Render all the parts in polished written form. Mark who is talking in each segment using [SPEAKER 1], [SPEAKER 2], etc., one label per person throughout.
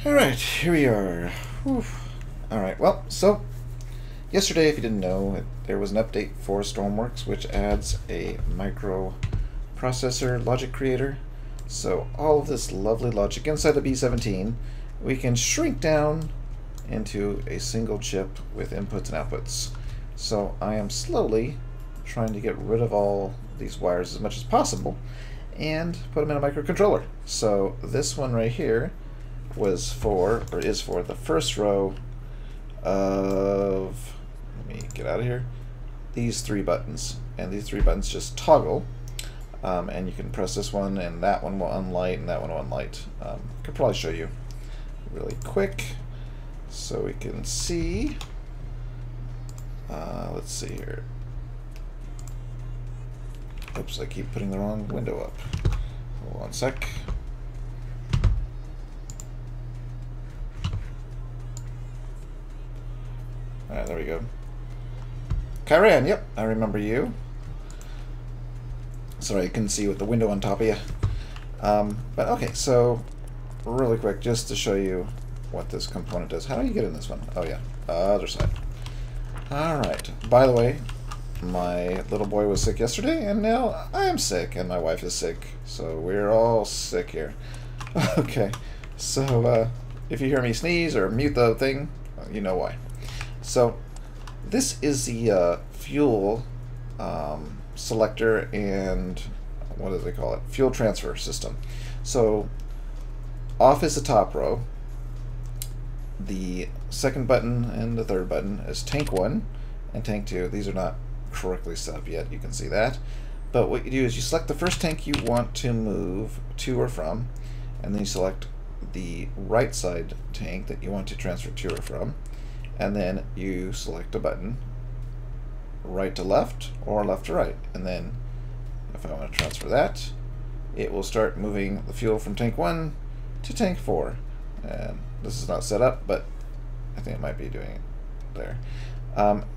[SPEAKER 1] Alright, here we are. Alright, well, so yesterday, if you didn't know, there was an update for Stormworks which adds a microprocessor logic creator. So all of this lovely logic inside the B-17 we can shrink down into a single chip with inputs and outputs. So I am slowly trying to get rid of all these wires as much as possible and put them in a microcontroller. So this one right here was for, or is for, the first row of, let me get out of here, these three buttons. And these three buttons just toggle, and you can press this one and that one will unlight and that one will unlight. I could probably show you really quick so we can see. Let's see here. Oops, I keep putting the wrong window up. Hold on a sec. Alright, there we go. Kyran, yep, I remember you. Sorry, I couldn't see you with the window on top of you. But okay, so really quick, just to show you what this component does. How do you get in this one? Oh yeah, other side. Alright, by the way, my little boy was sick yesterday, and now I am sick, and my wife is sick. So we're all sick here. Okay, so if you hear me sneeze or mute the thing, you know why. So this is the fuel selector and what do they call it? Fuel transfer system. So off is the top row. The second button and the third button is tank 1 and tank 2. These are not correctly set up yet, you can see that. But what you do is you select the first tank you want to move to or from, and then you select the right side tank that you want to transfer to or from. And then you select a button, right to left or left to right. And then if I want to transfer that, it will start moving the fuel from tank 1 to tank 4. And this is not set up, but I think it might be doing it there.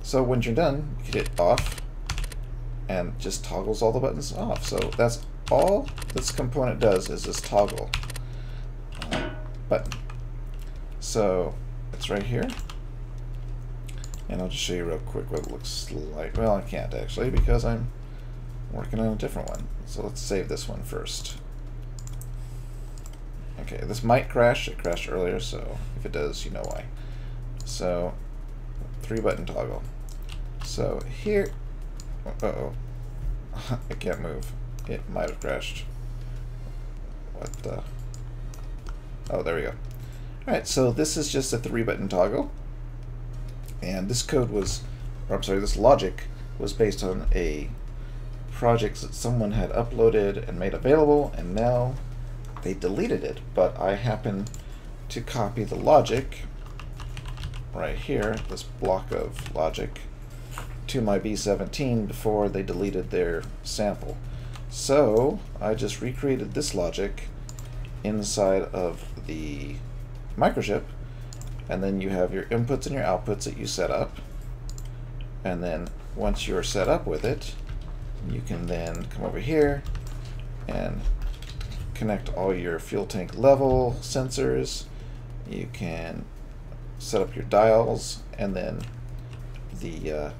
[SPEAKER 1] So when you're done, you can hit off and just toggles all the buttons off. So that's all this component does, is this toggle button. So it's right here. And I'll just show you real quick what it looks like. Well, I can't actually because I'm working on a different one. So let's save this one first. Okay, this might crash. It crashed earlier, so if it does, you know why. So, 3-button toggle. So here, uh-oh, I can't move. It might have crashed. What the? Oh, there we go. Alright, so this is just a 3-button toggle. And this code was, or I'm sorry, this logic was based on a project that someone had uploaded and made available, and now they deleted it. But I happen to copy the logic right here, this block of logic, to my B-17 before they deleted their sample. So I just recreated this logic inside of the microchip. And then you have your inputs and your outputs that you set up. And then once you're set up with it, you can then come over here and connect all your fuel tank level sensors. You can set up your dials, and then the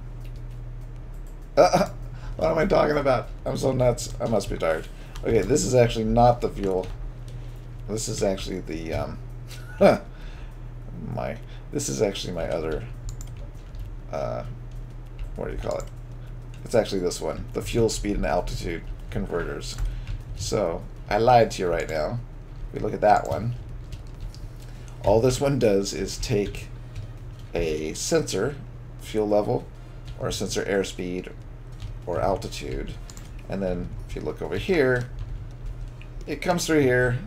[SPEAKER 1] what am I talking about? I'm so nuts. I must be tired. Okay, this is actually not the fuel. This is actually the this is actually my other what do you call it? It's actually this one, the fuel speed and altitude converters. So I lied to you right now. If we look at that one, all this one does is take a sensor fuel level, or a sensor airspeed or altitude, and then if you look over here, it comes through here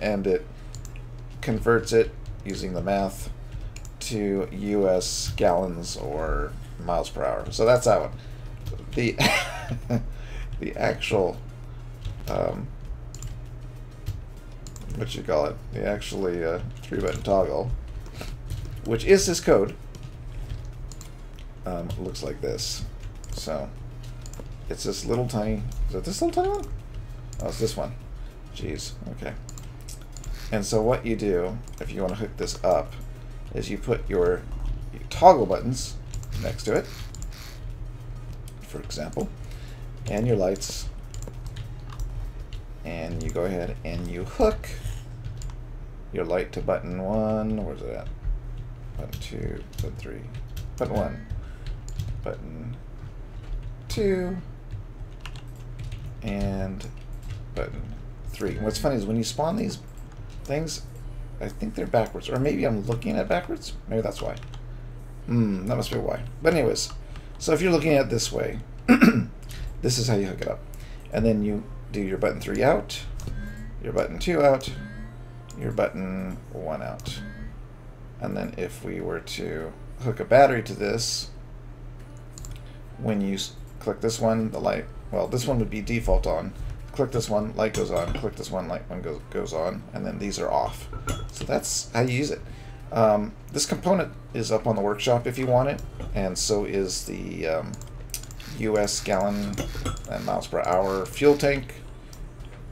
[SPEAKER 1] and it converts it using the math to US gallons or miles per hour. So that's that one. The the actual what you call it? The actually 3-button toggle, which is this code, looks like this. So it's this little tiny. Is it this little tiny one? Oh, it's this one. Jeez. Okay. And so what you do, if you want to hook this up, is you put your toggle buttons next to it, for example, and your lights, and you go ahead and you hook your light to button 1. Where's it at? Button 2, button 3, button 1, button 2, and button 3. And what's funny is when you spawn these things, I think they're backwards, or maybe I'm looking at backwards. Maybe that's why. That must be why. But anyways, so if you're looking at it this way, this is how you hook it up. And then you do your button 3 out, your button 2 out, your button 1 out. And then if we were to hook a battery to this, when you click this one, the light, well, this one would be default on. Click this one, light goes on. Click this one, light goes on. And then these are off. So that's how you use it. This component is up on the workshop if you want it. And so is the US gallon and miles per hour fuel tank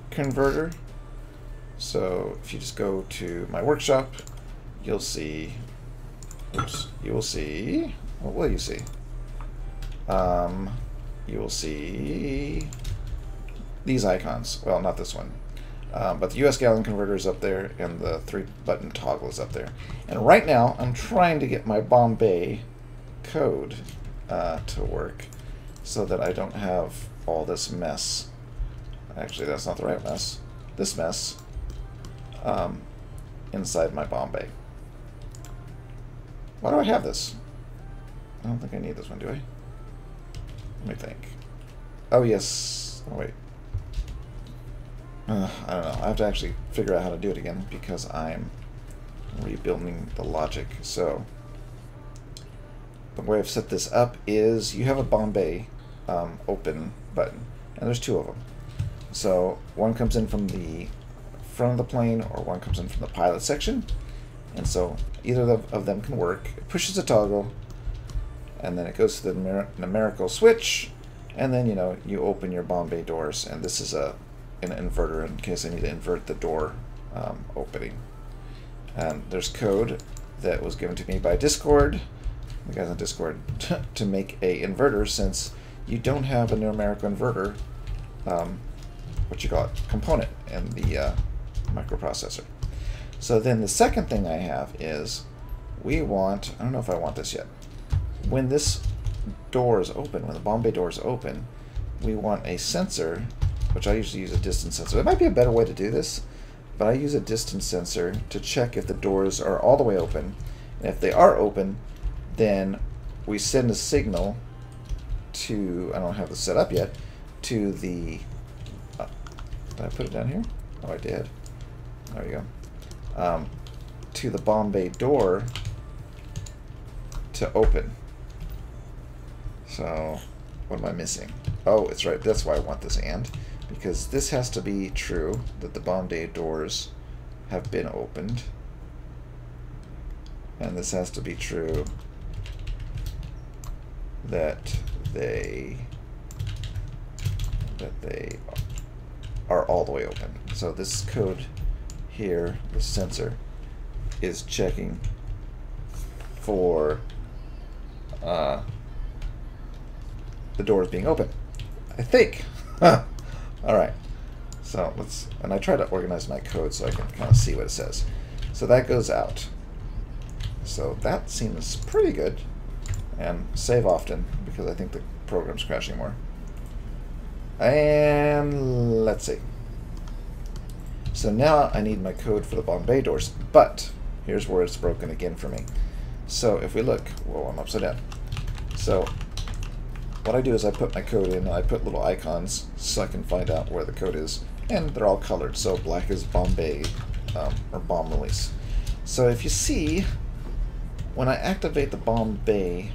[SPEAKER 1] converter. So if you just go to my workshop, you'll see, oops, you will see, what will you see? You will see these icons. Well, not this one. But the US gallon converter is up there, and the 3-button toggle is up there. And right now, I'm trying to get my Bombay code to work so that I don't have all this mess. Actually, that's not the right mess. This mess inside my Bombay. Why do I have this? I don't think I need this one, do I? Let me think. Oh, yes. Oh, wait. I don't know. I have to actually figure out how to do it again because I'm rebuilding the logic. So the way I've set this up is you have a Bombay open button, and there's 2 of them. So one comes in from the front of the plane, or one comes in from the pilot section. And so either of them can work. It pushes a toggle, and then it goes to the numerical switch, and then you open your Bombay doors. And this is an inverter in case I need to invert the door opening. And there's code that was given to me by Discord, the guys on Discord, to make a inverter, since you don't have a numerical inverter, component in the microprocessor. So then the second thing I have is we want, I don't know if I want this yet, when this door is open, when the Bombay door is open, we want a sensor, which I usually use a distance sensor. There might be a better way to do this, but I use a distance sensor to check if the doors are all the way open. And if they are open, then we send a signal to, I don't have this set up yet, to the, did I put it down here? Oh, I did. There you go. To the Bombay door to open. So, what am I missing? Oh, it's right. That's why I want this and. Because this has to be true, that the Bombay doors have been opened. And this has to be true that they are all the way open. So this code here, this sensor, is checking for the doors being open, I think. Alright, so let's, and I try to organize my code so I can kind of see what it says. So that goes out. So that seems pretty good. And save often, because I think the program's crashing more. And let's see. So now I need my code for the Bombay doors, but here's where it's broken again for me. So if we look, whoa, I'm upside down. So what I do is I put my code in, and I put little icons so I can find out where the code is, and they're all colored. So black is Bombay, or bomb release. So if you see, when I activate the Bombay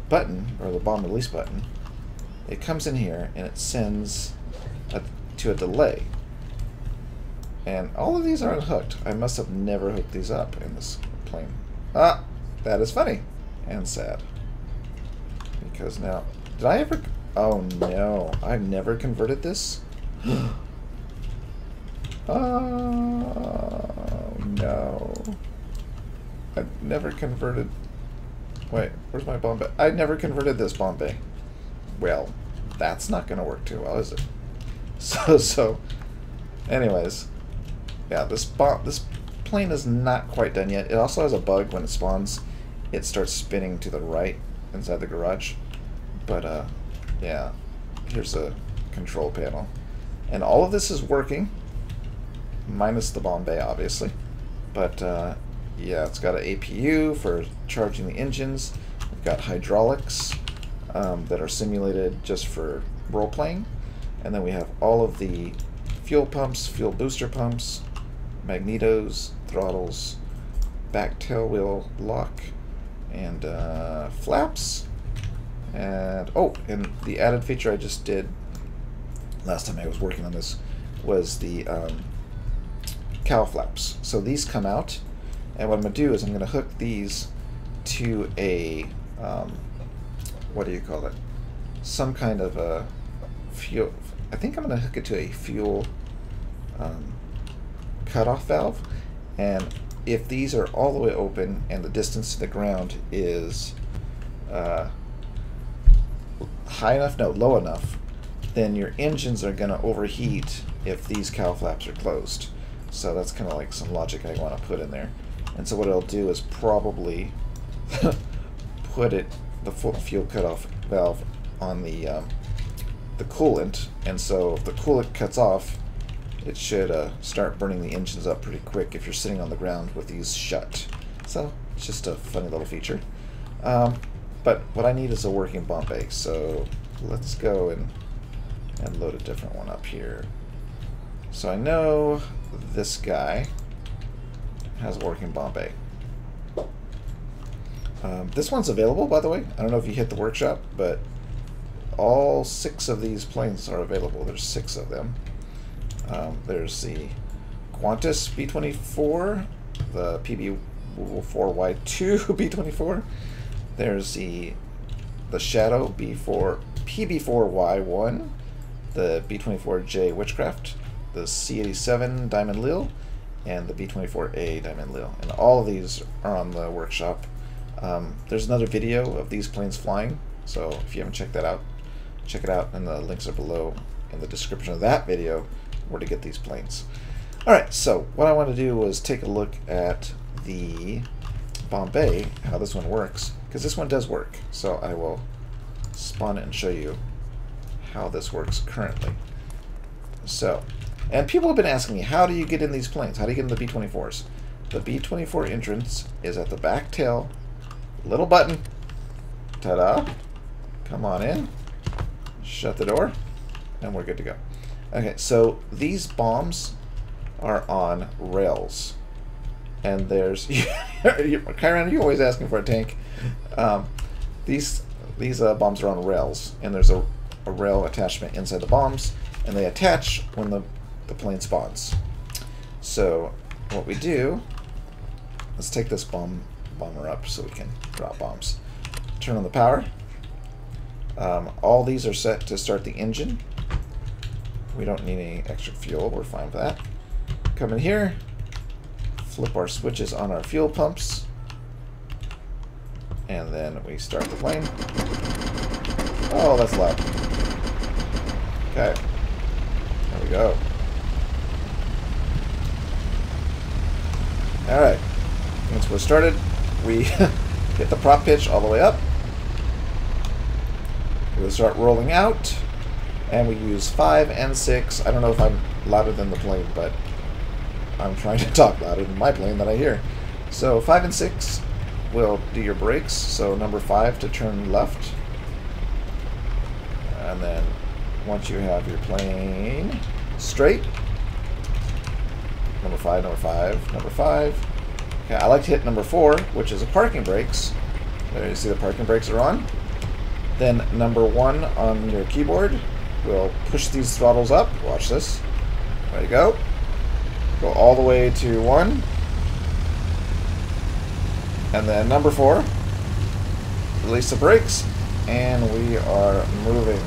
[SPEAKER 1] button, or the bomb release button, it comes in here and it sends to a delay. And all of these are unhooked. I must have never hooked these up in this plane. Ah, that is funny and sad. Because now, did I ever? Oh no, I've never converted this. Oh, no. I never converted... Wait, where's my bomb bay? I never converted this bomb bay. Well, that's not going to work too well, is it? So, anyways, yeah, this plane is not quite done yet. It also has a bug when it spawns. It starts spinning to the right inside the garage. But, yeah, here's a control panel. And all of this is working, minus the bomb bay, obviously. But, yeah, it's got an APU for charging the engines. We've got hydraulics that are simulated just for role-playing. And then we have all of the fuel pumps, fuel booster pumps, magnetos, throttles, back tail wheel lock, and flaps. And, oh, and the added feature I just did last time I was working on this was the cowl flaps. So these come out, and what I'm going to do is I'm going to hook these to a, what do you call it? Some kind of a fuel. I think I'm going to hook it to a fuel cutoff valve. And if these are all the way open and the distance to the ground is high enough, no, low enough, then your engines are going to overheat if these cowl flaps are closed. So that's kind of like some logic I want to put in there. And so what it'll do is probably put the full fuel cutoff valve on the coolant, and so if the coolant cuts off, it should start burning the engines up pretty quick if you're sitting on the ground with these shut. So it's just a funny little feature. But what I need is a working bomb bay, so let's go and load a different one up here. So I know this guy has a working bomb bay. This one's available, by the way. I don't know if you hit the workshop, but all 6 of these planes are available. There's 6 of them. There's the Qantas B-24, the PB-4Y2 B-24. There's the Shadow PB-4Y1, the B-24J Witchcraft, the C-87 Diamond Lille, and the B-24A Diamond Lille. And all of these are on the workshop. There's another video of these planes flying, so if you haven't checked that out, check it out, and the links are below in the description of that video where to get these planes. Alright, so what I want to do was take a look at the bomb bay, how this one works, because this one does work. So I will spawn it and show you how this works currently. So, and people have been asking me, how do you get in these planes? How do you get in the B-24s? The B-24 entrance is at the back tail, little button, ta-da, come on in, shut the door, and we're good to go. Okay, so these bombs are on rails, and there's Kyron, you're always asking for a tank. These bombs are on rails, and there's a rail attachment inside the bombs, and they attach when the plane spawns. So what we do, let's take this bomber up so we can drop bombs. Turn on the power. All these are set to start the engine. We don't need any extra fuel, we're fine with that. Come in here, flip our switches on our fuel pumps, and then we start the plane. Oh, that's loud. Okay, there we go. Alright, once we're started, we hit the prop pitch all the way up. We'll start rolling out, and we use 5 and 6. I don't know if I'm louder than the plane, but I'm trying to talk louder than my plane that I hear. So 5 and 6 will do your brakes. So number 5 to turn left. And then once you have your plane straight, number 5, number 5, number 5. Okay, I like to hit number 4, which is a parking brakes. There you see the parking brakes are on. Then number 1 on your keyboard will push these throttles up. Watch this. There you go. Go all the way to 1. And then number 4. Release the brakes. And we are moving.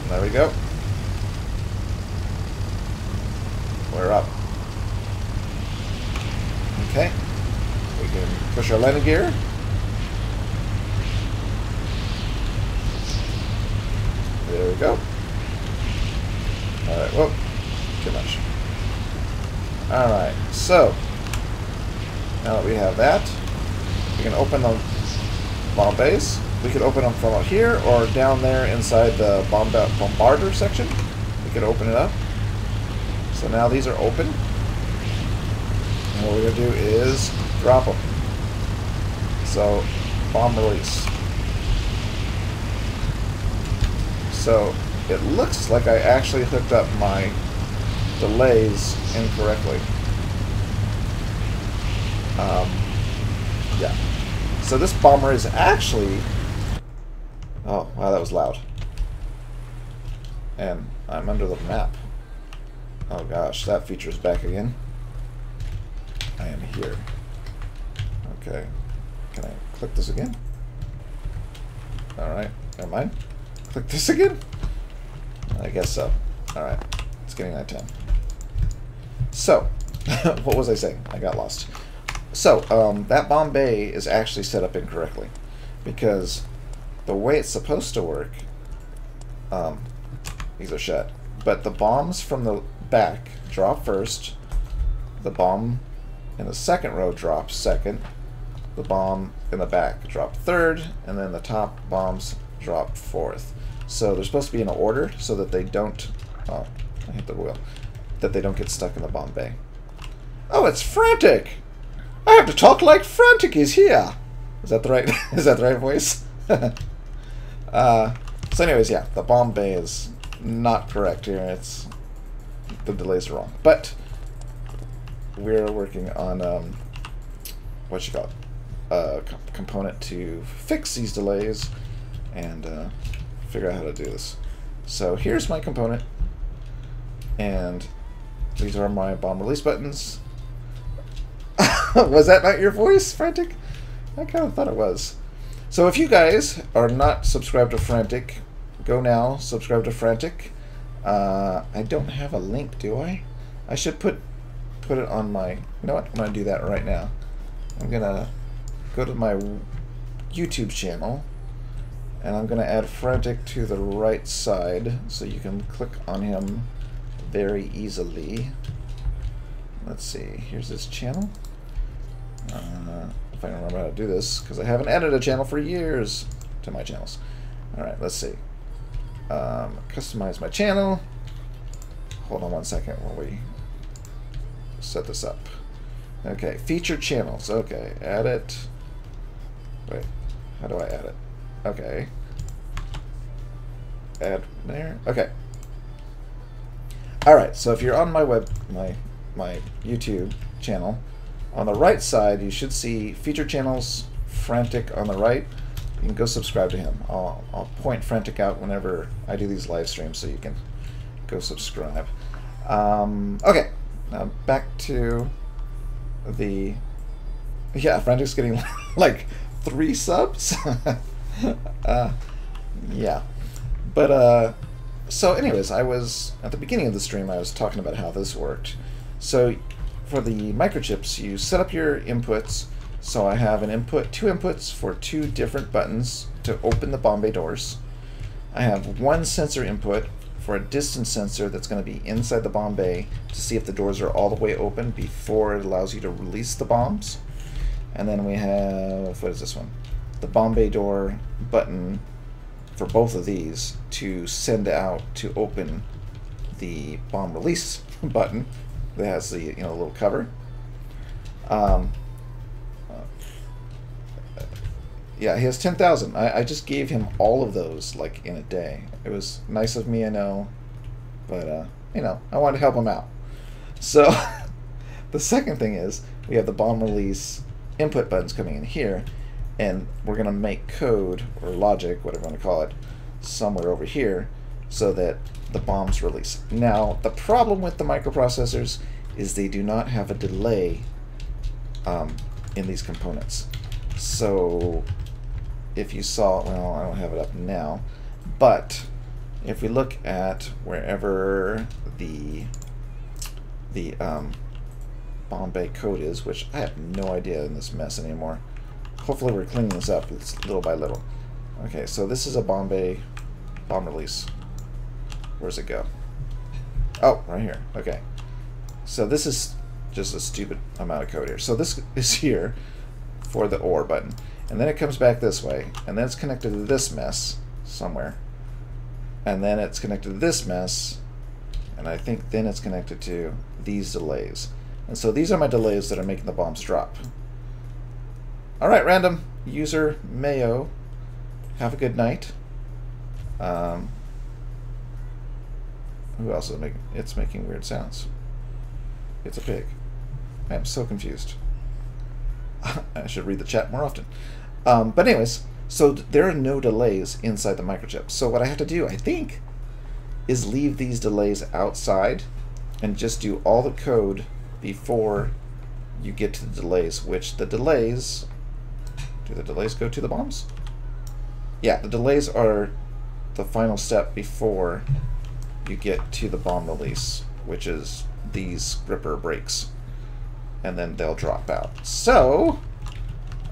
[SPEAKER 1] There we go. Push our landing gear. There we go. Alright, whoa. Too much. Alright, so now that we have that, we can open the bomb bays. We could open them from out here or down there inside the bombarder section. We could open it up. So now these are open. And what we're going to do is drop them. So, bomb release. So, it looks like I actually hooked up my delays incorrectly. Yeah. So this bomber is actually... Oh, wow, that was loud. And I'm under the map. Oh gosh, that feature's back again. I am here. Okay. Can I click this again? Alright, never mind. Click this again? I guess so. Alright, it's getting that time. So, what was I saying? I got lost. So, that bomb bay is actually set up incorrectly. Because the way it's supposed to work, these are shut, but the bombs from the back drop first, the bomb in the second row drops second, the bomb in the back drop third, and then the top bombs drop fourth. So they're supposed to be in order so that they don't, oh, I hit the wheel, that they don't get stuck in the bomb bay. Oh, it's Frantic! I have to talk like Frantic is here! Is that the right, is that the right voice? So anyways, yeah, the bomb bay is not correct here. It's, the delays are wrong. But we're working on, what you call it, a component to fix these delays and figure out how to do this. So here's my component, and these are my bomb release buttons. Was that not your voice, Frantic? I kind of thought it was. So if you guys are not subscribed to Frantic, go now, subscribe to Frantic. I don't have a link, do I? I should put it on my... You know what? I'm going to do that right now. I'm going to go to my YouTube channel, and I'm going to add Frantic to the right side, so you can click on him very easily. Let's see. Here's his channel. If I can remember how to do this, because I haven't added a channel for years to my channels. Alright, let's see. Customize my channel. Hold on one second while we set this up. Okay, featured channels. Okay, add it. Wait, how do I add it? Okay. Add there. Okay. Alright, so if you're on my my YouTube channel, on the right side you should see featured channels, Frantic on the right. You can go subscribe to him. I'll point Frantic out whenever I do these live streams, so you can go subscribe. Okay, now back to the... Yeah, Frantic's getting like 3 subs. Yeah, but so anyways, I was at the beginning of the stream, I was talking about how this worked. So for the microchips, you set up your inputs. So I have an input, 2 inputs for 2 different buttons to open the bomb bay doors. I have 1 sensor input for a distance sensor that's going to be inside the bomb bay to see if the doors are all the way open before it allows you to release the bombs. And then we have, what is this one? The bomb bay door button for both of these to send out to open the bomb release button that has the little cover. Yeah, he has 10,000. I just gave him all of those like in a day. It was nice of me, I know, but I wanted to help him out. So the second thing is we have the bomb release input buttons coming in here, and we're gonna make code or logic, whatever you want to call it, somewhere over here so that the bombs release. Now the problem with the microprocessors is they do not have a delay in these components. So if you saw, well, I don't have it up now, but if we look at wherever the bomb bay code is, which I have no idea in this mess anymore. hopefully we're cleaning this up. It's little by little. Okay, so this is a bomb bay, bomb release. Where's it go? Oh, right here. Okay. So this is just a stupid amount of code here. So this is here for the OR button. And then it comes back this way. And then it's connected to this mess somewhere. And then it's connected to this mess. And I think then it's connected to these delays. And so these are my delays that are making the bombs drop. Alright, random user Mayo. Have a good night. Who else is making? It's making weird sounds. It's a pig. I am so confused. I should read the chat more often. But anyways, so there are no delays inside the microchip. So what I have to do, I think, is leave these delays outside and just do all the code before you get to the delays, which the delays... Do the delays go to the bombs? Yeah, the delays are the final step before you get to the bomb release, which is these gripper brakes. And then they'll drop out. So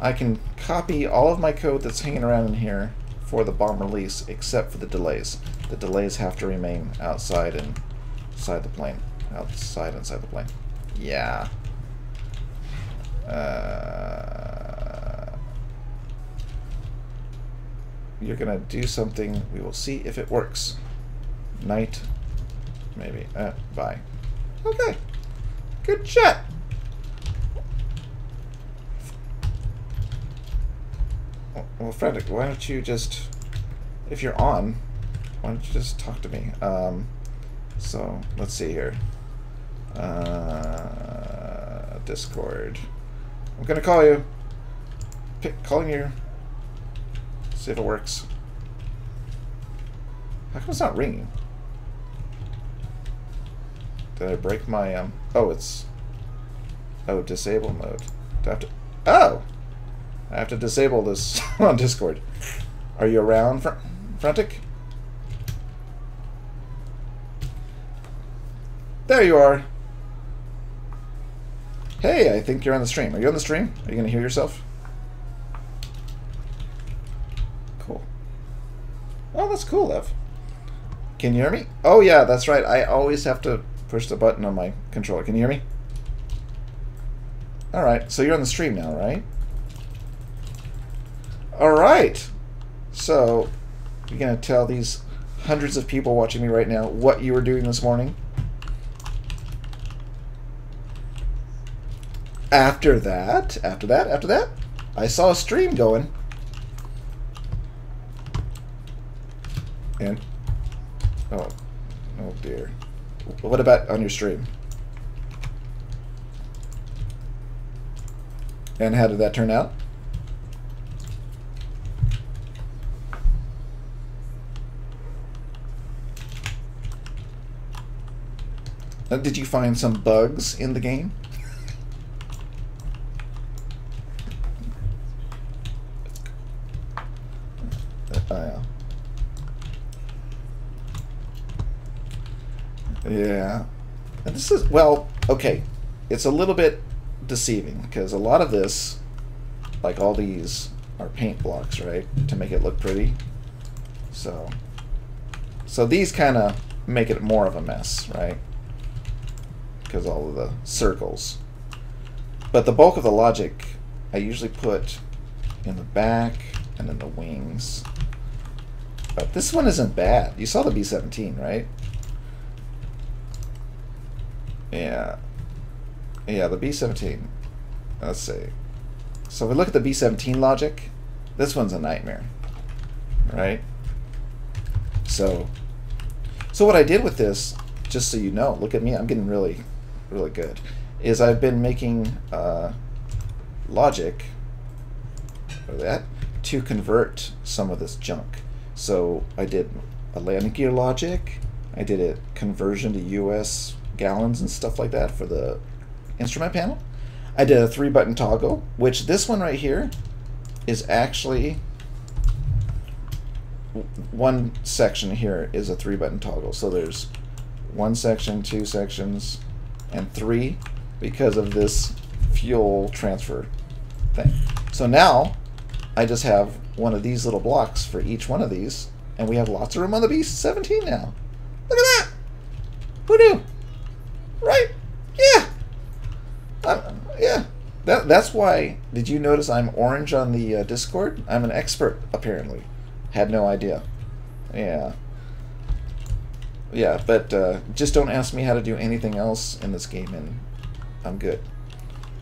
[SPEAKER 1] I can copy all of my code that's hanging around in here for the bomb release, except for the delays. The delays have to remain outside and inside the plane. Outside inside the plane. Yeah. You're gonna do something. We will see if it works. Night. Maybe. Bye. Okay. Good chat. Well, Frantic, why don't you just, if you're on, why don't you just talk to me? So, let's see here. Discord. I'm gonna call you. Calling you. See if it works. How come it's not ringing? Did I break my, oh, it's, oh, disable mode. Do I have to, oh! I have to disable this on Discord. Are you around, Frantic? There you are. Hey, I think you're on the stream. Are you on the stream? Are you going to hear yourself? Cool. Oh, that's cool, Ev. Can you hear me? Oh, yeah, that's right. I always have to push the button on my controller. Can you hear me? Alright, so you're on the stream now, right? Alright. So, you're going to tell these hundreds of people watching me right now what you were doing this morning? After that, I saw a stream going. And, oh dear. What about on your stream? And how did that turn out? Did you find some bugs in the game? Yeah. And this is, well, okay. It's a little bit deceiving because a lot of this, like all these, are paint blocks, right? To make it look pretty. So these kind of make it more of a mess, right? Because all of the circles. But the bulk of the logic I usually put in the back and in the wings. But this one isn't bad. You saw the B-17, right? Yeah. Yeah, the B-17. Let's see. So if we look at the B-17 logic, this one's a nightmare. Right? So what I did with this, just so you know, look at me, I'm getting really good, is I've been making logic for that to convert some of this junk. So I did a landing gear logic, I did a conversion to US gallons and stuff like that for the instrument panel. I did a 3-button toggle, which this one right here is actually, one section here is a 3-button toggle. So there's 1 section, 2 sections, and 3 because of this fuel transfer thing. So now I just have one of these little blocks for each one of these, and we have lots of room on the B-17 now. Look at that! Who knew? Right? Yeah! Yeah. That's why, did you notice I'm orange on the Discord? I'm an expert, apparently. Had no idea. Yeah. Yeah, but just don't ask me how to do anything else in this game, and I'm good.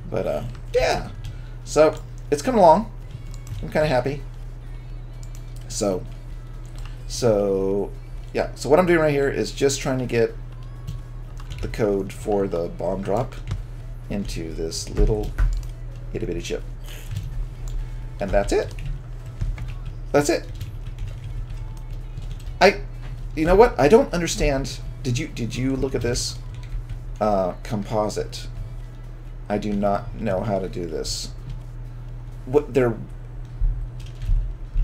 [SPEAKER 1] But, yeah. So, it's coming along. I'm kind of happy. So, yeah. So what I'm doing right here is just trying to get the code for the bomb drop into this little itty-bitty chip. And that's it. That's it. You know what? I don't understand. Did you look at this? Composite. I do not know how to do this. What they're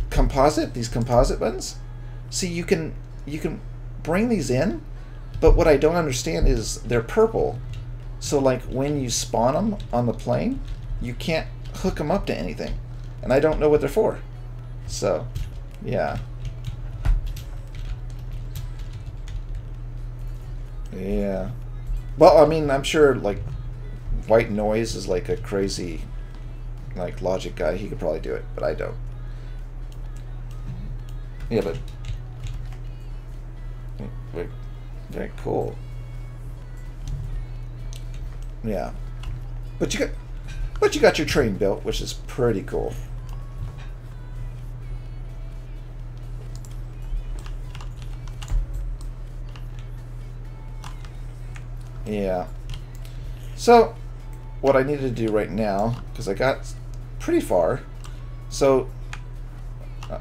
[SPEAKER 1] composite? These composite buttons? See, you can bring these in, but what I don't understand is they're purple. So like when you spawn them on the plane, you can't hook them up to anything, and I don't know what they're for. So, yeah. Yeah. Well, I mean, I'm sure like White Noise is like a crazy like logic guy. He could probably do it, but I don't. Yeah, but very cool. Yeah, but you got your train built, which is pretty cool. Yeah. So, what I need to do right now, because I got pretty far, so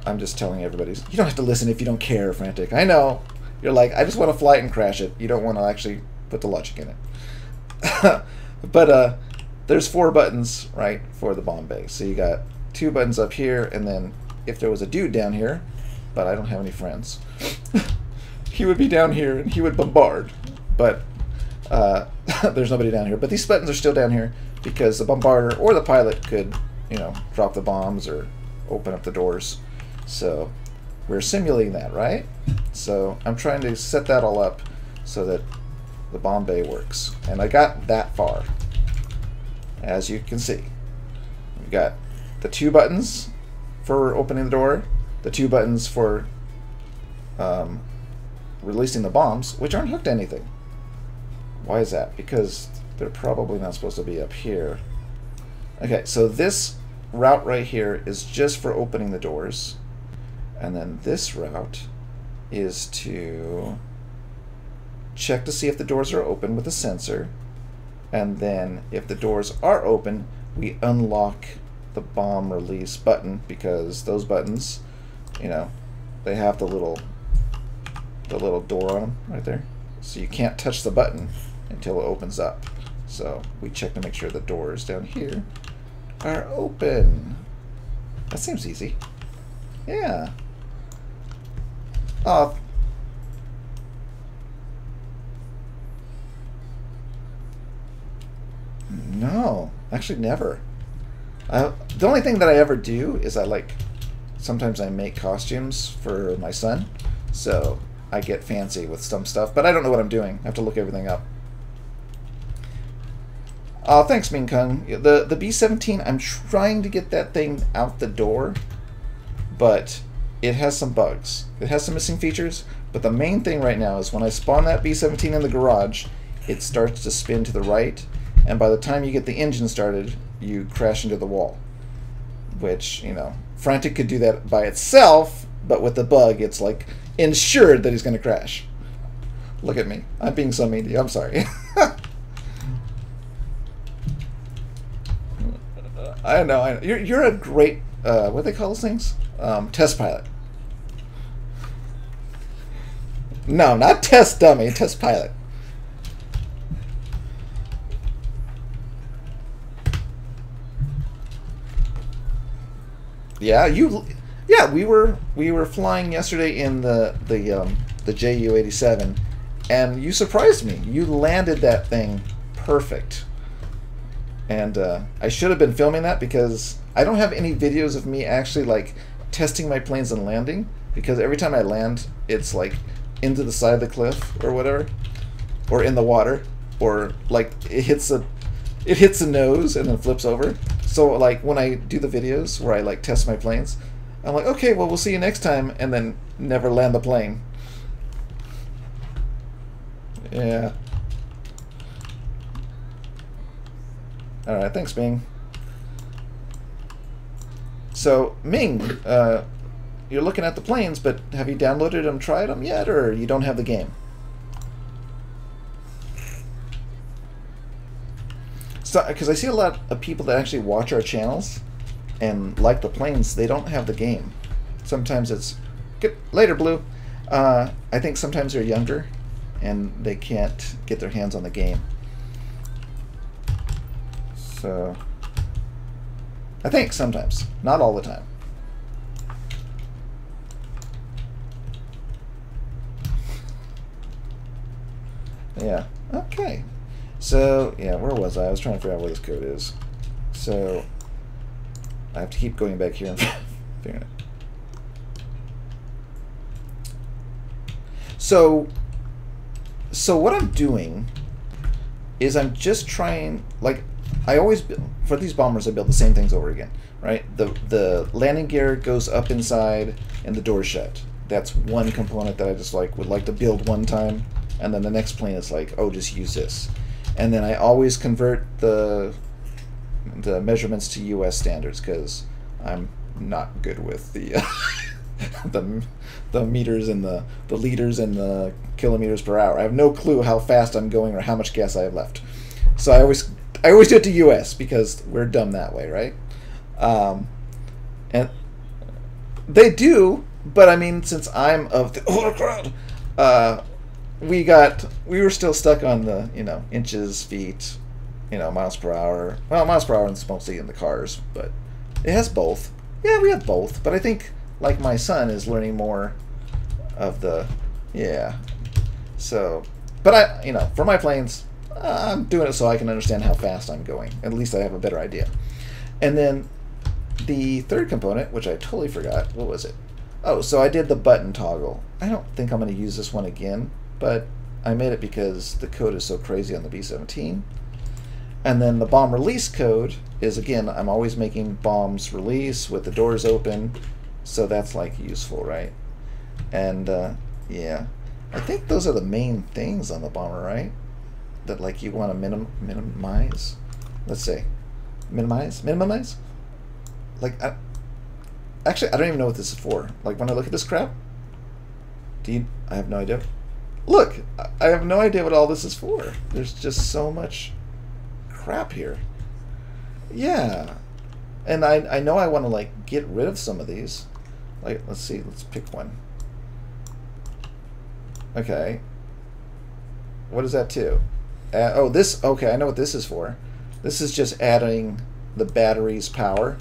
[SPEAKER 1] I'm just telling everybody, you don't have to listen if you don't care, Frantic. I know. You're like, I just want to fly it and crash it. You don't want to actually put the logic in it. But there's 4 buttons, right, for the bomb bay. So you got 2 buttons up here, and then if there was a dude down here, but I don't have any friends, he would be down here and he would bombard. But there's nobody down here. But these buttons are still down here because the bombarder or the pilot could, you know, drop the bombs or open up the doors. So we're simulating that, right? So I'm trying to set that all up so that the bomb bay works. And I got that far. As you can see, we've got the 2 buttons for opening the door, the 2 buttons for releasing the bombs, which aren't hooked to anything. Why is that? Because they're probably not supposed to be up here. Okay, so this route right here is just for opening the doors. And then this route is to check to see if the doors are open with a sensor. And then if the doors are open, we unlock the bomb release button, because those buttons, you know, they have the little door on them right there. So you can't touch the button until it opens up. So we check to make sure the doors down here are open. That seems easy. Yeah. Oh. No, actually never. The only thing that I ever do is sometimes I make costumes for my son, so I get fancy with some stuff, but I don't know what I'm doing. I have to look everything up. Oh, thanks, Ming Kung. The B-17, I'm trying to get that thing out the door, but it has some bugs. It has some missing features, but the main thing right now is when I spawn that B-17 in the garage, it starts to spin to the right, and by the time you get the engine started, you crash into the wall. Which, you know, Frantic could do that by itself, but with the bug, it's like ensured that he's going to crash. Look at me. I'm being so mean to you. I'm sorry. I know. You're a great, what do they call those things? Test pilot. No, not test dummy, test pilot. Yeah, we were flying yesterday in the JU-87, and you surprised me. You landed that thing perfect. And I should have been filming that because I don't have any videos of me actually like testing my planes and landing, because every time I land, it's like into the side of the cliff or whatever, or in the water, or like it hits the nose and then flips over. So like when I do the videos where I like test my planes, I'm like, okay, well, we'll see you next time, and then never land the plane. Yeah. Alright, thanks, Ming. So, Ming, you're looking at the planes, but have you downloaded them, tried them yet, or you don't have the game? So, because I see a lot of people that actually watch our channels and like the planes, they don't have the game. Sometimes it's... Get later, Blue. I think sometimes they're younger and they can't get their hands on the game. So... I think sometimes. Not all the time. Yeah. Okay. So, yeah, where was I? I was trying to figure out where this code is. So, I have to keep going back here and figuring it. So what I'm doing is I'm just trying, like, I always, for these bombers, I build the same things over again, right? The landing gear goes up inside and the door's shut. That's one component that I just would like to build one time, and then the next plane is like, oh, just use this. And then I always convert the measurements to US standards, because I'm not good with the the meters and the liters and the kilometers per hour. I have no clue how fast I'm going or how much gas I have left. So I always do it to US, because we're dumb that way, right? And they do, but I mean, since I'm of the older crowd, we were still stuck on the, you know, inches, feet, you know, miles per hour. Well, miles per hour is mostly in the cars, but it has both. Yeah, we have both, but I think, like, my son is learning more of the, yeah. So, but I, you know, for my planes, I'm doing it so I can understand how fast I'm going. At least I have a better idea. And then the third component, which I totally forgot, what was it? Oh, so I did the button toggle. I don't think I'm going to use this one again, but I made it because the code is so crazy on the B-17. And then the bomb release code is, again, I'm always making bombs release with the doors open, so that's like useful, right? And yeah, I think those are the main things on the bomber, right? That like you want to minimize. Let's say minimize. Like, actually, I don't even know what this is for. Like, when I look at this crap, I have no idea. Look, I have no idea what all this is for. There's just so much crap here. Yeah, and I know I want to like get rid of some of these. Like, let's see, let's pick one. Okay, what is that too? Oh, this, okay, I know what this is for. This is just adding the battery's power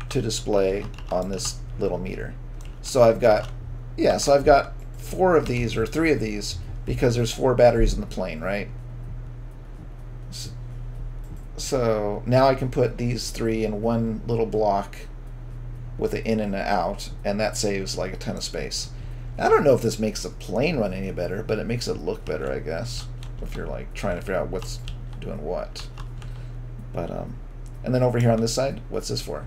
[SPEAKER 1] to display on this little meter. So I've got, yeah, so I've got 4 of these, or 3 of these, because there's 4 batteries in the plane, right? So now I can put these 3 in one little block with an in and an out, and that saves like a ton of space. I don't know if this makes the plane run any better, but it makes it look better, I guess, if you're like trying to figure out what's doing what. But and then over here on this side, what's this for?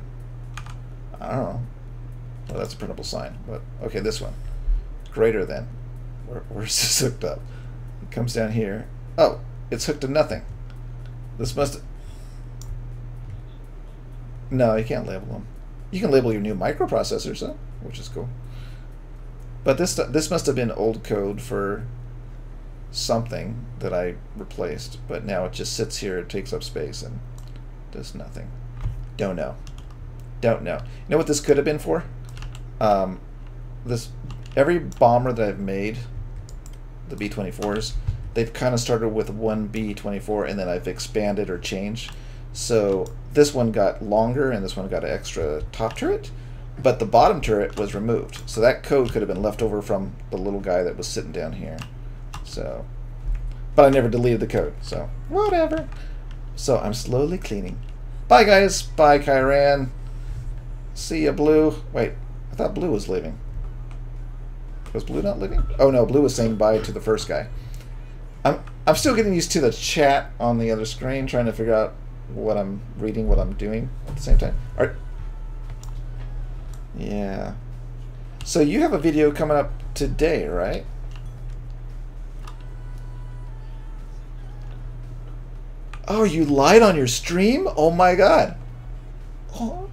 [SPEAKER 1] I don't know. Well, that's a printable sign, but okay, this one, greater than. Where's this hooked up? It comes down here. Oh, it's hooked to nothing. This must. No, you can't label them. You can label your new microprocessors, though, which is cool. But this must have been old code for something that I replaced, but now it just sits here, it takes up space, and does nothing. Don't know. Don't know. You know what this could have been for? Every bomber that I've made, the B-24s, they've kind of started with one B-24, and then I've expanded or changed. So this one got longer, and this one got an extra top turret, but the bottom turret was removed. So that code could have been left over from the little guy that was sitting down here. So, but I never deleted the code, so whatever. So I'm slowly cleaning. Bye, guys. Bye, Kyran. See ya, Blue. Wait, I thought Blue was leaving. Was Blue not leaving? Oh no, Blue was saying bye to the first guy. I'm still getting used to the chat on the other screen, trying to figure out what I'm reading, what I'm doing at the same time. Yeah. So you have a video coming up today, right? Oh, you lied on your stream? Oh my god. Oh.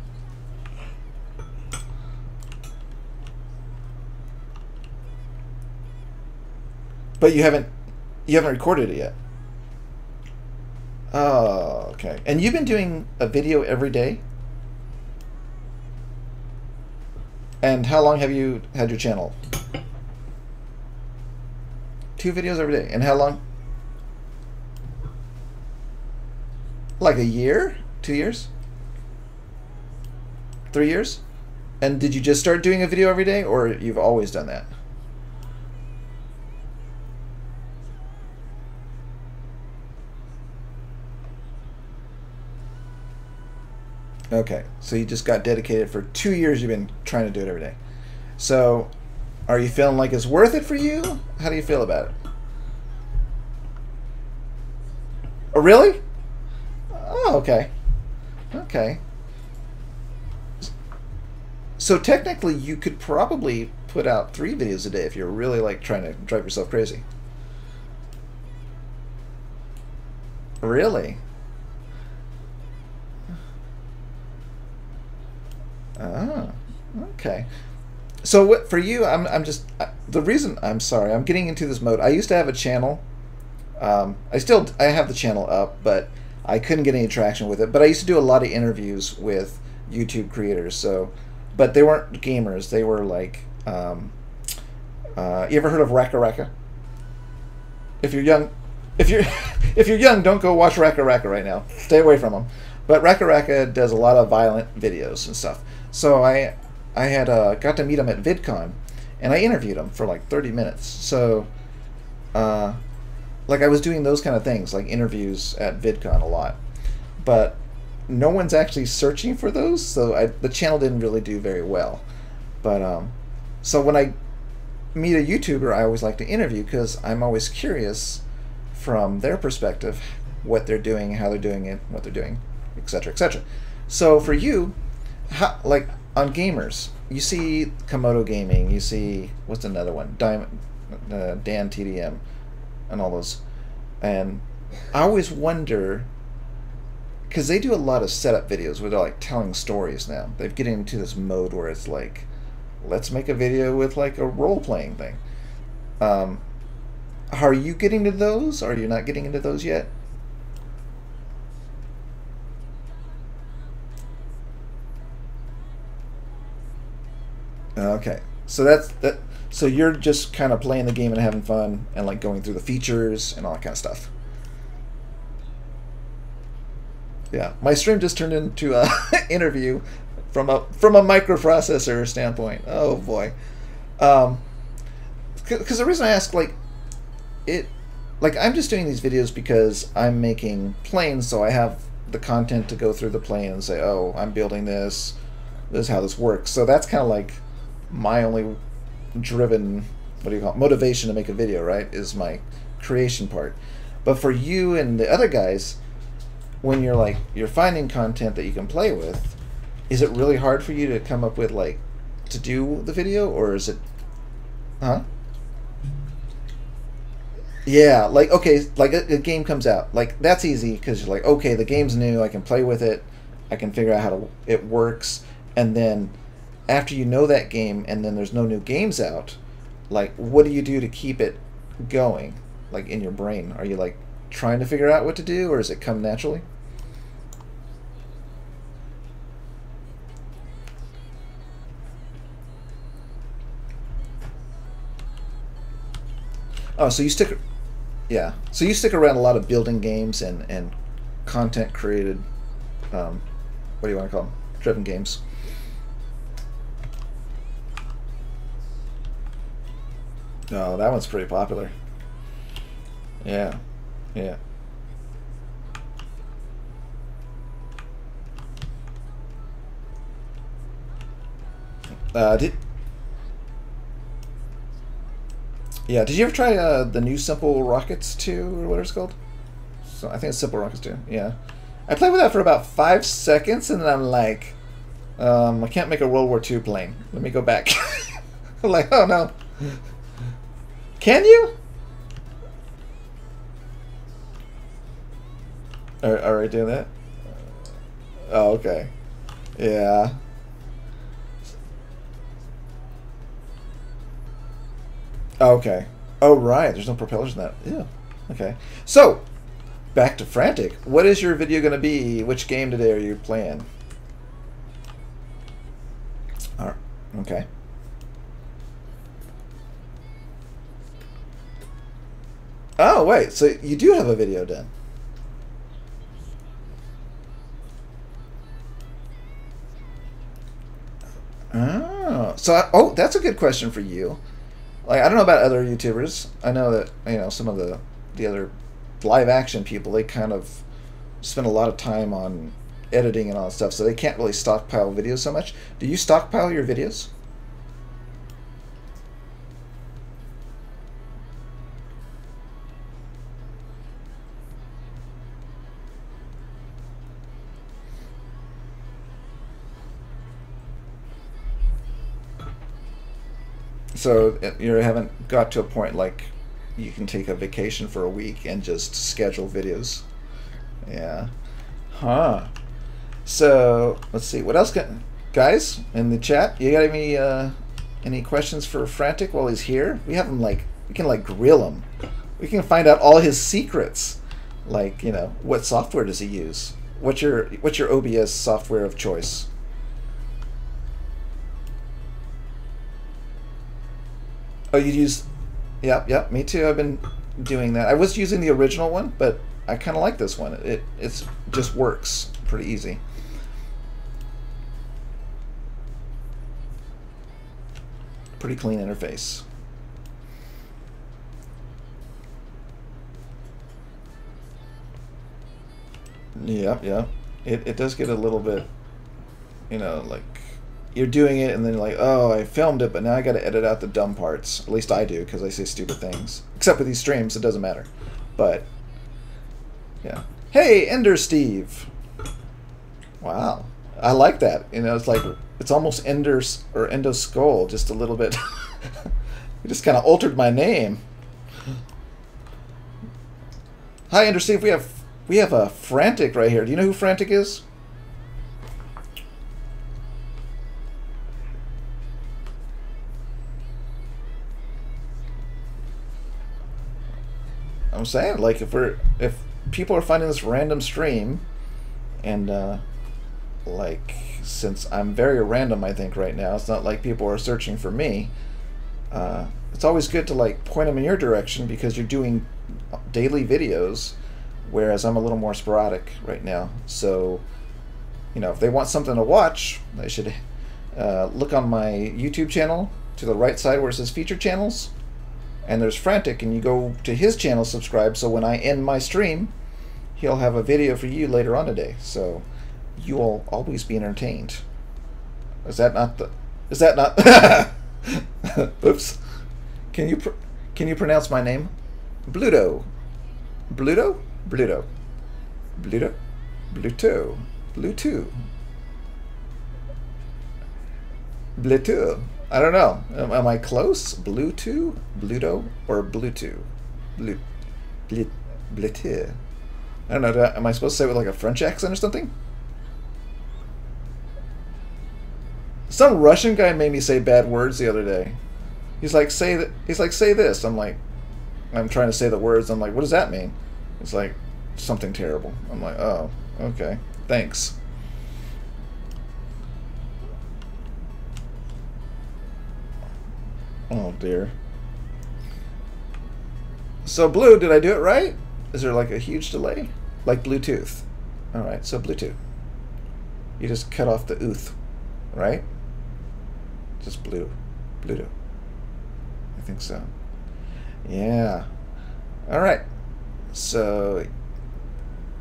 [SPEAKER 1] But you haven't recorded it yet. Oh, okay. And you've been doing a video every day? And how long have you had your channel? 2 videos every day. And how long? Like a year? 2 years? 3 years? And did you just start doing a video every day, or you've always done that? Okay, so you just got dedicated for 2 years. You've been trying to do it every day. So, are you feeling like it's worth it for you? How do you feel about it? Oh, really? Oh, okay. Okay. So technically, you could probably put out 3 videos a day if you're really like trying to drive yourself crazy. Really? Oh, okay. So what for you? I'm just the reason I'm sorry. I'm getting into this mode. I used to have a channel. I have the channel up, but I couldn't get any traction with it. But I used to do a lot of interviews with YouTube creators. So, but they weren't gamers. They were like, you ever heard of Raka Raka? If you're young, if you're young, don't go watch Raka Raka right now. Stay away from them. But Raka Raka does a lot of violent videos and stuff. So I had got to meet him at VidCon, and I interviewed him for like 30 minutes. So, like I was doing those kind of things, like interviews at VidCon a lot. But no one's actually searching for those, so the channel didn't really do very well. But so when I meet a YouTuber, I always like to interview because I'm always curious from their perspective what they're doing, how they're doing it, what they're doing, etc., etc. So for you, like on gamers, you see Komodo Gaming, you see what's another one, Dan TDM, and all those, and I always wonder because they do a lot of setup videos where they're like telling stories now. They're getting into this mode where it's like, let's make a video with like a role-playing thing. Are you getting into those? Or are you not getting into those yet? Okay, so that. So you're just kind of playing the game and having fun and like going through the features and all that kind of stuff. Yeah, my stream just turned into an interview from a microprocessor standpoint. Oh boy, because the reason I ask, like I'm just doing these videos because I'm making planes, so I have the content to go through the plane and say, oh, I'm building this. This is how this works. So that's kind of like my only driven, what do you call it, motivation to make a video, right? Is my creation part. But for you and the other guys, when you're finding content that you can play with, is it really hard for you to come up with like to do the video, or is it, huh? Yeah, like okay, like a game comes out, like that's easy because you're like, okay, the game's new, I can play with it, I can figure out how it works, and then after you know that game and then there's no new games out, like what do you do to keep it going, like in your brain? Are you like trying to figure out what to do, or does it come naturally? Oh, so you stick, yeah. So you stick around a lot of building games and content created, what do you want to call them? Driven games. Oh, that one's pretty popular. Yeah, yeah. Did you ever try the new Simple Rockets 2 or whatever it's called? So I think it's Simple Rockets 2. Yeah, I played with that for about 5 seconds, and then I'm like, I can't make a World War II plane. Let me go back. I'm like, oh no. Can you? Are we doing that? Oh, okay. Yeah. Okay. Oh, right. There's no propellers in that. Yeah. Okay. So, back to Frantic. What is your video going to be? Which game today are you playing? All right. Okay. Oh, wait. So you do have a video done. Oh. So, that's a good question for you. Like, I don't know about other YouTubers. I know that, you know, some of the other live action people, they kind of spend a lot of time on editing and all that stuff, so they can't really stockpile videos so much. Do you stockpile your videos? So you haven't got to a point like you can take a vacation for a week and just schedule videos. Yeah. Huh. So let's see. What else guys in the chat? You got any questions for Frantic while he's here? We have him we can grill him. We can find out all his secrets. Like, you know, what software does he use? What's your OBS software of choice? Oh, you use... Yep, me too. I've been doing that. I was using the original one, but I kind of like this one. It just works pretty easy. Pretty clean interface. Yep. It does get a little bit, you know, like... You're doing it and then you're like, oh, I filmed it, but now I got to edit out the dumb parts. At least I do, because I say stupid things. Except with these streams, it doesn't matter. But, yeah. Hey, Ender Steve! Wow. I like that. You know, it's almost Ender's, or Endo Skull, just a little bit. You just kind of altered my name. Hi, Ender Steve. We have a Frantic right here. Do you know who Frantic is? I'm saying, like, if people are finding this random stream, and like, since I'm very random, I think right now, it's not like people are searching for me. It's always good to like point them in your direction because you're doing daily videos, whereas I'm a little more sporadic right now. So, you know, if they want something to watch, they should look on my YouTube channel to the right side where it says featured channels. And there's Frantic, and you go to his channel, subscribe, so when I end my stream, he'll have a video for you later on today. So you'll always be entertained. Is that not... Oops. Can you pronounce my name? Bluto. Bluto? Bluto. Bluto? Bluto. Bluto. Bluto. I don't know. Am I close? Bluetooth? Bluto? Or Bluetooth? Bluetooth. I don't know. Am I supposed to say it with like a French accent or something? Some Russian guy made me say bad words the other day. He's like, say that. He's like, say this. I'm like, I'm trying to say the words. I'm like, what does that mean? It's like something terrible. I'm like, oh, okay. Thanks. Oh dear. So Blue, did I do it right? Is there like a huge delay? Like Bluetooth. Alright, so Bluetooth. You just cut off the ooth, right? Just blue. Bluetooth. I think so. Yeah. Alright. So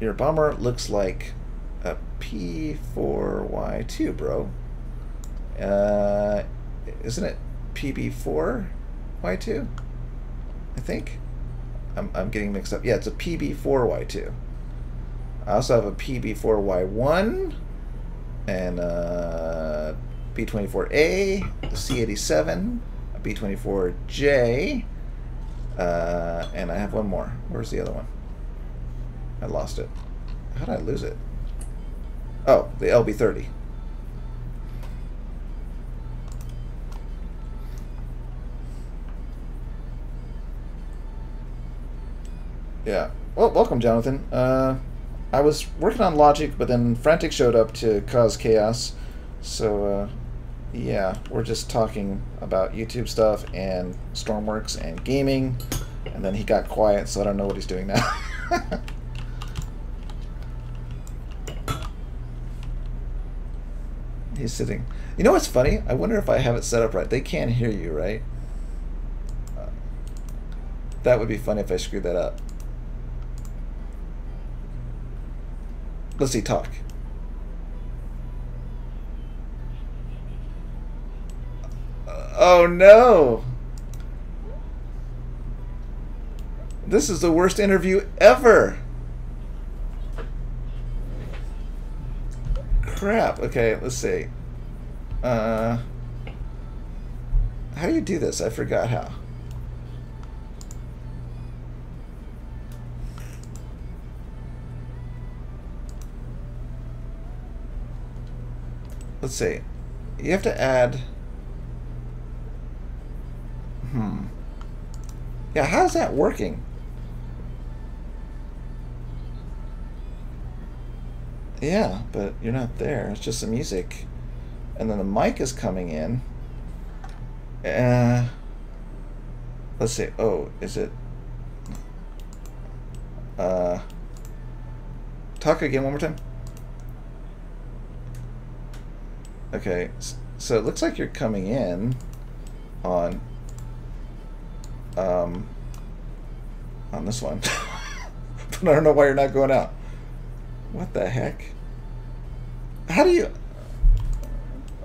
[SPEAKER 1] your bomber looks like a P4Y2, bro. isn't it PB4Y2? I think. I'm getting mixed up. Yeah, it's a PB4Y2. I also have a PB4Y1 and B24A, a C87, a B24J, and I have one more. Where's the other one? I lost it. How did I lose it? Oh, the LB30. Yeah. Well, welcome, Jonathan. I was working on Logic, but then Frantic showed up to cause chaos. So, yeah, we're just talking about YouTube stuff and Stormworks and gaming. And then he got quiet, so I don't know what he's doing now. He's sitting. You know what's funny? I wonder if I have it set up right. They can't hear you, right? That would be funny if I screwed that up. Let's see, talk. Oh no! This is the worst interview ever! Crap. Okay, let's see. How do you do this? I forgot how. Let's see. You have to add... Yeah, how's that working? Yeah, but you're not there. It's just the music. And then the mic is coming in. Let's see. Oh, is it... Talk again one more time. Okay, so it looks like you're coming in on this one. But I don't know why you're not going out. What the heck? How do you...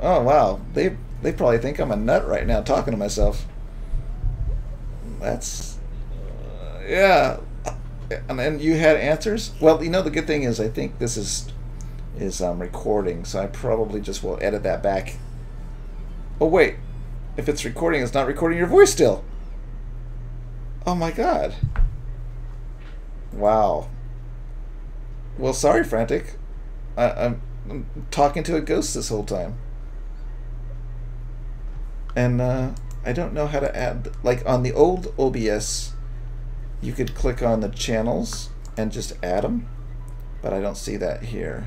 [SPEAKER 1] Oh, wow. They probably think I'm a nut right now talking to myself. That's... yeah. And then you had answers? Well, you know, the good thing is I think this is recording, so I probably just will edit that back. Oh, wait. If it's recording, it's not recording your voice still. Oh, my God. Wow. Well, sorry, Frantic. I'm talking to a ghost this whole time. And I don't know how to add... Like, on the old OBS, you could click on the channels and just add them. But I don't see that here.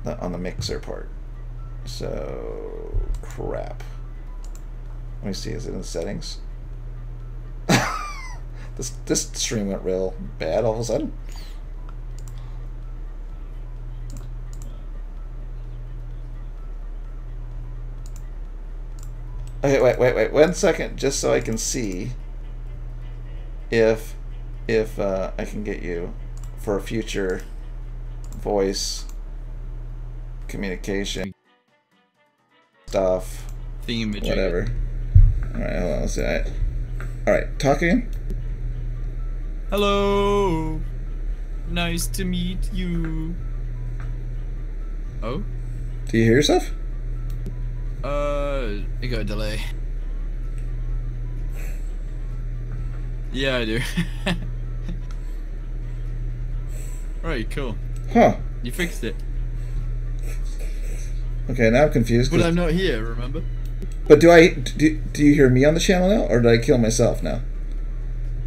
[SPEAKER 1] On the mixer part. So... crap. Let me see, is it in the settings? This stream went real bad all of a sudden. Okay, wait 1 second, just so I can see if I can get you for a future voice communication stuff, whatever. All right, hold on. Let's see. All right, talking.
[SPEAKER 2] Hello. Nice to meet you. Oh?
[SPEAKER 1] Do you hear yourself?
[SPEAKER 2] I got a delay. Yeah, I do. Right, cool.
[SPEAKER 1] Huh.
[SPEAKER 2] You fixed it.
[SPEAKER 1] Okay, now I'm confused.
[SPEAKER 2] But I'm not here, remember?
[SPEAKER 1] But do you hear me on the channel now, or did I kill myself now?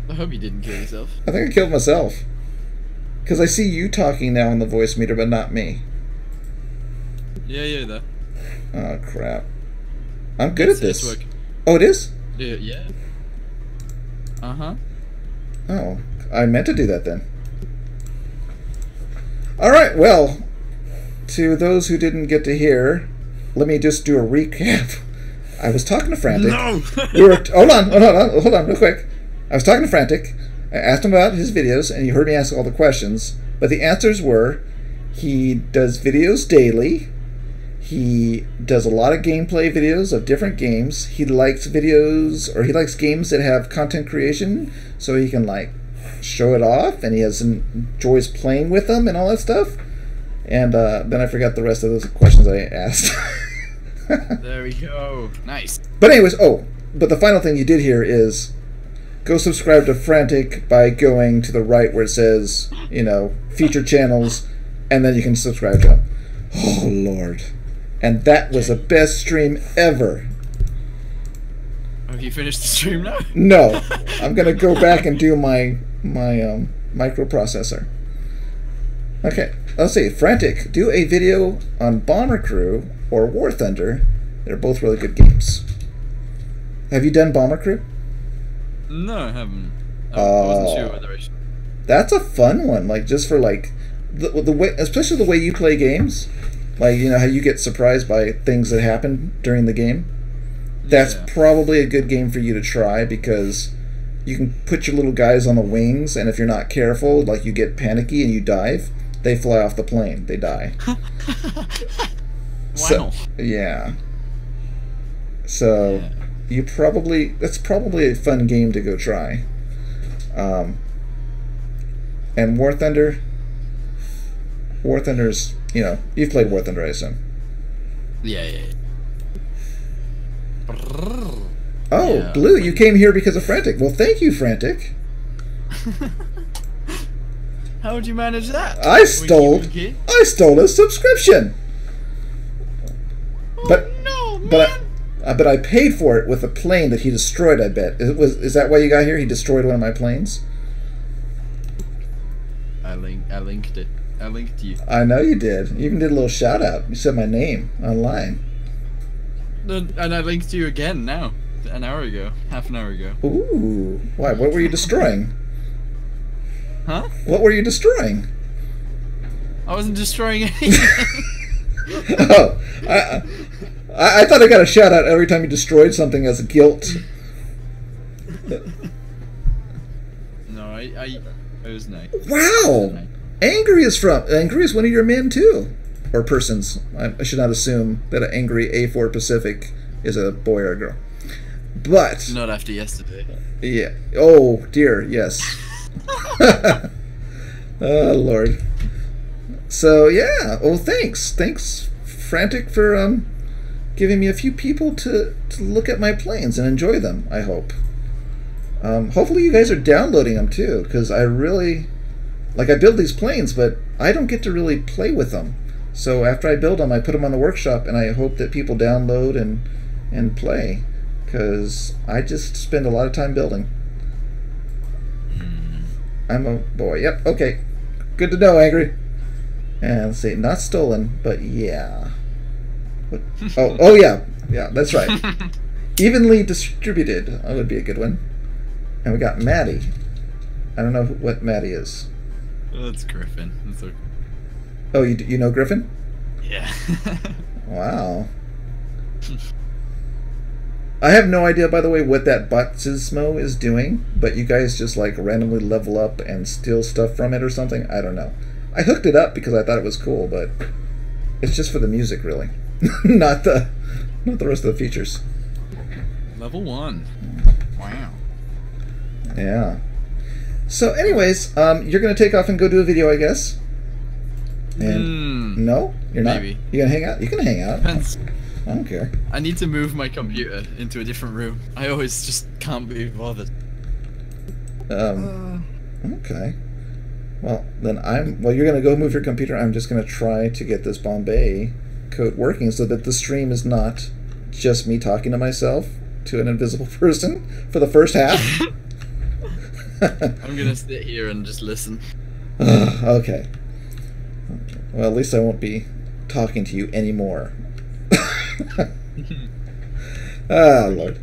[SPEAKER 2] I hope you didn't kill yourself.
[SPEAKER 1] I think I killed myself. Because I see you talking now on the voice meter, but not me.
[SPEAKER 2] Yeah, you're there.
[SPEAKER 1] Oh, crap. I'm good at this.
[SPEAKER 2] It's working.
[SPEAKER 1] Oh, it is?
[SPEAKER 2] Yeah. Uh-huh.
[SPEAKER 1] Oh, I meant to do that then. Alright, well, to those who didn't get to hear, let me just do a recap. I was talking to Frantic.
[SPEAKER 2] No!
[SPEAKER 1] Hold on, real quick. I was talking to Frantic. I asked him about his videos, and you heard me ask all the questions. But the answers were, he does videos daily. He does a lot of gameplay videos of different games. He likes videos, or he likes games that have content creation, so he can like show it off, and he enjoys playing with them and all that stuff. And then I forgot the rest of those questions I asked.
[SPEAKER 2] There we go. Nice.
[SPEAKER 1] But anyways, but the final thing you did here is go subscribe to Frantic by going to the right where it says, you know, featured channels, and then you can subscribe to him. Oh, Lord. And that was the best stream ever.
[SPEAKER 2] Have you finished the stream now?
[SPEAKER 1] No. I'm going to go back and do my microprocessor. Okay, let's see. Frantic, do a video on Bomber Crew or War Thunder. They're both really good games. Have you done Bomber Crew?
[SPEAKER 2] No, I haven't. I wasn't sure whether I should.
[SPEAKER 1] That's a fun one. Like, just for like the way, especially the way you play games. Like, you know how you get surprised by things that happen during the game. That's probably a good game for you to try, because you can put your little guys on the wings, and if you're not careful, like you get panicky and you dive, they fly off the plane. They die.
[SPEAKER 2] Wow.
[SPEAKER 1] So, yeah. So, that's probably a fun game to go try. And War Thunder's, you know, you've played War Thunder, I assume.
[SPEAKER 2] Yeah.
[SPEAKER 1] Oh,
[SPEAKER 2] Yeah.
[SPEAKER 1] Blue, you came here because of Frantic. Well, thank you, Frantic.
[SPEAKER 2] How would you manage that?
[SPEAKER 1] I stole a subscription. But
[SPEAKER 2] Oh, no, man.
[SPEAKER 1] but I paid for it with a plane that he destroyed, I bet. Is that why you got here? He destroyed one of my planes?
[SPEAKER 2] I linked it. I linked you.
[SPEAKER 1] I know you did. You even did a little shout out. You said my name online.
[SPEAKER 2] And I linked you again now. An hour ago. Half an hour ago.
[SPEAKER 1] Ooh. Why? What were you destroying?
[SPEAKER 2] Huh?
[SPEAKER 1] What were you destroying?
[SPEAKER 2] I wasn't destroying anything.
[SPEAKER 1] Oh. I thought I got a shout out every time you destroyed something as guilt.
[SPEAKER 2] No, I was nice.
[SPEAKER 1] Wow! Angry is one of your men too. Or persons. I should not assume that an angry A4 Pacific is a boy or a girl. But
[SPEAKER 2] Not after yesterday.
[SPEAKER 1] yeah. Oh dear, yes. Oh Lord. So yeah. Oh, thanks, Frantic, for giving me a few people to look at my planes and enjoy them. I hope. Hopefully you guys are downloading them too, because I really I build these planes, but I don't get to really play with them. So after I build them, I put them on the workshop, and I hope that people download and play, because I just spend a lot of time building. I'm a boy. Yep. Okay. Good to know, Angry. And let's see, not stolen, but yeah. What? Oh yeah. Yeah, that's right. Evenly distributed. That would be a good one. And we got Maddie. I don't know what Maddie is.
[SPEAKER 2] Oh, that's Griffin. That's okay.
[SPEAKER 1] Oh, you know Griffin?
[SPEAKER 2] Yeah.
[SPEAKER 1] Wow. I have no idea, by the way, what that Batsismo is doing, but you guys just like randomly level up and steal stuff from it or something. I don't know. I hooked it up because I thought it was cool, but it's just for the music, really, not the rest of the features.
[SPEAKER 2] Level 1. Wow.
[SPEAKER 1] Yeah. So, anyways, you're gonna take off and go do a video, I guess. And no, you're not.
[SPEAKER 2] Maybe.
[SPEAKER 1] You gonna hang out? You can hang out.
[SPEAKER 2] Depends.
[SPEAKER 1] I don't care.
[SPEAKER 2] I need to move my computer into a different room. I always just can't be bothered.
[SPEAKER 1] Okay. Well, then you're gonna go move your computer. I'm just gonna try to get this Bombay code working so that the stream is not just me talking to myself to an invisible person for the first half.
[SPEAKER 2] I'm gonna sit here and just listen.
[SPEAKER 1] Okay. Well, at least I won't be talking to you anymore. Lord.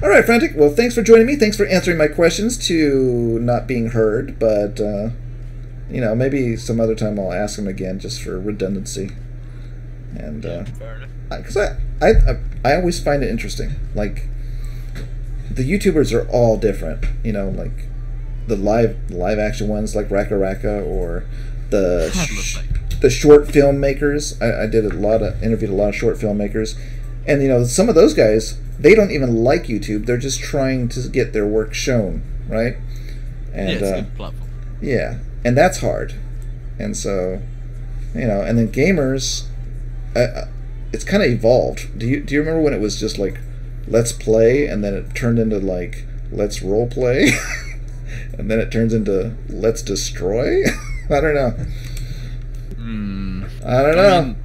[SPEAKER 1] Alright, Frantic. Well, thanks for joining me. Thanks for answering my questions to not being heard, but, you know, maybe some other time I'll ask them again just for redundancy. And,
[SPEAKER 2] Fair enough.
[SPEAKER 1] because I always find it interesting. Like, the YouTubers are all different, you know, like the live action ones like Raka Raka, or the the short filmmakers. I did interviewed a lot of short filmmakers, and you know, some of those guys, they don't even like YouTube. They're just trying to get their work shown, right? And
[SPEAKER 2] it's a good platform.
[SPEAKER 1] yeah, and that's hard. And so, you know, and then gamers, it's kind of evolved. Do you remember when it was just like, let's play, and then it turned into like, let's role play, and then it turns into let's destroy? I don't know. I don't know.
[SPEAKER 2] mean,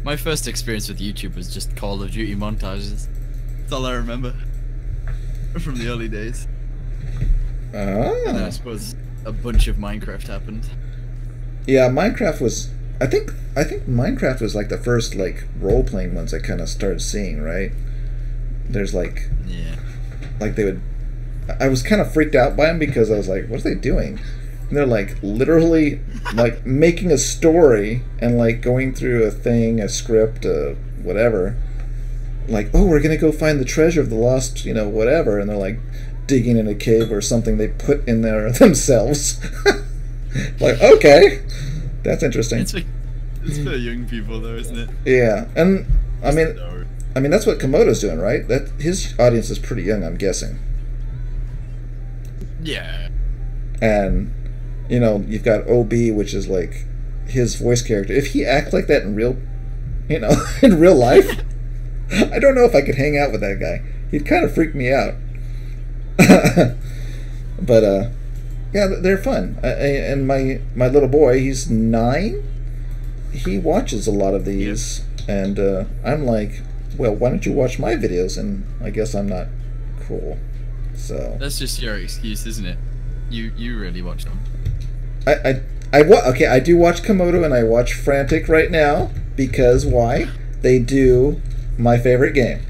[SPEAKER 2] my first experience with YouTube was just Call of Duty montages. That's all I remember from the early days.
[SPEAKER 1] Oh.
[SPEAKER 2] And then I suppose a bunch of Minecraft happened.
[SPEAKER 1] Yeah, Minecraft was. I think Minecraft was like the first like role playing ones I kind of started seeing. Right? There's like.
[SPEAKER 2] Yeah.
[SPEAKER 1] Like they would. I was kind of freaked out by them because I was like, what are they doing? And they're like literally like making a story and like going through a thing, a script, whatever. Like, oh, we're gonna go find the treasure of the lost, you know, whatever, and they're like digging in a cave or something they put in there themselves. Like, okay, that's interesting.
[SPEAKER 2] It's for young people though, isn't it?
[SPEAKER 1] Yeah, and I mean that's what Komodo's doing, right? That his audience is pretty young, I'm guessing.
[SPEAKER 2] Yeah.
[SPEAKER 1] And you know, you've got OB, which is like his voice character. If he acted like that in real, you know, in real life, I don't know if I could hang out with that guy. He'd kind of freak me out. But yeah, they're fun. And my little boy, he's 9. He watches a lot of these, and I'm like, well, why don't you watch my videos? And I guess I'm not cool. So
[SPEAKER 2] that's just your excuse, isn't it? You really watch them.
[SPEAKER 1] Okay, I do watch Komodo and I watch Frantic right now because why? They do my favorite game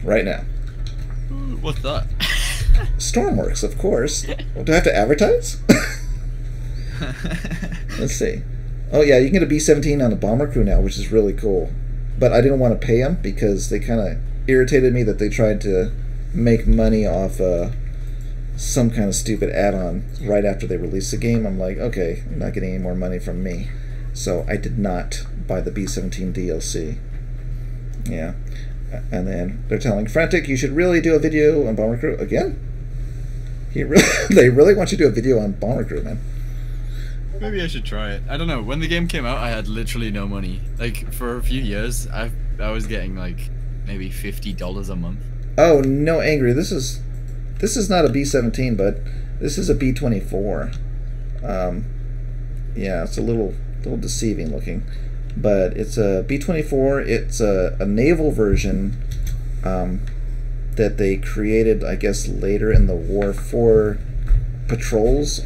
[SPEAKER 1] right now.
[SPEAKER 2] What's that?
[SPEAKER 1] Stormworks, of course. Well, do I have to advertise? Let's see. Oh yeah, you can get a B-17 on a bomber crew now, which is really cool. But I didn't want to pay them because they kind of irritated me that they tried to make money off some kind of stupid add-on right after they released the game. I'm like, okay, you're not getting any more money from me. So I did not buy the B-17 DLC. Yeah. And then they're telling Frantic, you should really do a video on Bomber Crew. Again? They really want you to do a video on Bomber Crew, man.
[SPEAKER 2] Maybe I should try it. I don't know. When the game came out, I had literally no money. Like, for a few years, I was getting, like, maybe $50 a month.
[SPEAKER 1] Oh, no, Angry. This is not a B-17, but this is a B-24. Yeah, it's a little deceiving looking. But it's a B-24. It's a naval version that they created, I guess, later in the war for patrols.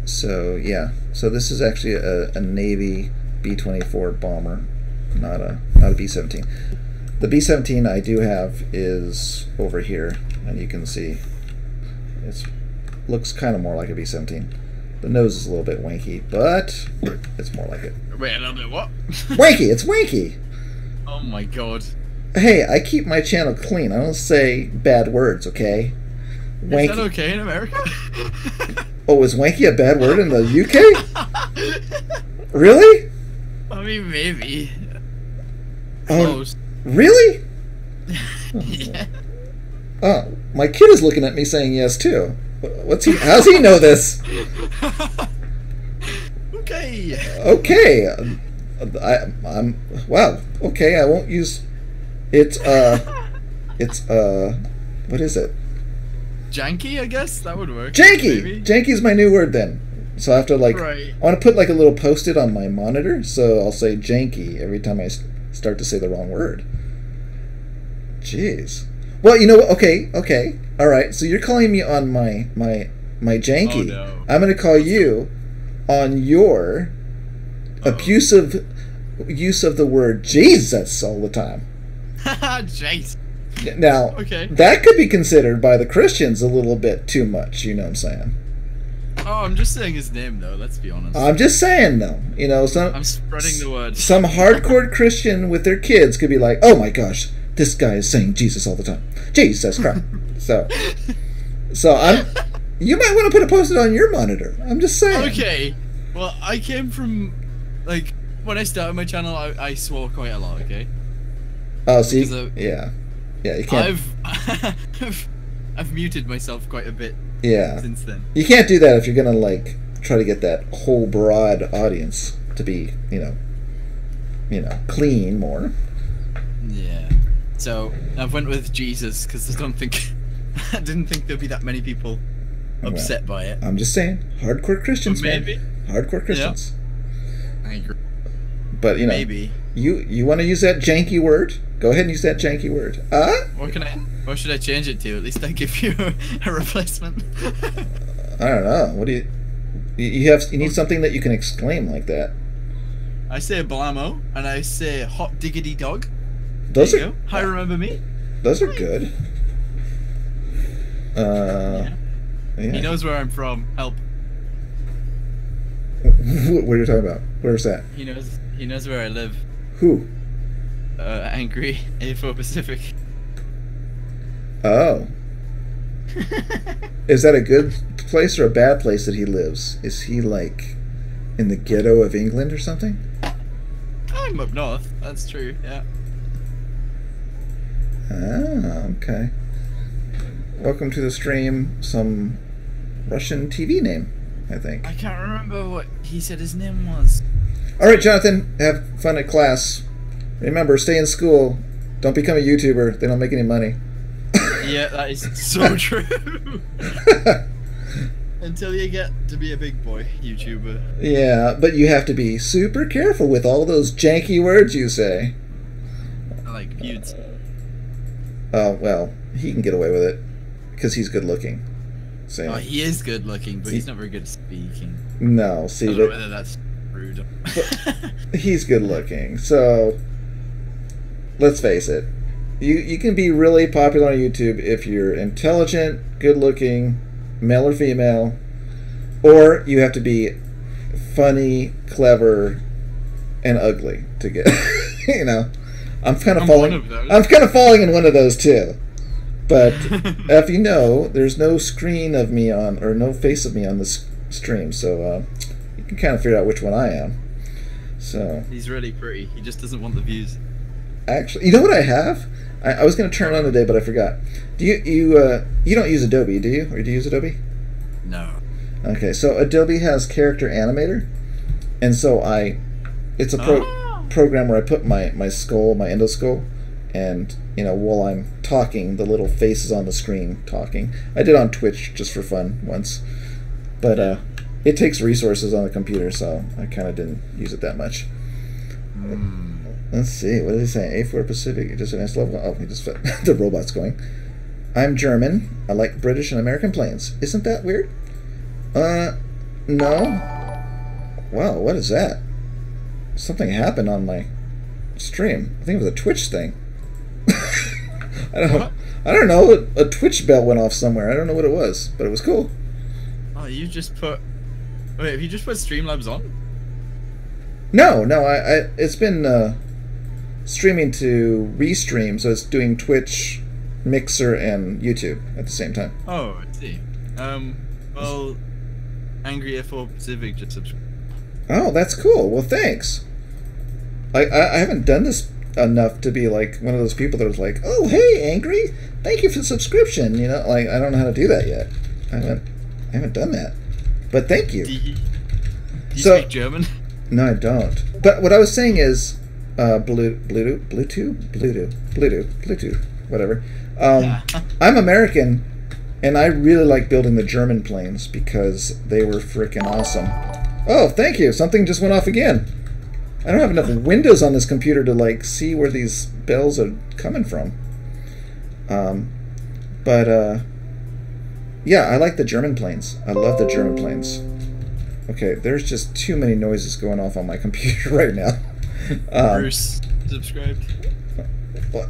[SPEAKER 1] So yeah, so this is actually a Navy B-24 bomber, not a B-17. The B-17 I do have is over here, and you can see it looks kind of more like a B-17. The nose is a little bit wanky, but it's more like it.
[SPEAKER 2] Wait, a little bit what?
[SPEAKER 1] Wanky! It's wanky!
[SPEAKER 2] Oh my god.
[SPEAKER 1] Hey, I keep my channel clean. I don't say bad words, okay? Wanky.
[SPEAKER 2] Is that okay in America?
[SPEAKER 1] Oh, is wanky a bad word in the UK? Really?
[SPEAKER 2] I mean, maybe.
[SPEAKER 1] Oh,
[SPEAKER 2] Close.
[SPEAKER 1] really?
[SPEAKER 2] Yeah.
[SPEAKER 1] Oh, my kid is looking at me saying yes too. How's he know this?
[SPEAKER 2] Okay.
[SPEAKER 1] Okay. I'm wow. Okay, I won't use it's what is it?
[SPEAKER 2] Janky, I guess that would work.
[SPEAKER 1] Janky.
[SPEAKER 2] Maybe.
[SPEAKER 1] Janky's my new word then. So I have to like
[SPEAKER 2] Right.
[SPEAKER 1] I want to put like a little post-it on my monitor, so I'll say janky every time I start to say the wrong word. Jeez. Well, you know what? Okay. All right. So you're calling me on my janky.
[SPEAKER 2] Oh, no.
[SPEAKER 1] I'm going to call you on your abusive use of the word Jesus all the time.
[SPEAKER 2] Jeez.
[SPEAKER 1] Now,
[SPEAKER 2] Okay.
[SPEAKER 1] that could be considered by the Christians a little bit too much, you know what I'm saying?
[SPEAKER 2] Oh, I'm just saying his name though, let's be honest.
[SPEAKER 1] I'm just saying, though. You know,
[SPEAKER 2] I'm spreading the word.
[SPEAKER 1] some hardcore Christian with their kids could be like, oh my gosh, this guy is saying Jesus all the time. Jesus Christ. So You might want to put a post-it on your monitor. I'm just saying.
[SPEAKER 2] Okay. Well, I came from, like, when I started my channel, I swore quite a lot, okay?
[SPEAKER 1] Oh, see? Yeah. Yeah, you can't.
[SPEAKER 2] I've muted myself quite a bit since then.
[SPEAKER 1] You can't do that if you're going to, like, try to get that whole broad audience to be, you know, clean more.
[SPEAKER 2] Yeah. So, I went with Jesus because I didn't think there'd be that many people upset by it.
[SPEAKER 1] I'm just saying, hardcore Christians,
[SPEAKER 2] maybe.
[SPEAKER 1] man. Hardcore Christians.
[SPEAKER 2] I agree.
[SPEAKER 1] But, you know,
[SPEAKER 2] maybe.
[SPEAKER 1] You want to use that janky word? Go ahead and use that janky word.
[SPEAKER 2] What should I change it to? At least I give you a replacement.
[SPEAKER 1] I don't know. What do you need something that you can exclaim like that.
[SPEAKER 2] I say blammo, and I say hot diggity dog.
[SPEAKER 1] Those
[SPEAKER 2] there you
[SPEAKER 1] are.
[SPEAKER 2] Go. Hi, remember me?
[SPEAKER 1] Those are good.
[SPEAKER 2] Yeah.
[SPEAKER 1] Yeah.
[SPEAKER 2] He knows where I'm from. Help.
[SPEAKER 1] What are you talking about? Where's that?
[SPEAKER 2] He knows where I live.
[SPEAKER 1] Who?
[SPEAKER 2] Angry A4 Pacific.
[SPEAKER 1] Oh. Is that a good place or a bad place that he lives? Is he like in the ghetto of England or something?
[SPEAKER 2] I'm up north. That's true. Yeah.
[SPEAKER 1] Ah, okay. Welcome to the stream. Some Russian TV name, I think.
[SPEAKER 2] I can't remember what he said his name was.
[SPEAKER 1] All right, Jonathan. Have fun at class. Remember, stay in school. Don't become a YouTuber. They don't make any money.
[SPEAKER 2] Yeah, that is so true. Until you get to be a big boy YouTuber.
[SPEAKER 1] Yeah, but you have to be super careful with all those janky words you say.
[SPEAKER 2] I like feuds.
[SPEAKER 1] Oh, well, he can get away with it because he's good looking. So,
[SPEAKER 2] oh, he is good looking, but he's not very good at speaking.
[SPEAKER 1] No, see,
[SPEAKER 2] I don't know whether that's rude.
[SPEAKER 1] He's good looking, so let's face it. You can be really popular on YouTube if you're intelligent, good looking, male or female, or you have to be funny, clever, and ugly to get. You know, I'm kind of falling in one of those too. But if you know, there's no screen of me on, or no face of me on this stream, so you can kind of figure out which one I am. So
[SPEAKER 2] he's really pretty. He just doesn't want the views.
[SPEAKER 1] Actually, you know what I have? I was going to turn it on today, but I forgot. Do you don't use Adobe, do you? Or do you use Adobe?
[SPEAKER 2] No.
[SPEAKER 1] Okay, so Adobe has Character Animator, and so it's a program where I put my skull, my Endo skull, and you know, while I'm talking, the little faces on the screen talking. I did on Twitch just for fun once, but it takes resources on the computer, so I kind of didn't use it that much. Let's see, what did he say? A4 Pacific, just a nice level. Oh, he just the robot's going. I'm German. I like British and American planes. Isn't that weird? No. Wow, what is that? Something happened on my stream. I think it was a Twitch thing. I don't know. A Twitch bell went off somewhere. I don't know what it was, but it was cool.
[SPEAKER 2] Oh, you just put... Wait, have you just put Streamlabs on?
[SPEAKER 1] No, it's been streaming to Restream, so it's doing Twitch, Mixer, and YouTube at the same time.
[SPEAKER 2] Oh, I see. Well, Angry F4 Pacific just subscribed.
[SPEAKER 1] Oh, that's cool. Well, thanks. I haven't done this enough to be like one of those people that was like, oh, hey, Angry, thank you for the subscription. You know, like, I don't know how to do that yet. I haven't done that. But thank you.
[SPEAKER 2] Do you speak German?
[SPEAKER 1] No, I don't. But what I was saying is, Bluetooth, whatever. I'm American, and I really like building the German planes because they were freaking awesome. Oh, thank you. Something just went off again. I don't have enough windows on this computer to like see where these bells are coming from. Yeah, I like the German planes. I love the German planes. Okay, there's just too many noises going off on my computer right now.
[SPEAKER 2] Bruce subscribed.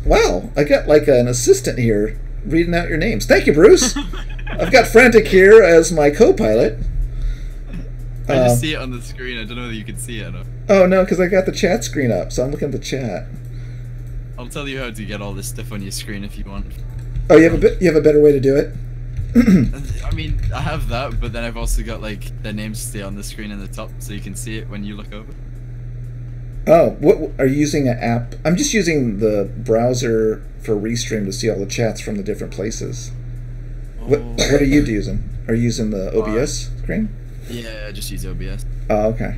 [SPEAKER 1] Wow, I got like an assistant here reading out your names. Thank you, Bruce. I've got Frantic here as my co-pilot.
[SPEAKER 2] I just see it on the screen. I don't know whether you can see it or not.
[SPEAKER 1] Oh, no, because I got the chat screen up, so I'm looking at the chat.
[SPEAKER 2] I'll tell you how to get all this stuff on your screen if you want.
[SPEAKER 1] Oh, you have a better way to do it?
[SPEAKER 2] I mean, I have that, but then I've also got like their names stay on the screen in the top, so you can see it when you look over.
[SPEAKER 1] Oh, what are you using an app? I'm just using the browser for Restream to see all the chats from the different places.
[SPEAKER 2] Oh.
[SPEAKER 1] What are you using? Are you using the OBS screen?
[SPEAKER 2] Yeah, I just use OBS.
[SPEAKER 1] Oh, okay.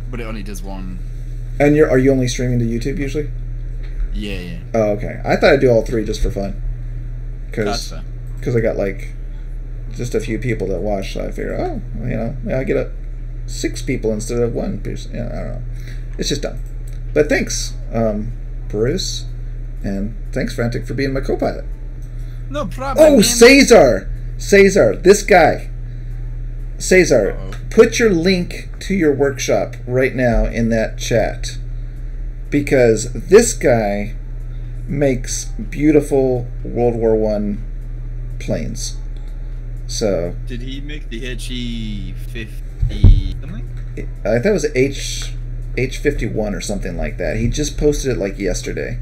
[SPEAKER 2] But it only does one.
[SPEAKER 1] And are you only streaming to YouTube usually?
[SPEAKER 2] Yeah, yeah.
[SPEAKER 1] Oh, okay. I thought I'd do all three just for fun.
[SPEAKER 2] That's fair.
[SPEAKER 1] Because I got like just a few people that watch, so I figure, oh, you know, I get 6 people instead of 1 person. Yeah, I don't know. It's just dumb. But thanks, Bruce, and thanks, Frantic, for being my co-pilot.
[SPEAKER 2] No problem.
[SPEAKER 1] Oh, Cesar! Cesar, this guy. Cesar, put your link to your workshop right now in that chat. Because this guy makes beautiful World War I planes. So...
[SPEAKER 2] Did he make the HE-50 something?
[SPEAKER 1] I thought it was H51 or something like that. He just posted it like yesterday.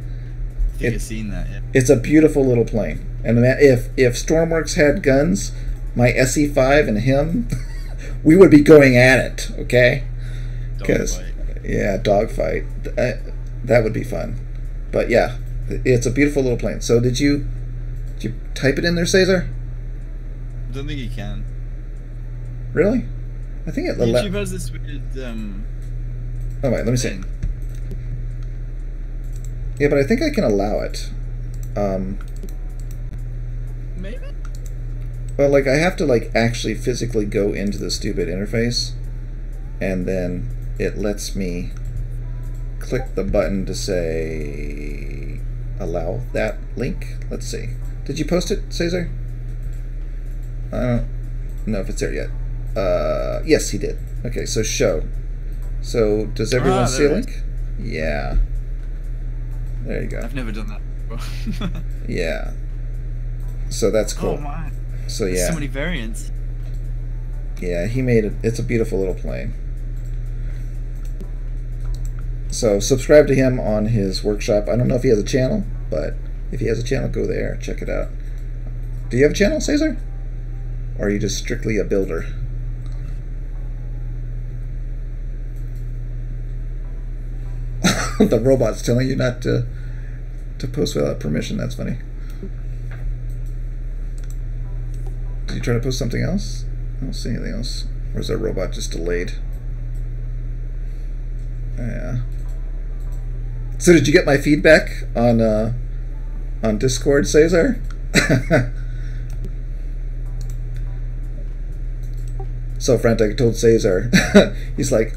[SPEAKER 2] I think I've seen that, yeah.
[SPEAKER 1] It's a beautiful little plane. And if Stormworks had guns, my SE5 and him, we would be going at it, okay? Because, yeah, dogfight. That would be fun. But yeah, it's a beautiful little plane. So did you type it in there, Cesar?
[SPEAKER 2] I don't think you can.
[SPEAKER 1] Really? I think it...
[SPEAKER 2] YouTube has this weird,
[SPEAKER 1] oh, wait, let me see. Yeah, but I think I can allow it.
[SPEAKER 2] Maybe?
[SPEAKER 1] Well, like, I have to, like, actually physically go into the stupid interface, and then it lets me click the button to say allow that link. Let's see. Did you post it, Cesar? I don't know if it's there yet. Yes, he did. Okay, so show. So, does everyone see a link? Yeah. There you go.
[SPEAKER 2] I've never done that before.
[SPEAKER 1] Yeah. So that's cool.
[SPEAKER 2] Oh my.
[SPEAKER 1] So yeah.
[SPEAKER 2] There's so many variants.
[SPEAKER 1] Yeah, he made it. It's a beautiful little plane. So subscribe to him on his workshop. I don't know if he has a channel, but if he has a channel, go there, check it out. Do you have a channel, Cesar? Or are you just strictly a builder? The robot's telling you not to post without permission. That's funny. Did you try to post something else? I don't see anything else. Or is that robot just delayed? Yeah. So did you get my feedback on Discord, Cesar? So Frantic told Cesar, he's like,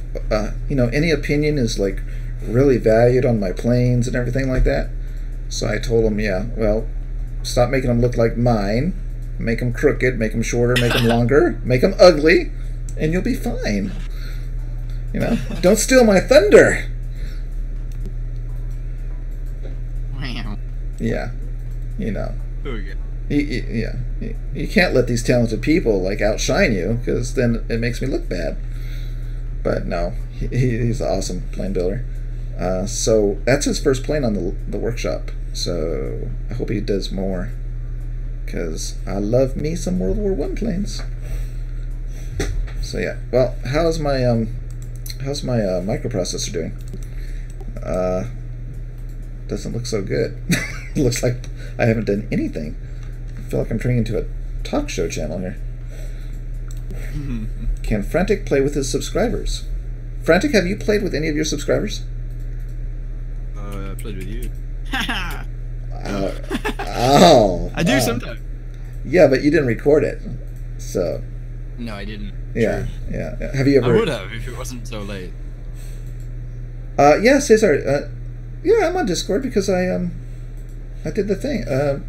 [SPEAKER 1] you know, any opinion is like really valued on my planes and everything like that. So I told him, yeah, well, stop making them look like mine. Make them crooked, make them shorter, make them longer, make them ugly, and you'll be fine. You know, don't steal my thunder. Yeah, you know. Yeah, you can't let these talented people like outshine you, because then it makes me look bad. But no, he's an awesome plane builder. So that's his first plane on the workshop. So I hope he does more, because I love me some World War I planes. So yeah, well, how's my microprocessor doing? Doesn't look so good. It looks like I haven't done anything. I feel like I'm turning into a talk show channel here. Can Frantic play with his subscribers? Frantic, have you played with any of your subscribers?
[SPEAKER 2] I played with you.
[SPEAKER 1] Oh.
[SPEAKER 2] I do sometimes.
[SPEAKER 1] Yeah, but you didn't record it, so.
[SPEAKER 2] No, I didn't.
[SPEAKER 1] Yeah,
[SPEAKER 2] True.
[SPEAKER 1] yeah. Have you ever?
[SPEAKER 2] I would have if it wasn't so late.
[SPEAKER 1] Yeah, Cesar. Yeah, I'm on Discord because I did the thing.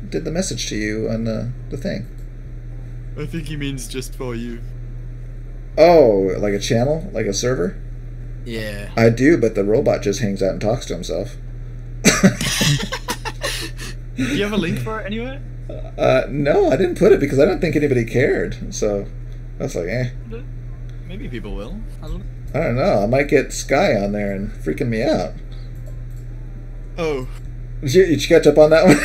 [SPEAKER 1] Did the message to you on the thing.
[SPEAKER 2] I think he means just for you.
[SPEAKER 1] Oh, like a channel, like a server.
[SPEAKER 2] Yeah.
[SPEAKER 1] I do, but the robot just hangs out and talks to himself.
[SPEAKER 2] Do you have a link for it anywhere?
[SPEAKER 1] No, I didn't put it because I don't think anybody cared. So I was like, eh.
[SPEAKER 2] Maybe people will.
[SPEAKER 1] I don't know. I might get Sky on there and freaking me out.
[SPEAKER 2] Oh.
[SPEAKER 1] Did you catch up on that one?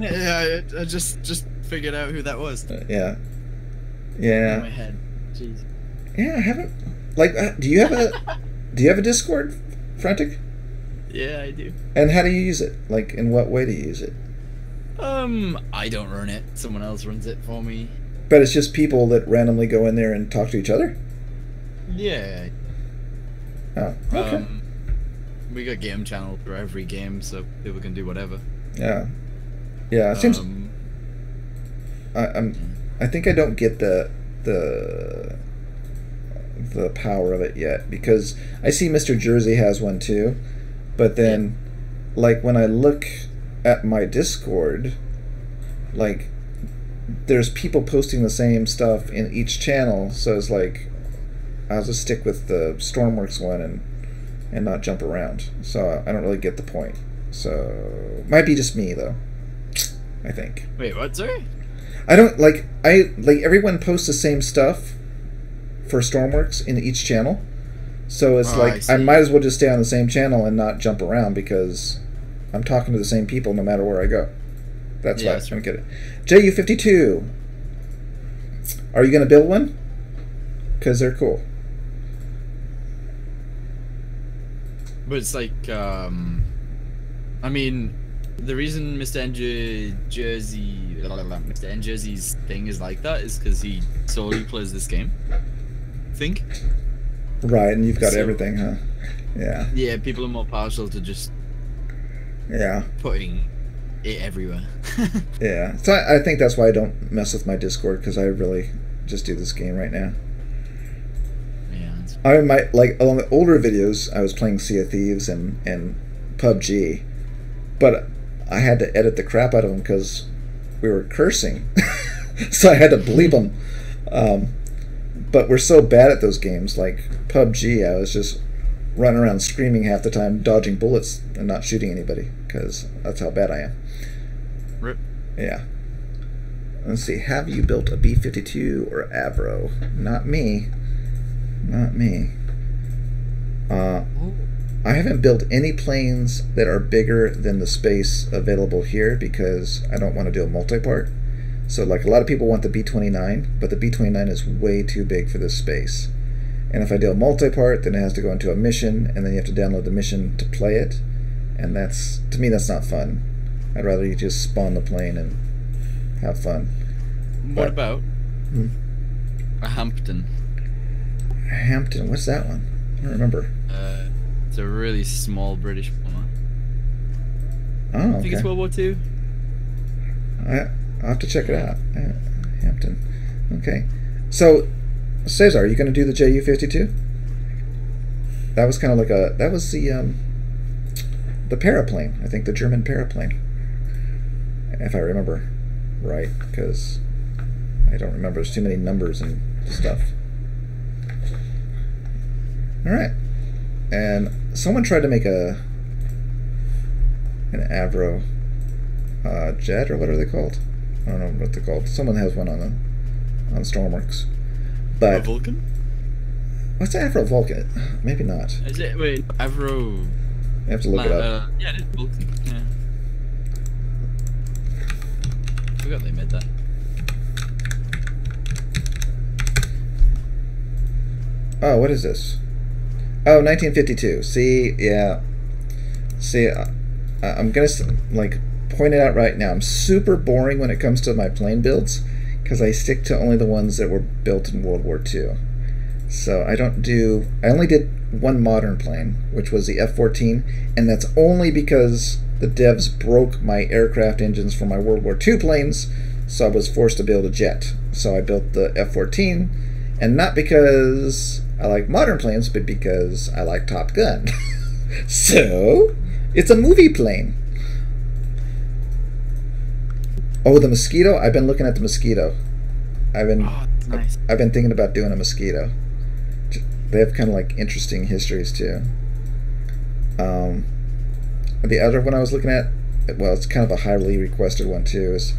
[SPEAKER 2] Yeah, I just figured out who that was.
[SPEAKER 1] Yeah.
[SPEAKER 2] In my head. Jeez.
[SPEAKER 1] Yeah, I haven't. Like, do you have a Discord, Frantic?
[SPEAKER 2] Yeah, I do.
[SPEAKER 1] And how do you use it? Like, in what way do you use it?
[SPEAKER 2] I don't run it. Someone else runs it for me.
[SPEAKER 1] But it's just people that randomly go in there and talk to each other?
[SPEAKER 2] Yeah.
[SPEAKER 1] Oh, okay.
[SPEAKER 2] We got game channel for every game, so people can do whatever.
[SPEAKER 1] Yeah. Yeah, it seems... I think I don't get the power of it yet, because I see Mr. Jersey has one too, but then like when I look at my Discord, like there's people posting the same stuff in each channel, so it's like I'll just stick with the Stormworks one and not jump around. So I don't really get the point. So might be just me though, I think.
[SPEAKER 2] Wait, what, sorry?
[SPEAKER 1] I don't like everyone posts the same stuff for Stormworks in each channel. So it's like I might as well just stay on the same channel and not jump around, because I'm talking to the same people no matter where I go. That's why I don't get it. JU52. Are you going to build one? Because they're cool.
[SPEAKER 2] But it's like, I mean, the reason Mr. N Jersey's thing is like that is because he solely plays this game. I think.
[SPEAKER 1] Right, and you've got everything, huh? Yeah.
[SPEAKER 2] Yeah, people are more partial to just putting it everywhere.
[SPEAKER 1] Yeah, so I think that's why I don't mess with my Discord, because I really just do this game right now.
[SPEAKER 2] Yeah.
[SPEAKER 1] I might along the older videos, I was playing Sea of Thieves and PUBG, but I had to edit the crap out of them because we were cursing, so I had to bleep them. But we're so bad at those games, like PUBG. I was just running around screaming half the time, dodging bullets and not shooting anybody, because that's how bad I am.
[SPEAKER 2] Rip.
[SPEAKER 1] Yeah. Let's see. Have you built a B-52 or Avro? Not me. Not me. I haven't built any planes that are bigger than the space available here, because I don't want to do a multi-part. So like a lot of people want the B-29, but the B-29 is way too big for this space. And if I do a multi-part, then it has to go into a mission, and then you have to download the mission to play it. And that's, to me, that's not fun. I'd rather you just spawn the plane and have fun.
[SPEAKER 2] What about a Hampton?
[SPEAKER 1] Hampton, what's that one? I don't remember.
[SPEAKER 2] It's a really small British bomber.
[SPEAKER 1] Oh, okay.
[SPEAKER 2] I think it's World War II.
[SPEAKER 1] I'll have to check it out. Hampton. Okay. So, Cesar, are you going to do the JU-52? That was kind of like that was the paraplane. I think the German paraplane. If I remember right, because I don't remember. There's too many numbers and stuff. All right. And someone tried to make an Avro jet, or what are they called? I don't know what they're called. Someone has one on Stormworks. But
[SPEAKER 2] a Vulcan?
[SPEAKER 1] What's the Avro Vulcan? Maybe not.
[SPEAKER 2] Is it? Wait, Avro.
[SPEAKER 1] I have to look it up.
[SPEAKER 2] Yeah, it is Vulcan. Yeah. I forgot they made that.
[SPEAKER 1] Oh, what is this? Oh, 1952. See, yeah. See, I'm gonna point it out right now. I'm super boring when it comes to my plane builds, because I stick to only the ones that were built in World War II. So I only did one modern plane, which was the F-14, and that's only because the devs broke my aircraft engines for my World War II planes, so I was forced to build a jet. So I built the F-14, and not because I like modern planes, but because I like Top Gun. So, it's a movie plane. Oh, the Mosquito? I've been looking at the Mosquito.
[SPEAKER 2] Nice.
[SPEAKER 1] I've been thinking about doing a Mosquito. They have kind of like interesting histories too. The other one I was looking at, well, it's kind of a highly requested one too, is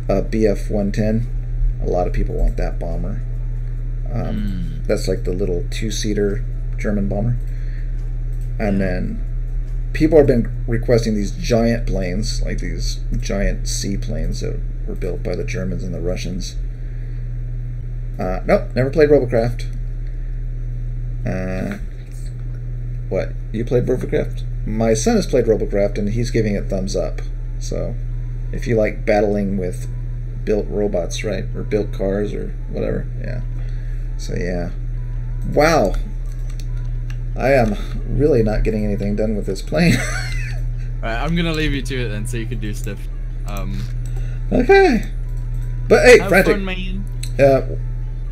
[SPEAKER 1] a BF-110. A lot of people want that bomber. That's like the little two-seater German bomber. And then people have been requesting these giant planes, like these giant seaplanes that were built by the Germans and the Russians. Nope, never played Robocraft. What? You played Robocraft? My son has played Robocraft, and he's giving it thumbs up. So, if you like battling with built robots, right? Or built cars, or whatever. Yeah. So, yeah. Wow. I am really not getting anything done with this plane.
[SPEAKER 2] Alright, I'm gonna leave you to it then, so you can do stuff.
[SPEAKER 1] Okay. But hey,
[SPEAKER 2] have
[SPEAKER 1] Frantic.
[SPEAKER 2] fun, man.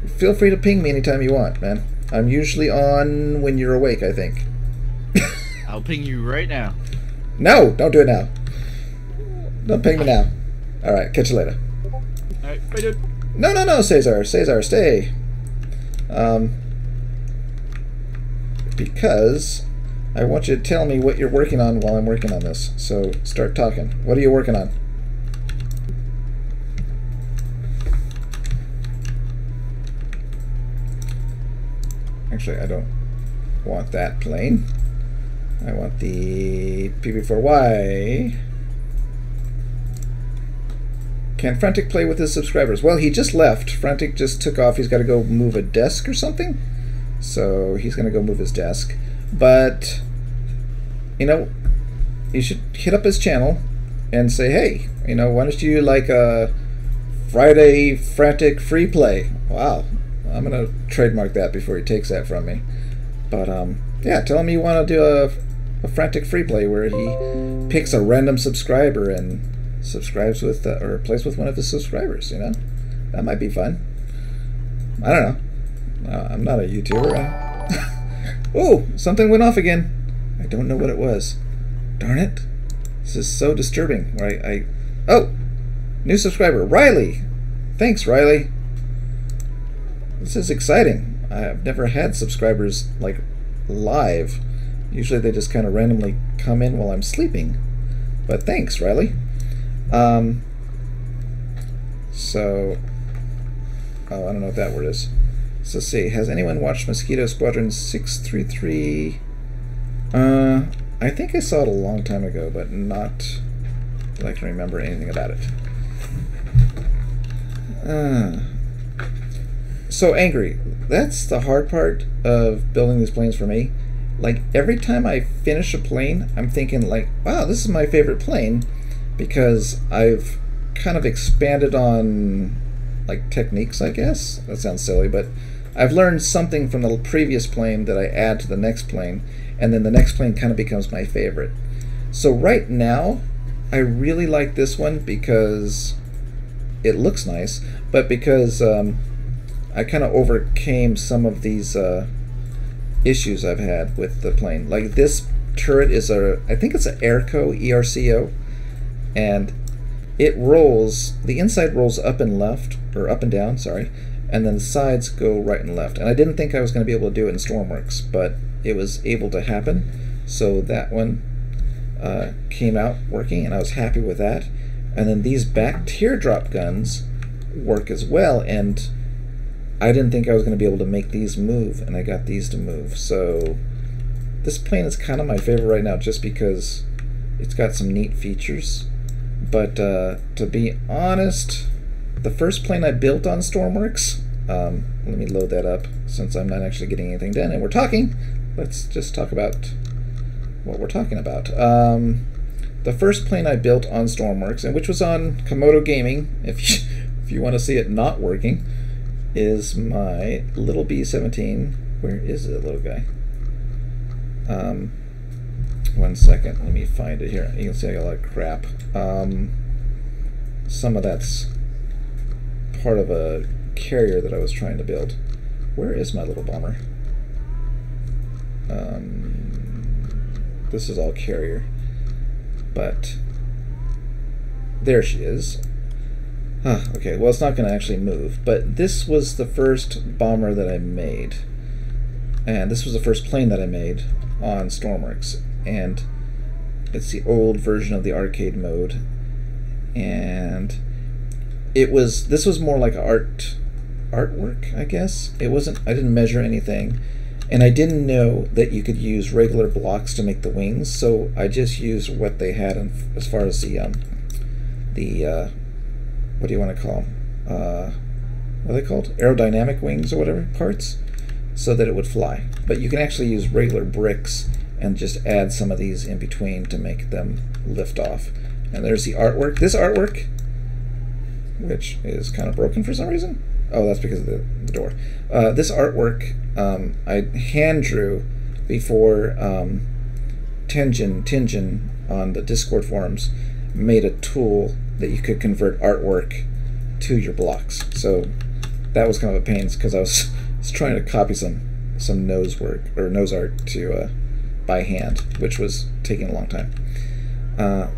[SPEAKER 1] Feel free to ping me anytime you want, man. I'm usually on when you're awake, I think.
[SPEAKER 2] I'll ping you right now.
[SPEAKER 1] No, don't do it now. Don't ping me now. Alright, catch you later.
[SPEAKER 2] Alright, bye, dude.
[SPEAKER 1] No, Cesar. Cesar, stay. Because I want you to tell me what you're working on while I'm working on this. So start talking. What are you working on? Actually, I don't want that plane. I want the PP4Y. Can Frantic play with his subscribers? Well, he just left. Frantic just took off. He's got to go move a desk or something. So he's going to go move his desk. But, you know, you should hit up his channel and say, hey, you know, why don't you like a Friday Frantic free play? Wow. I'm going to trademark that before he takes that from me. But, yeah, tell him you want to do a Frantic free play where he picks a random subscriber and subscribes with, or plays with one of his subscribers, you know? That might be fun. I don't know. I'm not a YouTuber. Oh, something went off again. I don't know what it was. Darn it. This is so disturbing. Oh, new subscriber, Riley. Thanks, Riley. This is exciting. I've never had subscribers like live. Usually they just kind of randomly come in while I'm sleeping. But thanks, Riley. So, oh, I don't know what that word is. So let's see, has anyone watched Mosquito Squadron 633? I think I saw it a long time ago, but not that I can remember anything about it. So angry. That's the hard part of building these planes for me. Like, every time I finish a plane, I'm thinking like, wow, this is my favorite plane, because I've kind of expanded on like techniques, I guess. That sounds silly, but I've learned something from the previous plane that I add to the next plane, and then the next plane kind of becomes my favorite. So right now, I really like this one because it looks nice, but because I kind of overcame some of these issues I've had with the plane. Like, this turret is I think it's an Airco, ERCO, and it rolls, the inside rolls up and left, or up and down, sorry, and then the sides go right and left. And I didn't think I was going to be able to do it in Stormworks, but it was able to happen. So that one came out working, and I was happy with that. And then these back teardrop guns work as well, and I didn't think I was going to be able to make these move, and I got these to move. So this plane is kind of my favorite right now, just because it's got some neat features. But to be honest, the first plane I built on Stormworks, let me load that up since I'm not actually getting anything done, and we're talking. Let's just talk about what we're talking about. The first plane I built on Stormworks, and which was on Komodo Gaming, if you want to see it not working, is my little B-17. Where is it, little guy? 1 second, let me find it here. You can see I got a lot of crap. Some of that's part of a carrier that I was trying to build. Where is my little bomber? This is all carrier, but there she is. Okay, well, it's not going to actually move, but this was the first bomber that I made, and this was the first plane that I made on Stormworks, and it's the old version of the arcade mode, and this was more like artwork, I guess. It wasn't, I didn't measure anything, And I didn't know that you could use regular blocks to make the wings, so I just used what they had as far as the what do you want to call them? What are they called? Aerodynamic wings or whatever parts, so that it would fly. But you can actually use regular bricks and just add some of these in between to make them lift off. And there's the artwork. This artwork, which is kind of broken for some reason. Oh, that's because of the door. This artwork I hand drew before Tenjin on the Discord forums made a tool that you could convert artwork to your blocks. So that was kind of a pain because I was trying to copy some nose work or nose art to by hand, which was taking a long time.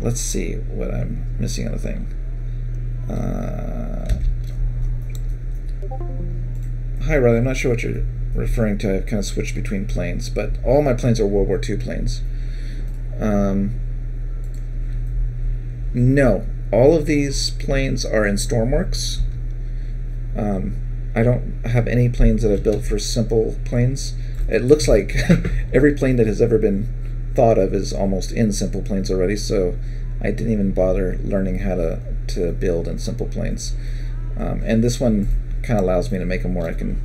[SPEAKER 1] Let's see what I'm missing on the thing. Hi, Riley. I'm not sure what you're referring to. I've kind of switched between planes, but all my planes are World War II planes. No, all of these planes are in Stormworks. I don't have any planes that I've built for simple planes. It looks like every plane that has ever been thought of is almost in simple planes already, so I didn't even bother learning how to build in simple planes. And this one kind of allows me to make them where I can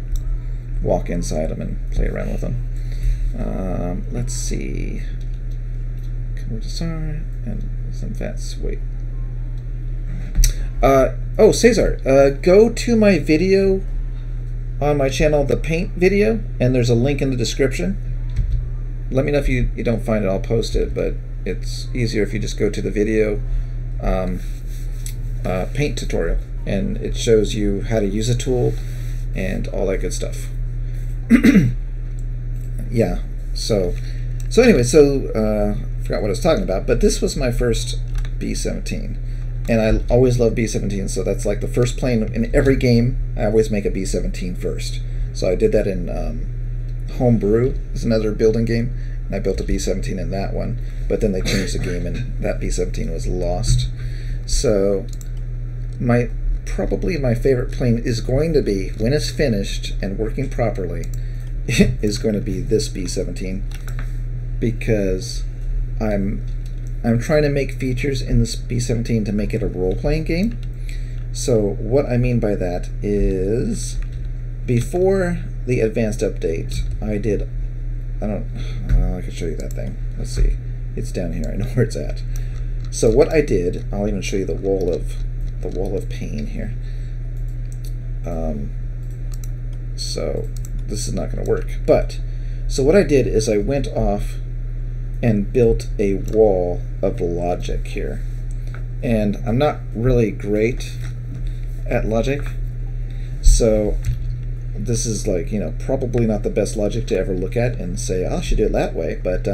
[SPEAKER 1] walk inside them and play around with them. Let's see. Convert to SAR and some fats. Wait. Oh, Cesar, go to my video on my channel, the paint video, and there's a link in the description. Let me know if you don't find it. I'll post it, but it's easier if you just go to the video paint tutorial, and it shows you how to use a tool and all that good stuff. Yeah, so anyway, forgot what I was talking about, but this was my first B-17. And I always love B-17, so that's like the first plane in every game. I always make a B-17 first. So I did that in Homebrew, is another building game, and I built a B-17 in that one. But then they changed the game, and that B-17 was lost. So probably my favorite plane is going to be, when it's finished and working properly, is going to be this B-17, because I'm trying to make features in this B-17 to make it a role-playing game. So what I mean by that is, before the advanced update, I can show you that thing. Let's see. It's down here. I know where it's at. So what I did, I'll even show you the wall of pain here. So this is not going to work. But so what I did is I went off and built a wall of logic here. And I'm not really great at logic, so this is like, probably not the best logic to ever look at and say, I should do it that way. But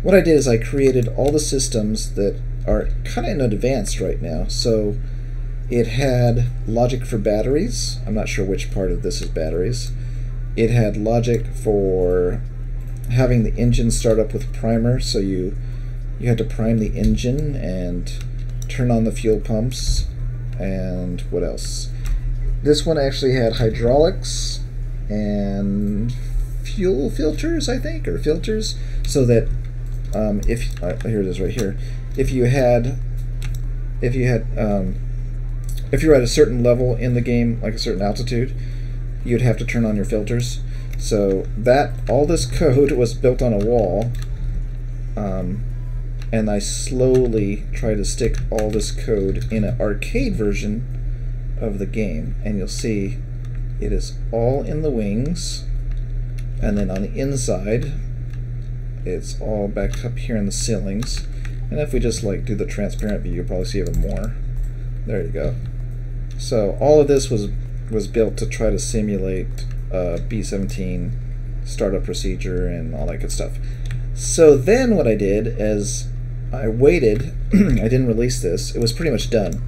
[SPEAKER 1] what I did is I created all the systems that are kind of in advanced right now. So it had logic for batteries. I'm not sure which part of this is batteries. It had logic for having the engine start up with primer, so you had to prime the engine and turn on the fuel pumps. And what else? This one actually had hydraulics and fuel filters, I think, or filters, so that here it is right here. If you were at a certain level in the game, like a certain altitude, you'd have to turn on your filters. So all this code was built on a wall, and I slowly try to stick all this code in an arcade version of the game, and you'll see it is all in the wings, and then on the inside it's all back up here in the ceilings. And if we just do the transparent view, you'll probably see even more. There you go. So all of this was built to try to simulate B-17 startup procedure and all that good stuff. So then what I did is I waited. I didn't release this. It was pretty much done.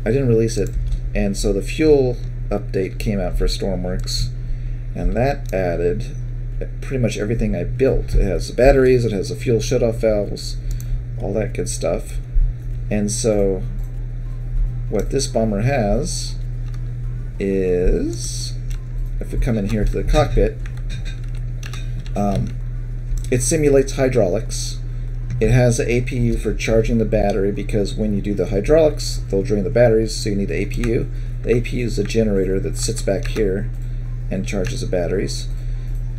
[SPEAKER 1] I didn't release it, and so the fuel update came out for Stormworks, and that added pretty much everything I built. It has the batteries, it has the fuel shutoff valves, all that good stuff. And so what this bomber has is, if we come in here to the cockpit, It simulates hydraulics. It has an APU for charging the battery, because when you do the hydraulics, they'll drain the batteries, so you need the APU. The APU is a generator that sits back here and charges the batteries.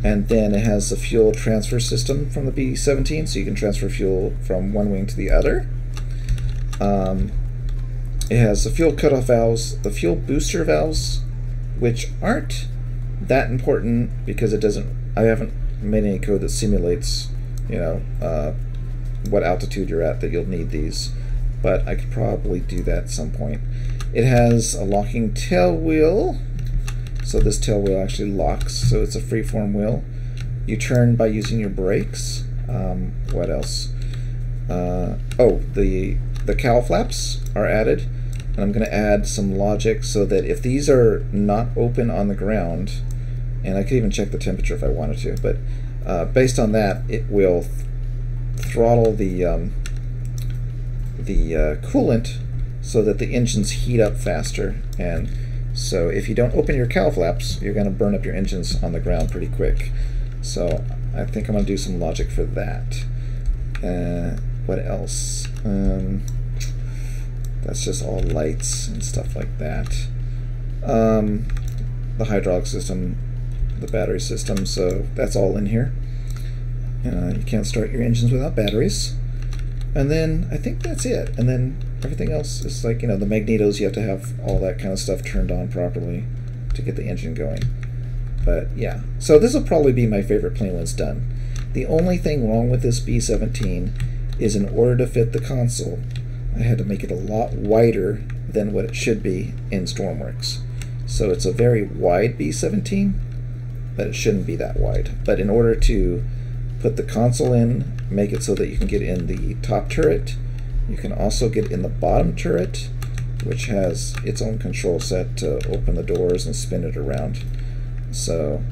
[SPEAKER 1] And then it has the fuel transfer system from the B-17, so you can transfer fuel from one wing to the other. It has the fuel cutoff valves, the fuel booster valves, which aren't that important because it doesn't. I haven't made any code that simulates, you know, what altitude you're at that you'll need these, but I could probably do that at some point. It has a locking tail wheel, so this tail wheel actually locks, so it's a freeform wheel. You turn by using your brakes. What else? Oh, the cowl flaps are added, and I'm going to add some logic so that if these are not open on the ground, and I could even check the temperature if I wanted to, but based on that, it will throttle the coolant so that the engines heat up faster. And so if you don't open your cowl flaps, you're going to burn up your engines on the ground pretty quick. So I think I'm going to do some logic for that. What else? That's just all lights and stuff like that. The hydraulic system, the battery system, so that's all in here. You can't start your engines without batteries. And then I think that's it. And then everything else is like, you know, the magnetos, you have to have all that kind of stuff turned on properly to get the engine going. But yeah, so this will probably be my favorite plane when it's done. The only thing wrong with this B-17 is in order to fit the console, I had to make it a lot wider than what it should be in Stormworks. So it's a very wide B-17, but it shouldn't be that wide. But in order to put the console in, make it so that you can get in the top turret, you can also get in the bottom turret, which has its own control set to open the doors and spin it around. So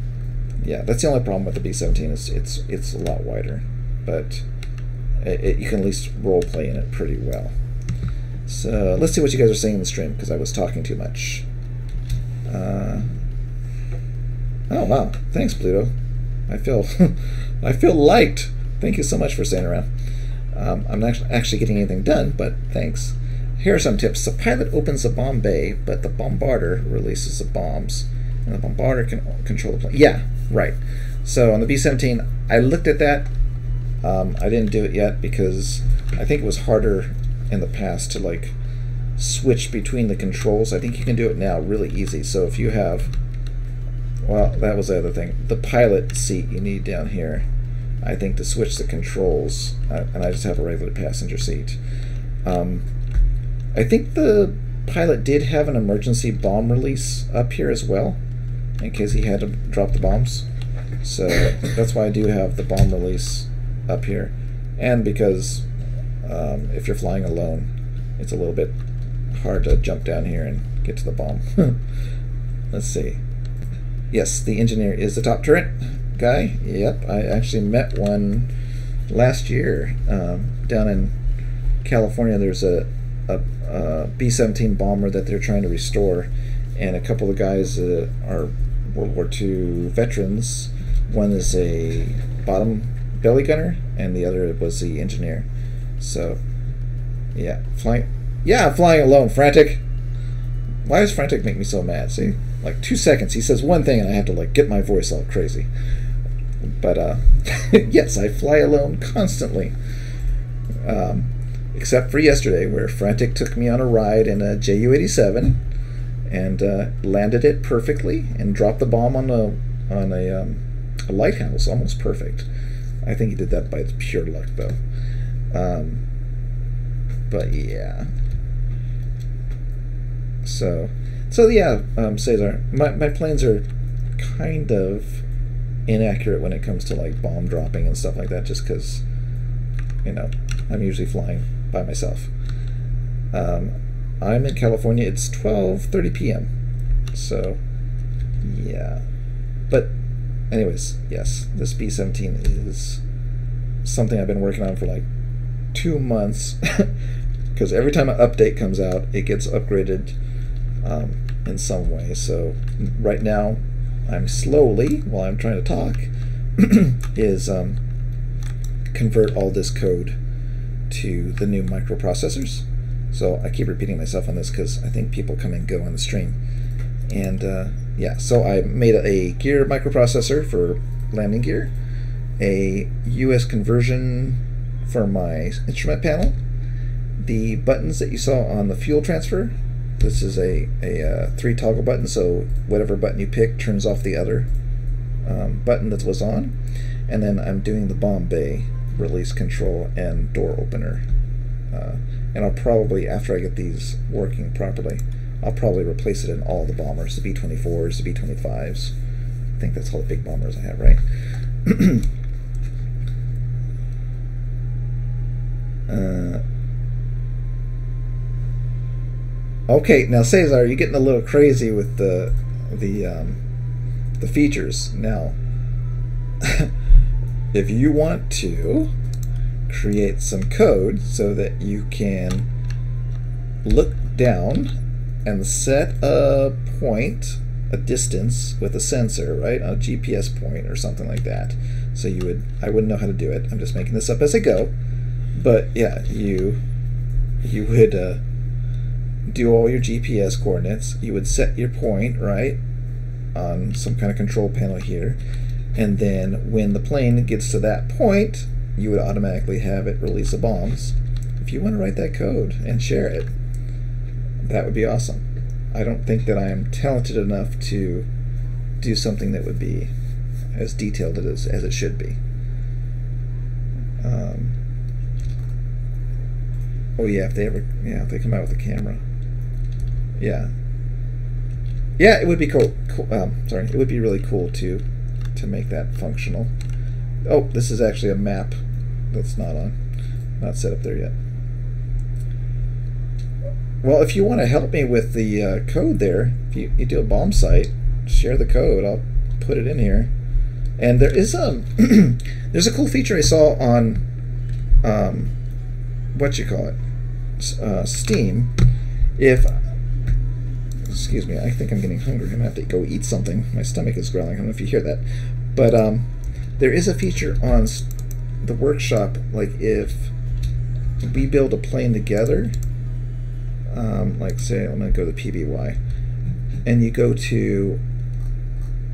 [SPEAKER 1] yeah, that's the only problem with the B-17 is it's a lot wider, but you can at least role play in it pretty well. So let's see what you guys are saying in the stream, because I was talking too much. Oh wow, thanks Pluto. I feel I feel liked. Thank you so much for staying around. I'm not actually getting anything done, but thanks. Here are some tips. The pilot opens the bomb bay, but the bombarder releases the bombs, and the bombarder can control the plane. Yeah, right. So on the B-17, I looked at that. I didn't do it yet because I think it was harder in the past to like switch between the controls. I think you can do it now really easy. So if you have, well, that was the other thing, the pilot seat you need down here, I think, to switch the controls, and I just have a regular passenger seat. I think the pilot did have an emergency bomb release up here as well, in case he had to drop the bombs. So that's why I do have the bomb release up here. And because if you're flying alone, it's a little bit hard to jump down here and get to the bomb. Let's see. Yes, the engineer is the top turret guy. Yep, I actually met one last year down in California. There's a B-17 bomber that they're trying to restore, and a couple of guys are World War II veterans. One is a bottom belly gunner, and the other was the engineer. So, yeah, flying alone. Frantic. Why does Frantic make me so mad? See, like 2 seconds, he says one thing, and I have to like get my voice all crazy. But yes, I fly alone constantly. Except for yesterday, where Frantic took me on a ride in a Ju-87 and landed it perfectly and dropped the bomb on a lighthouse, almost perfect. I think he did that by pure luck, though. But yeah. So yeah, Cesar, my planes are kind of inaccurate when it comes to like bomb dropping and stuff like that, just because, you know, I'm usually flying by myself. I'm in California. It's 12:30 p.m. So yeah, but anyways, yes, this B-17 is something I've been working on for like 2 months because every time an update comes out, it gets upgraded in some way. So right now, I'm slowly, while I'm trying to talk, is convert all this code to the new microprocessors. So I keep repeating myself on this because I think people come and go on the stream. And yeah, so I made a gear microprocessor for landing gear, a US conversion for my instrument panel, the buttons that you saw on the fuel transfer. This is a 3 toggle button, so whatever button you pick turns off the other button that was on. And then I'm doing the bomb bay release control and door opener. And I'll probably, after I get these working properly, I'll probably replace it in all the bombers, the B-24s, the B-25s. I think that's all the big bombers I have, right? Okay, now Cesar, you're getting a little crazy with the features. Now, if you want to create some code so that you can look down and set a point, a distance with a sensor, right, a GPS point or something like that. So you would, I wouldn't know how to do it. I'm just making this up as I go. But yeah, you would do all your GPS coordinates. You would set your point, right, on some kind of control panel here. And then when the plane gets to that point, you would automatically have it release the bombs. If you want to write that code and share it, that would be awesome. I don't think that I am talented enough to do something that would be as detailed as it should be. Oh yeah, if they come out with a camera. Yeah, it would be cool. Sorry, it would be really cool to make that functional. Oh, this is actually a map that's not set up there yet. Well, if you want to help me with the code there, if you do a bomb site, share the code. I'll put it in here. And there is there's a cool feature I saw on Steam. Excuse me, I think I'm getting hungry. I'm gonna have to go eat something. My stomach is growling. I don't know if you hear that, but there is a feature on the workshop, like if we build a plane together. Like say I'm going to go to PBY, and you go to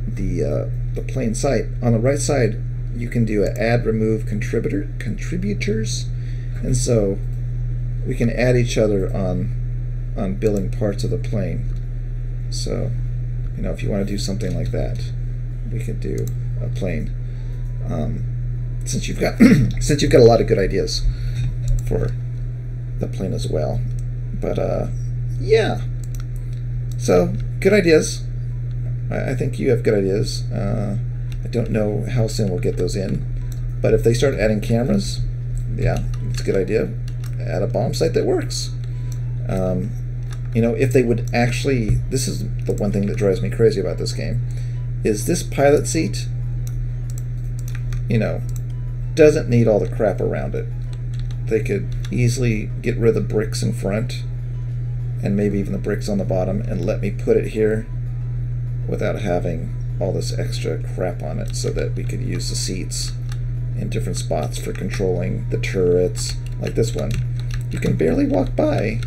[SPEAKER 1] the plane site. On the right side, you can do a add remove contributors, and so we can add each other on building parts of the plane. So, you know, if you want to do something like that, we could do a plane. Since you've got since you've got a lot of good ideas for the plane as well. But yeah, so good ideas. I think you have good ideas. I don't know how soon we'll get those in, but if they start adding cameras, yeah, it's a good idea. Add a bomb site that works. You know, if they would actually, this is the one thing that drives me crazy about this game, is this pilot seat, you know, doesn't need all the crap around it. They could easily get rid of the bricks in front and maybe even the bricks on the bottom and let me put it here without having all this extra crap on it, so that we could use the seats in different spots for controlling the turrets. Like this one, you can barely walk by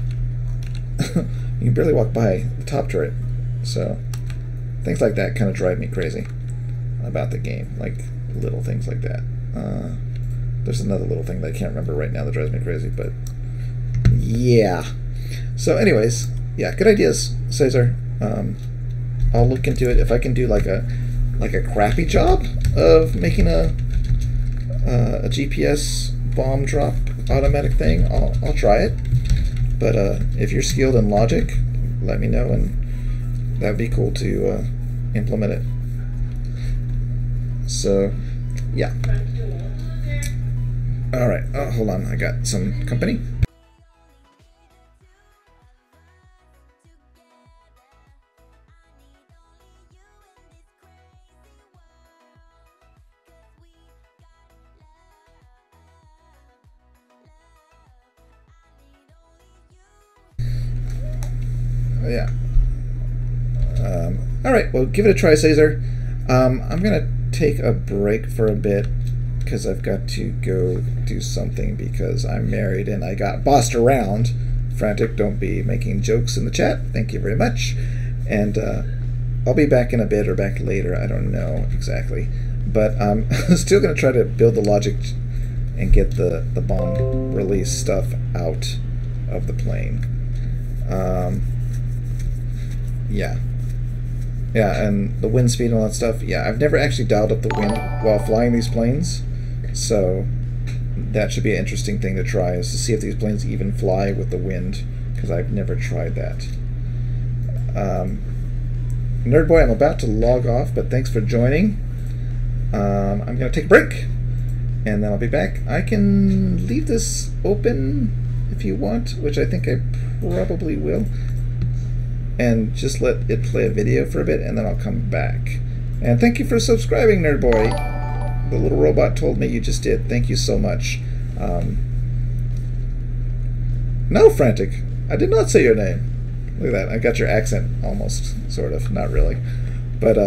[SPEAKER 1] you can barely walk by the top turret. So things like that kind of drive me crazy about the game, like little things like that. There's another little thing that I can't remember right now that drives me crazy, but yeah. So anyways, yeah, good ideas, Cesar. I'll look into it. If I can do like a crappy job of making a GPS bomb drop automatic thing, I'll try it. But if you're skilled in logic, let me know, and that'd be cool to implement it. So yeah. All right. Oh, hold on. I got some company. Yeah. All right. Well, give it a try, Cesar. I'm gonna take a break for a bit because I've got to go do something because I'm married and I got bossed around. Frantic, don't be making jokes in the chat. Thank you very much. And I'll be back in a bit or back later. I don't know exactly. But I'm still going to try to build the logic and get the bomb release stuff out of the plane. Yeah. Yeah, and the wind speed and all that stuff. Yeah, I've never actually dialed up the wind while flying these planes. So that should be an interesting thing to try, is to see if these planes even fly with the wind, because I've never tried that. Nerd Boy, I'm about to log off, but thanks for joining. I'm going to take a break, and then I'll be back. I can leave this open if you want, which I think I probably will, and just let it play a video for a bit, and then I'll come back. And thank you for subscribing, Nerd Boy. The little robot told me you just did. Thank you so much. No, Frantic. I did not say your name. Look at that. I got your accent almost, sort of. Not really. But,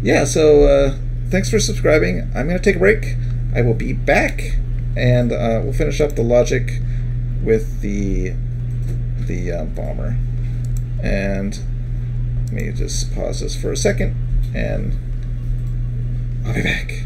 [SPEAKER 1] yeah, so thanks for subscribing. I'm going to take a break. I will be back, and we'll finish up the logic with the bomber. And let me just pause this for a second, and I'll be back.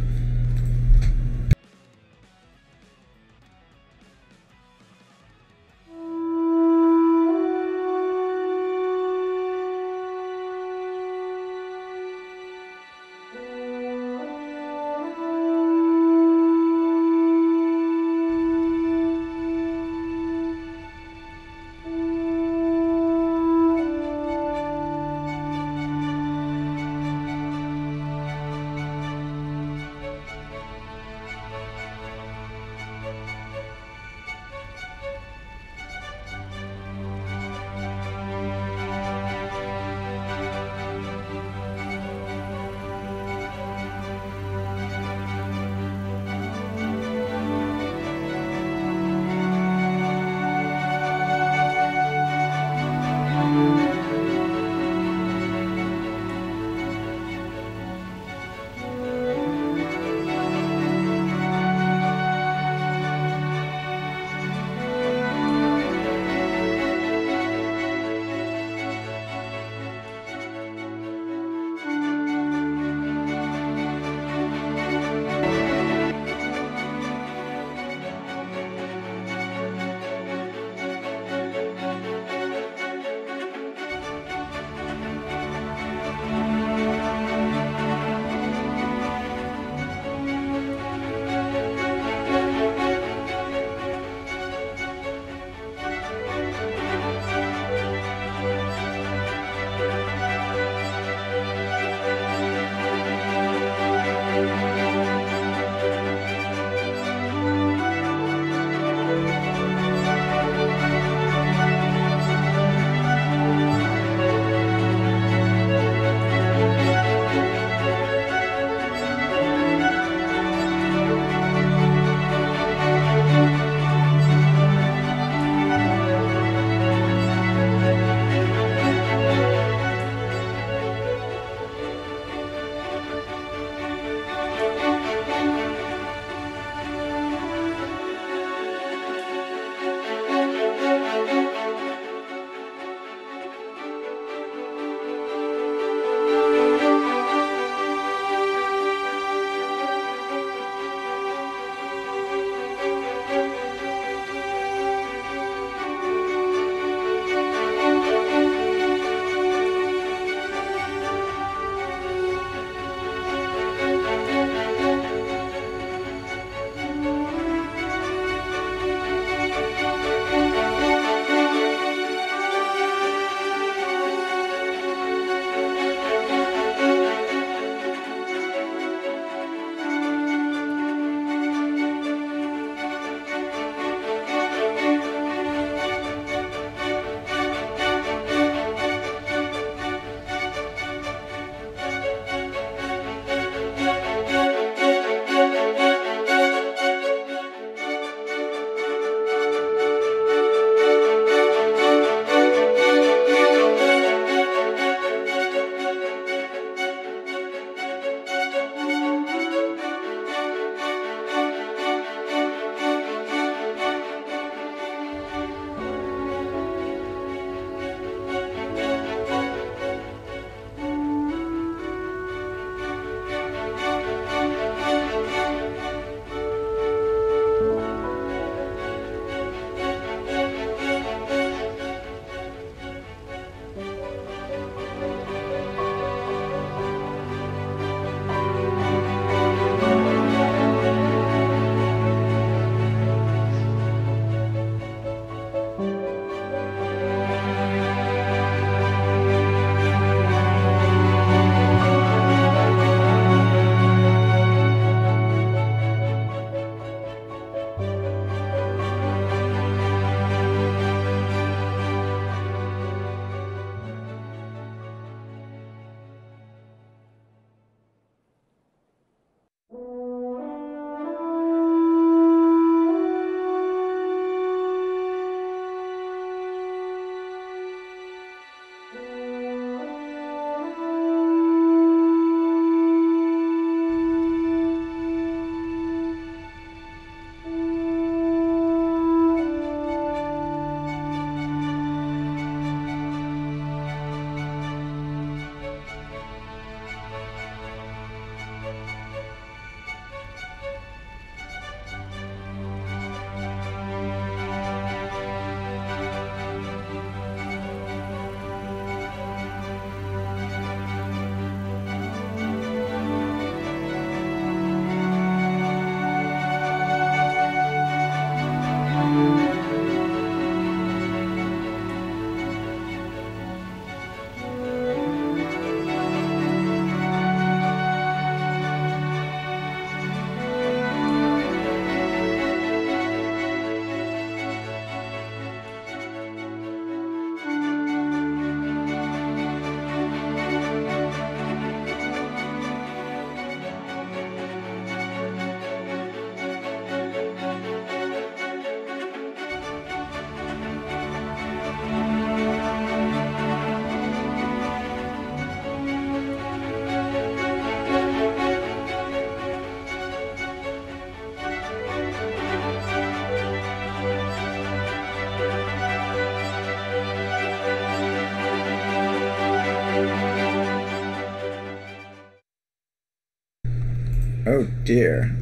[SPEAKER 1] Oh dear.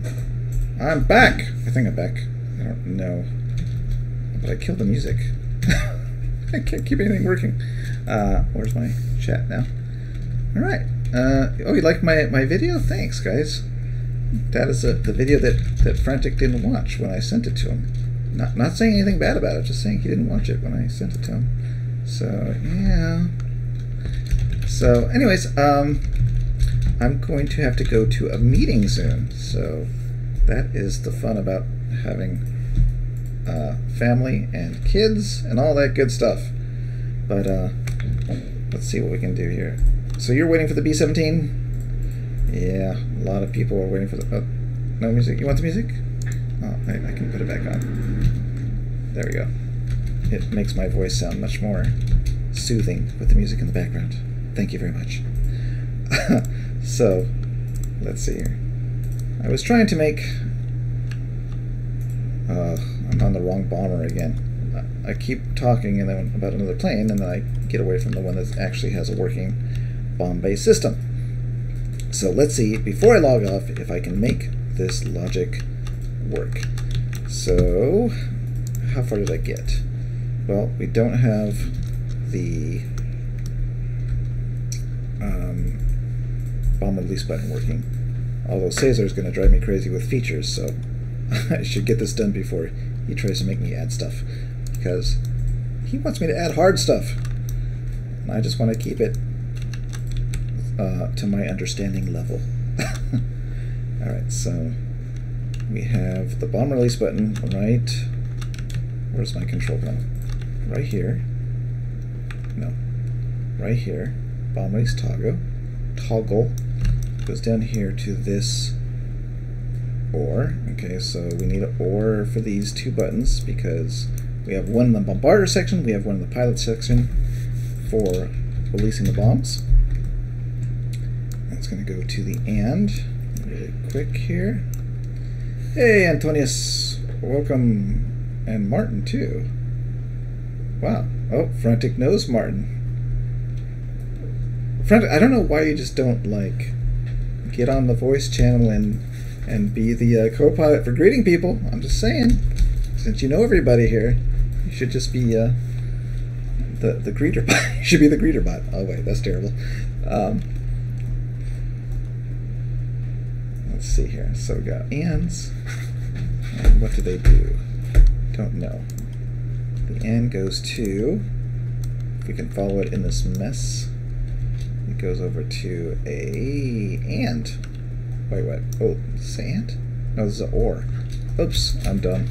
[SPEAKER 1] I'm back! I think I'm back. I don't know. But I killed the music. I can't keep anything working. Where's my chat now? Alright. Oh, you liked my video? Thanks, guys. That is the video that Frantic didn't watch when I sent it to him. Not saying anything bad about it, just saying he didn't watch it when I sent it to him. So, yeah. So, anyways, I'm going to have to go to a meeting soon. So, that is the fun about having family and kids and all that good stuff. But let's see what we can do here. So you're waiting for the B-17? Yeah, a lot of people are waiting for the... Oh, no music. You want the music? Oh, I can put it back on. There we go. It makes my voice sound much more soothing with the music in the background. Thank you very much. So, let's see here. I was trying to make... I'm on the wrong bomber again. I keep talking and then about another plane, and then I get away from the one that actually has a working bomb-based system. So let's see, before I log off, if I can make this logic work. So, how far did I get? Well, we don't have the bomb release button working. Although Caesar is going to drive me crazy with features, so I should get this done before he tries to make me add stuff. Because he wants me to add hard stuff. And I just want to keep it to my understanding level. Alright, so we have the bomb release button right... Where's my control panel? Right here. No. Right here. Bomb release toggle. Goes down here to this OR. Okay, so we need an OR for these two buttons because we have one in the bombarder section, we have one in the pilot section for releasing the bombs. That's going to go to the AND really quick here. Hey, Antonius, welcome, and Martin too. Wow. Oh, Frantic knows Martin. Frantic, I don't know why you just don't like get on the voice channel and be the co-pilot for greeting people. I'm just saying, since you know everybody here, you should just be the greeter bot. You should be the greeter bot. Oh wait, that's terrible. Let's see here. So we got ANDs. And what do they do? Don't know. The AND goes to, if we can follow it in this mess, it goes over to a AND. Wait, what? Oh, is this AND? No, this is an OR. Oops, I'm dumb.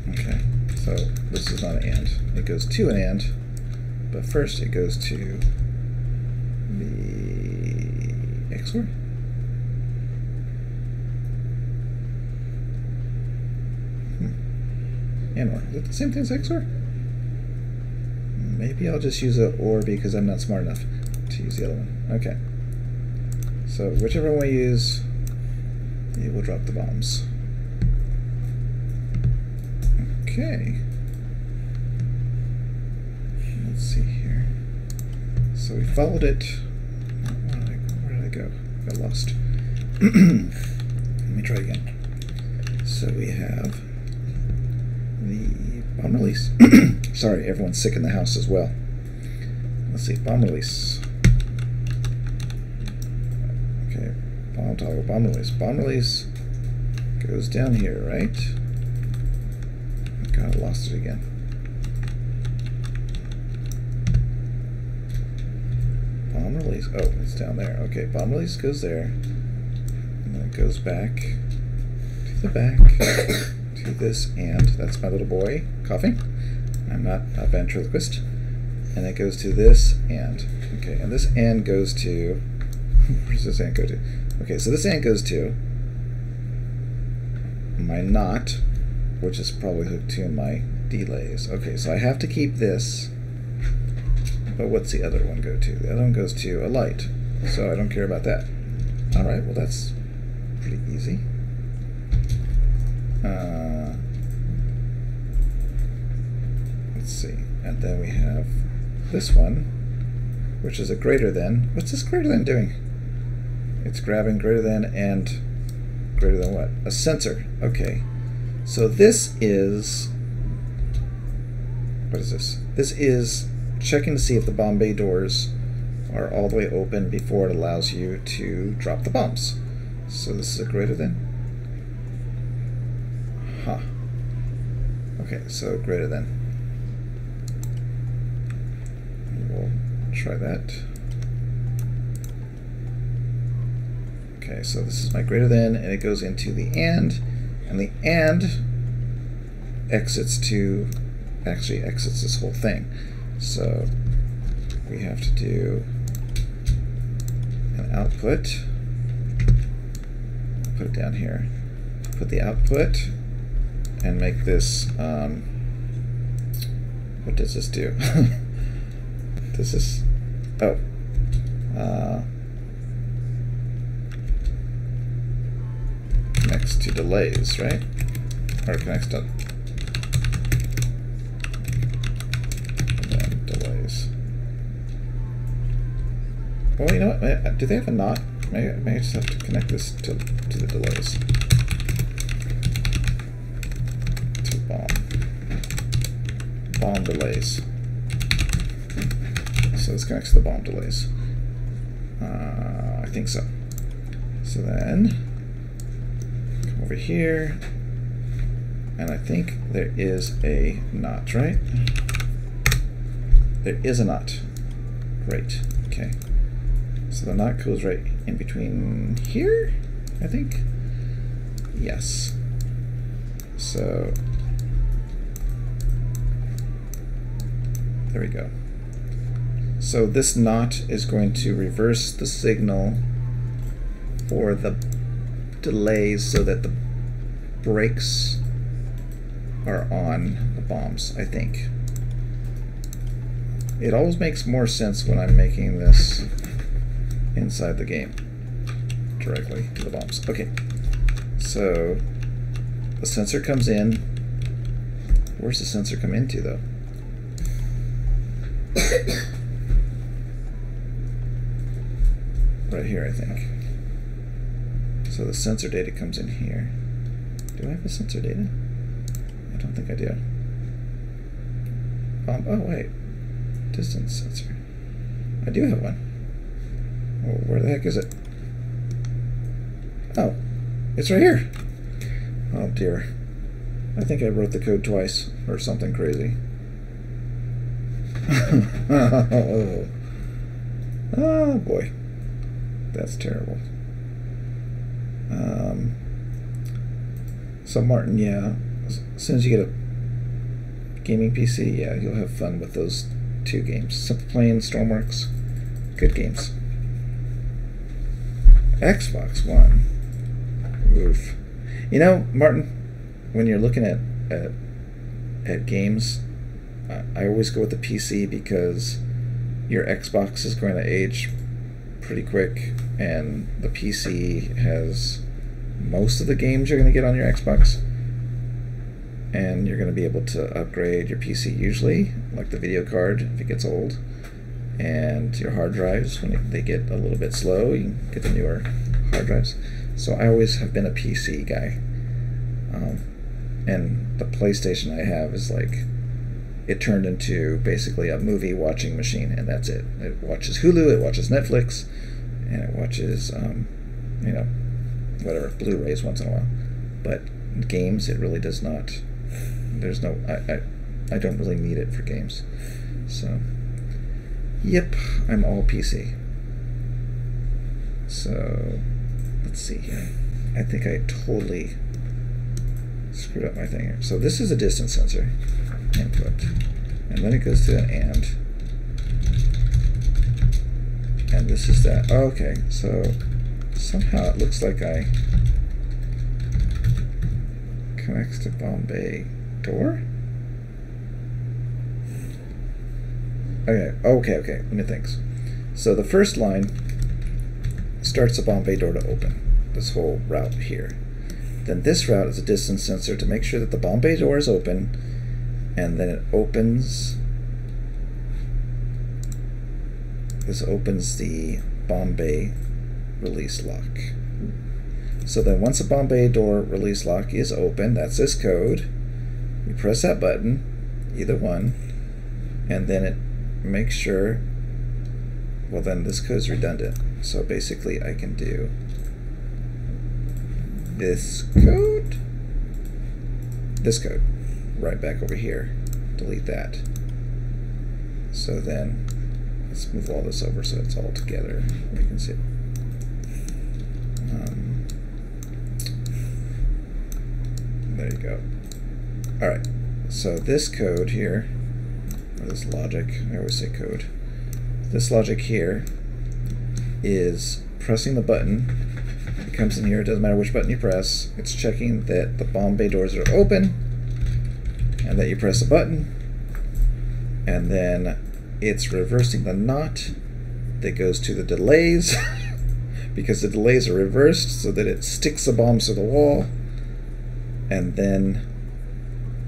[SPEAKER 1] Okay, so this is not an AND. It goes to an AND, but first it goes to the XOR. And OR. Is it the same thing as XOR? Maybe I'll just use an OR because I'm not smart enough to use the other one. Okay. So whichever one we use, it will drop the bombs. Okay. Let's see here. So we followed it. Where did I go? Got lost. Let me try again. So we have the bomb release. Sorry, everyone's sick in the house as well. Let's see, bomb release. Okay, bomb toggle, bomb release. Bomb release goes down here, right? God, I lost it again. Bomb release. Oh, it's down there. Okay, bomb release goes there. And then it goes back to the back to this AND. That's my little boy coughing. I'm not a ventriloquist. And it goes to this AND. Okay, and this AND goes to... Where does this AND go to? Okay, so this AND goes to my NOT, which is probably hooked to my delays. Okay, so I have to keep this. But what's the other one go to? The other one goes to a light, so I don't care about that. Alright, well that's pretty easy. Let's see. And then we have this one, which is a greater than. What's this greater than doing? It's grabbing greater than and greater than what? A sensor. Okay. So this is... What is this? This is checking to see if the bomb bay doors are all the way open before it allows you to drop the bombs. So this is a greater than. Huh. Okay, so greater than. We'll try that. Okay, so this is my greater than, and it goes into the and the and exits to, actually exits this whole thing. So we have to do an output. Put it down here. Put the output and make this, what does this do? Does this, oh, connects to delays, right? Or connects to, and then delays. Well, you know what? Do they have a not? Maybe I just have to connect this to the delays. To bomb delays. So this connects to the bomb delays. I think so. So then come over here, and I think there is a not, right? There is a not. Great. Okay. So the knot goes right in between here, I think. Yes. So there we go. So this knot is going to reverse the signal for the delays so that the brakes are on the bombs, I think. It always makes more sense when I'm making this inside the game directly to the bombs. Okay, so the sensor comes in. Where's the sensor come into though? Right here, I think. So the sensor data comes in here. Do I have the sensor data? I don't think I do. Oh wait, distance sensor. I do have one. Oh, where the heck is it? Oh, it's right here. Oh dear. I think I wrote the code twice or something crazy. Oh boy. That's terrible. So Martin, yeah, as soon as you get a gaming PC, yeah, you'll have fun with those two games. Simple Plane, Stormworks, good games. Xbox One. Oof. You know, Martin, when you're looking at games, I always go with the PC because your Xbox is going to age pretty quick, and the PC has most of the games you're going to get on your Xbox, and you're going to be able to upgrade your PC usually, like the video card if it gets old, and your hard drives when they get a little bit slow, you can get the newer hard drives. So I always have been a PC guy, and the PlayStation I have is like, it turned into basically a movie watching machine, and that's it. It watches Hulu, it watches Netflix, and it watches you know, whatever, Blu-rays once in a while. But games, it really does not. There's no, I don't really need it for games. So yep, I'm all PC. So let's see here. I think I totally screwed up my thing here. So this is a distance sensor input, and then it goes to an and this is that. Oh, okay, so somehow it looks like I connects to Bombay door. Okay, let me think. So the first line starts the Bombay door to open, this whole route here. Then this route is a distance sensor to make sure that the Bombay door is open, and then it opens, this opens the Bombay release lock. So then once a bomb bay door release lock is open, that's this code. We press that button, either one, and then it makes sure, well then this code is redundant. So basically I can do this code, right back over here, delete that. So then let's move all this over so it's all together. We can see it. There you go. Alright, so this code here, or this logic, I always say code, this logic here is pressing the button. It comes in here, it doesn't matter which button you press, it's checking that the bomb bay doors are open, and that you press the button, and then it's reversing the knot that goes to the delays, because the delays are reversed so that it sticks the bombs to the wall, and then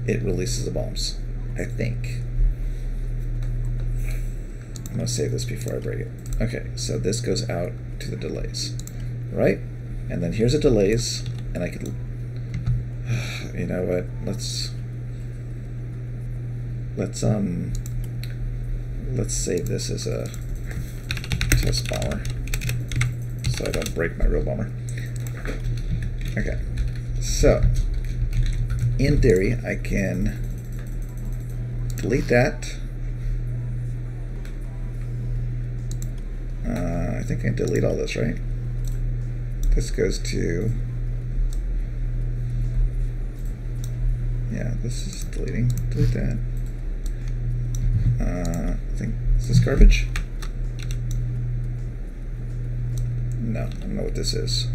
[SPEAKER 1] it releases the bombs, I think. I'm going to save this before I break it. Okay, so this goes out to the delays, right? And then here's the delays, and I could, you know what, let's save this as a test bomber, so I don't break my real bomber. Okay, so in theory, I can delete that. I think I can delete all this, right? This goes to, yeah, this is deleting. Delete that. I think, is this garbage? No, I don't know what this is.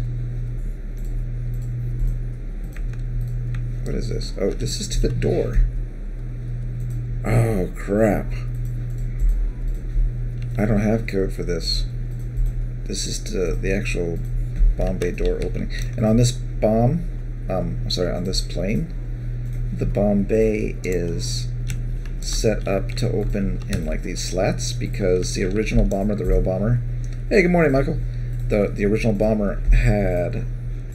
[SPEAKER 1] What is this? Oh, this is to the door. Oh, crap. I don't have code for this. This is to the actual bomb bay door opening. And on this bomb, on this plane, the bomb bay is set up to open in like these slats because the original bomber, the real bomber, hey, good morning, Michael. The original bomber had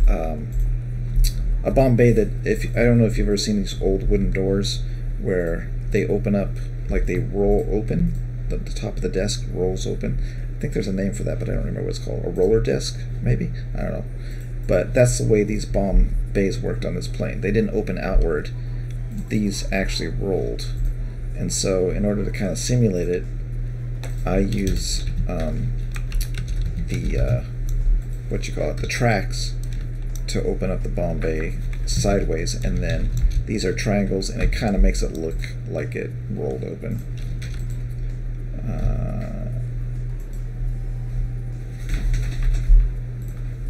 [SPEAKER 1] a bomb bay that, I don't know if you've ever seen these old wooden doors where they open up, like they roll open, the top of the desk rolls open. I think there's a name for that, but I don't remember what it's called. A roller disc, maybe? I don't know. But that's the way these bomb bays worked on this plane. They didn't open outward. These actually rolled. And so in order to kind of simulate it, I use the tracks to open up the bomb bay sideways, and then these are triangles, and it kind of makes it look like it rolled open.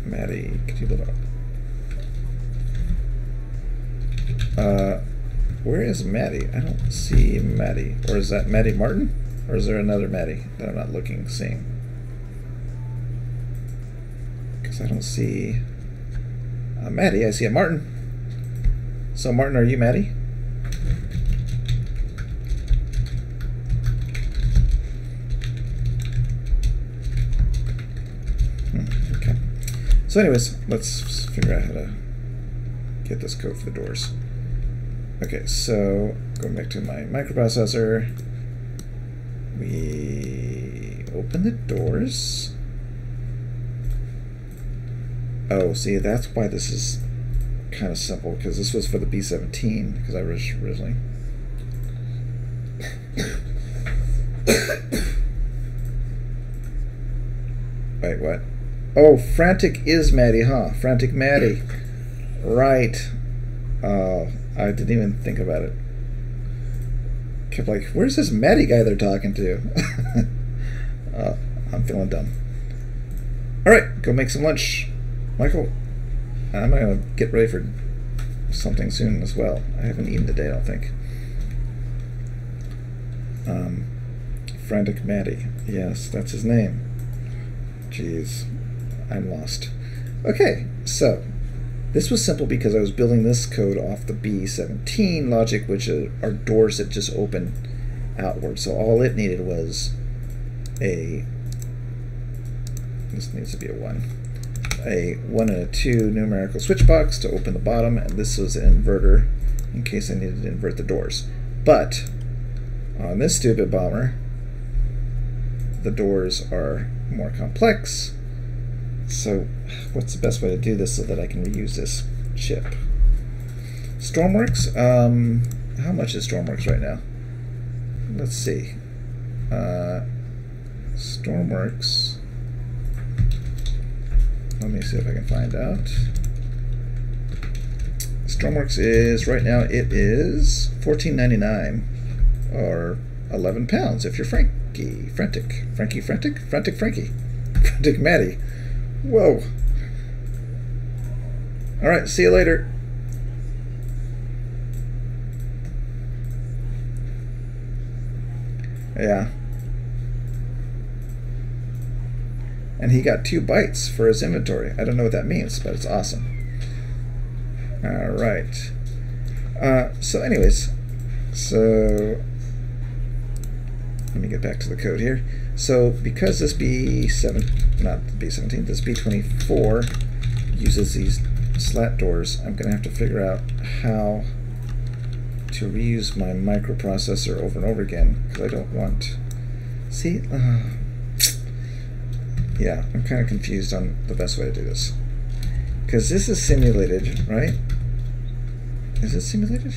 [SPEAKER 1] Maddie, could you look up? Where is Maddie? I don't see Maddie. Or is that Maddie Martin? Or is there another Maddie that I'm not seeing? Because I don't see Maddie. I see a Martin. So Martin, are you Maddie? Okay. So anyways, let's figure out how to get this code for the doors. Okay, so going back to my microprocessor, we open the doors. Oh, see, that's why this is kind of simple, because this was for the B-17, because I was originally... Wait, what? Oh, Frantic is Maddie, huh? Frantic Maddie. Right. I didn't even think about it. Kept like, where's this Maddie guy they're talking to? I'm feeling dumb. Alright, go make some lunch, Michael. I'm gonna get ready for something soon as well. I haven't eaten today, I don't think. Frantic Maddie. Yes, that's his name. Jeez, I'm lost. Okay, so this was simple because I was building this code off the B-17 logic, which are doors that just open outward. So all it needed was this needs to be a 1. a 1 and a 2 numerical switch box to open the bottom, and this was an inverter in case I needed to invert the doors. But on this stupid bomber, the doors are more complex. So what's the best way to do this so that I can reuse this chip? Stormworks, how much is Stormworks right now? Let's see. Stormworks, let me see if I can find out. Stormworks is, right now, it is $14.99, or 11 pounds if you're Frankie Matty. Whoa. Alright, see you later. Yeah. And he got 2 bytes for his inventory. I don't know what that means, but it's awesome. Alright. So anyways, so let me get back to the code here. So because this not B-17, this B-24 uses these slat doors, I'm going to have to figure out how to reuse my microprocessor over and over again, because I don't want... See? Yeah, I'm kind of confused on the best way to do this. Because this is simulated, right? Is it simulated?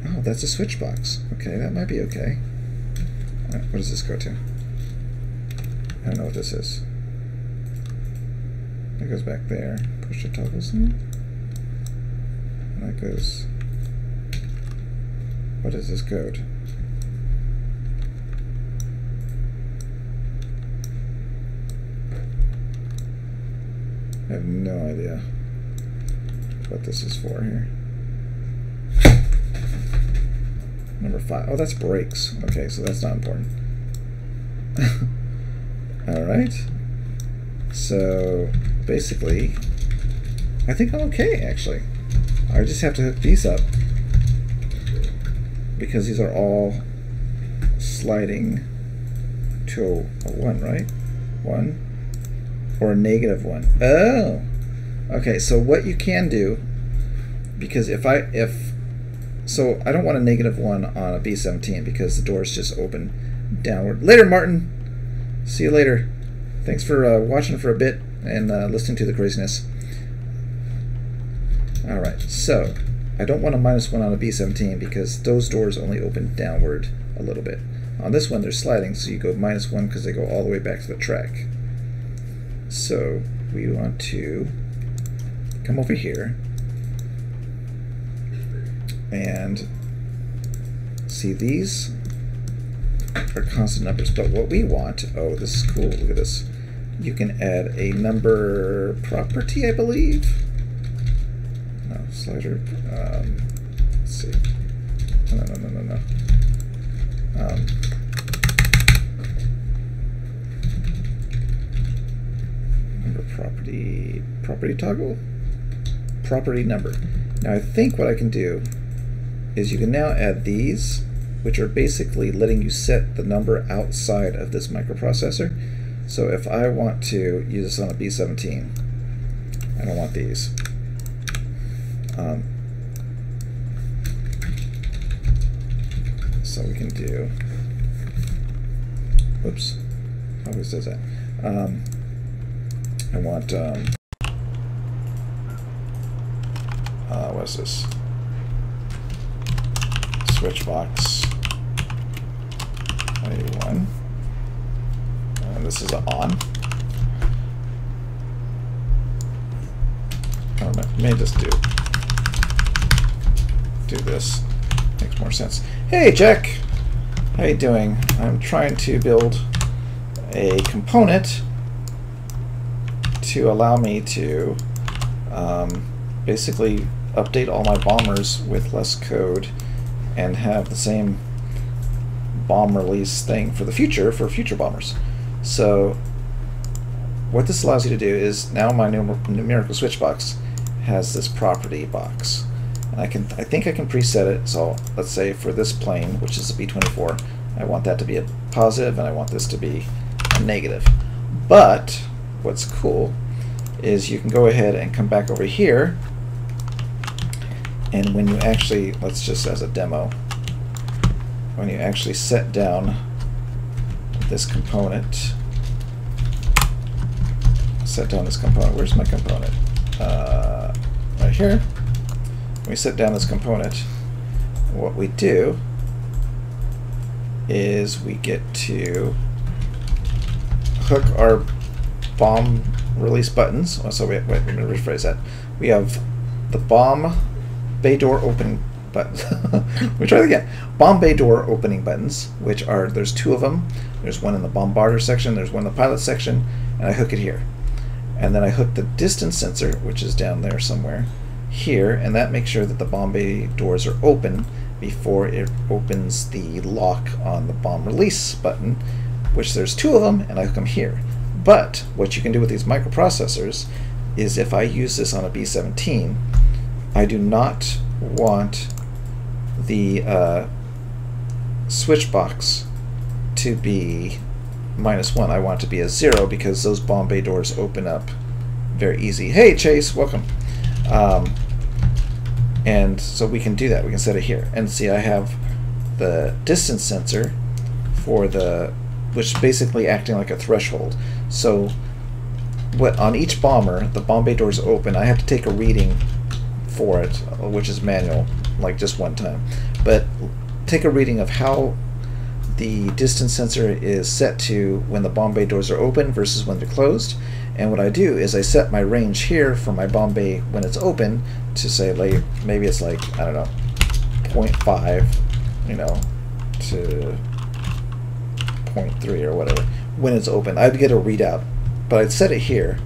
[SPEAKER 1] Oh, that's a switch box. Okay, that might be okay. Alright, what does this go to? I don't know what this is. That goes back there. Push the toggles in. And that goes... What is this code? I have no idea what this is for here. Number 5. Oh, that's brakes. Okay, so that's not important. Alright. So, basically, I think I'm okay, actually. I just have to hook these up, because these are all sliding to a 1, right? 1. Or a -1. Oh! Okay, so what you can do, because so I don't want a -1 on a B-17 because the doors just open downward. Later, Martin! See you later. Thanks for watching for a bit and listening to the craziness. Alright, so I don't want a -1 on a B-17 because those doors only open downward a little bit. On this one, they're sliding, so you go -1 because they go all the way back to the track. So we want to come over here and see, these are constant numbers, but what we want, oh, this is cool, look at this. You can add a number property, I believe. No, slider, let's see. No. Property toggle? Property number. Now I think what I can do is you can now add these, which are basically letting you set the number outside of this microprocessor. So if I want to use this on a B-17, I don't want these. So we can do, oops, always does that. I want, what's this? Switch box 1. And this is on. I may just do this. Makes more sense. Hey, Jack! How you doing? I'm trying to build a component to allow me to basically update all my bombers with less code and have the same bomb release thing for the future, for future bombers. So what this allows you to do is, now my numerical switch box has this property box, and I think I can preset it. So let's say for this plane, which is a B-24, I want that to be a positive and I want this to be a negative. But what's cool is you can go ahead and come back over here, and when you actually, let's just as a demo, when you actually set down this component, where's my component? Right here. When we set down this component, what we do is we get to hook our bomb release buttons. Oh, so wait, let me rephrase that. We have the bomb bay door opening buttons. We try it again. Bomb bay door opening buttons, which are, there's 2 of them. There's one in the bombarder section, there's one in the pilot section, and I hook it here. And then I hook the distance sensor, which is down there somewhere, here, and that makes sure that the bomb bay doors are open before it opens the lock on the bomb release button, which there's 2 of them, and I hook them here. But what you can do with these microprocessors is, if I use this on a B-17, I do not want the switch box to be -1. I want it to be a 0 because those bomb bay doors open up very easy. Hey Chase, welcome. And so we can do that. We can set it here. And see, I have the distance sensor for the, which is basically acting like a threshold. So what, on each bomber, the bomb bay doors open, I have to take a reading for it, which is manual, like just one time. But take a reading of how the distance sensor is set to when the bomb bay doors are open versus when they're closed. And what I do is I set my range here for my bomb bay when it's open to say, like, maybe it's like, I don't know, 0.5, you know, to 0.3 or whatever. When it's open, I'd get a readout, but I'd set it here,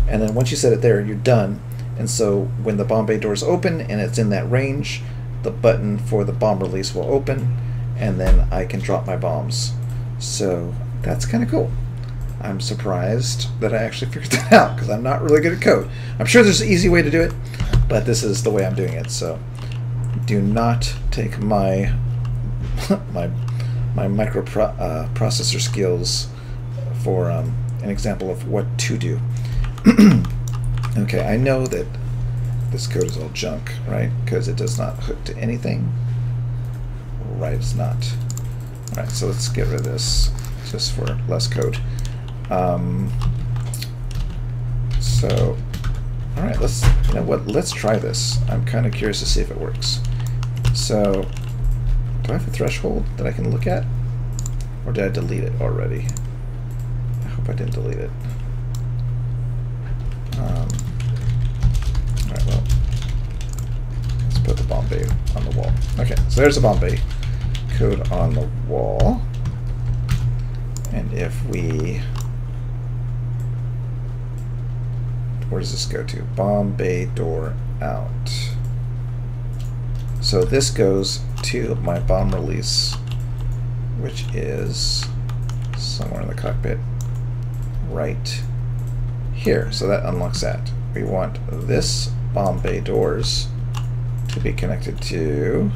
[SPEAKER 1] and then once you set it there, you're done. And so when the bomb bay doors open and it's in that range, the button for the bomb release will open, and then I can drop my bombs. So that's kind of cool. I'm surprised that I actually figured that out, because I'm not really good at code. I'm sure there's an easy way to do it, but this is the way I'm doing it. So do not take my my microprocessor skills for an example of what to do. Okay, I know that this code is all junk, right? Because it does not hook to anything. Right, it's not. Alright, so let's get rid of this just for less code. So, alright, let's, you know what, let's try this. I'm kind of curious to see if it works. So, do I have a threshold that I can look at? Or did I delete it already? I hope I didn't delete it. Alright, well, let's put the bomb bay on the wall. Okay, so there's the bomb bay code on the wall. And if we... where does this go to? Bomb bay door out. So this goes to my bomb release, which is somewhere in the cockpit right here. So that unlocks that. We want this bomb bay doors to be connected to,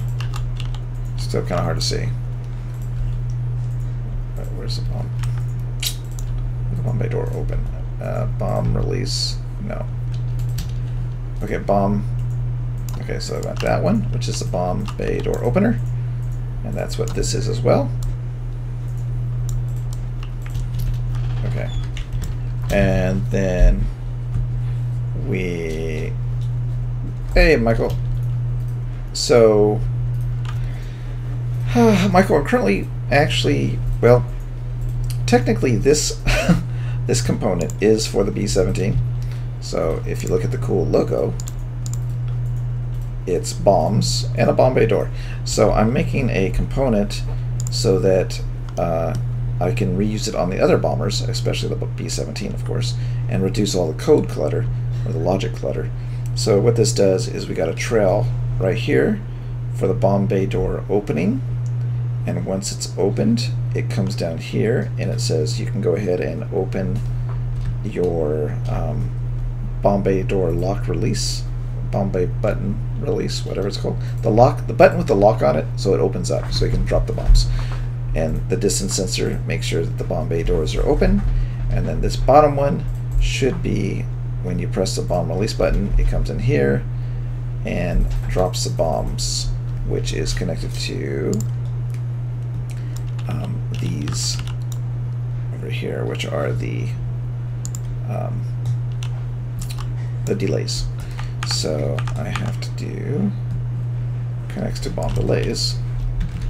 [SPEAKER 1] still kind of hard to see. Where's the bomb? The bomb bay door open. Bomb release, no. Okay, bomb. Okay, so I got that one, which is the bomb bay door opener, and that's what this is as well. Okay, and then we. Hey, Michael. So, Michael, we're currently actually, well, technically this this component is for the B-17. So if you look at the cool logo, it's bombs and a bomb bay door. So I'm making a component so that I can reuse it on the other bombers, especially the B-17, of course, and reduce all the code clutter or the logic clutter. So what this does is we got a trail right here for the bomb bay door opening, and once it's opened, it comes down here and it says you can go ahead and open your bomb bay door lock release, bomb bay button release, whatever it's called. The button with the lock on it, so it opens up, so you can drop the bombs. And the distance sensor makes sure that the bomb bay doors are open, and then this bottom one should be when you press the bomb release button, it comes in here and drops the bombs, which is connected to these over here, which are the delays. So I have to do connects to bomb delays.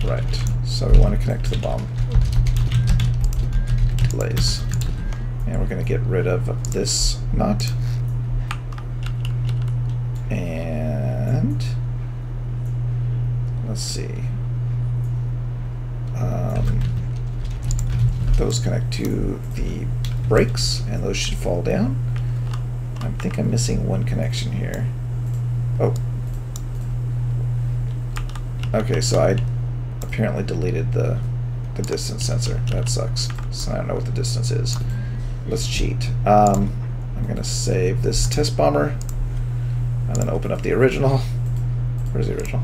[SPEAKER 1] Right. So we want to connect to the bomb delays. And we're going to get rid of this nut. And let's see. Those connect to the brakes, and those should fall down. I think I'm missing one connection here. Oh. Okay, so I apparently deleted the distance sensor. That sucks. So I don't know what the distance is. Let's cheat. I'm going to save this test bomber, and then open up the original. Where's the original?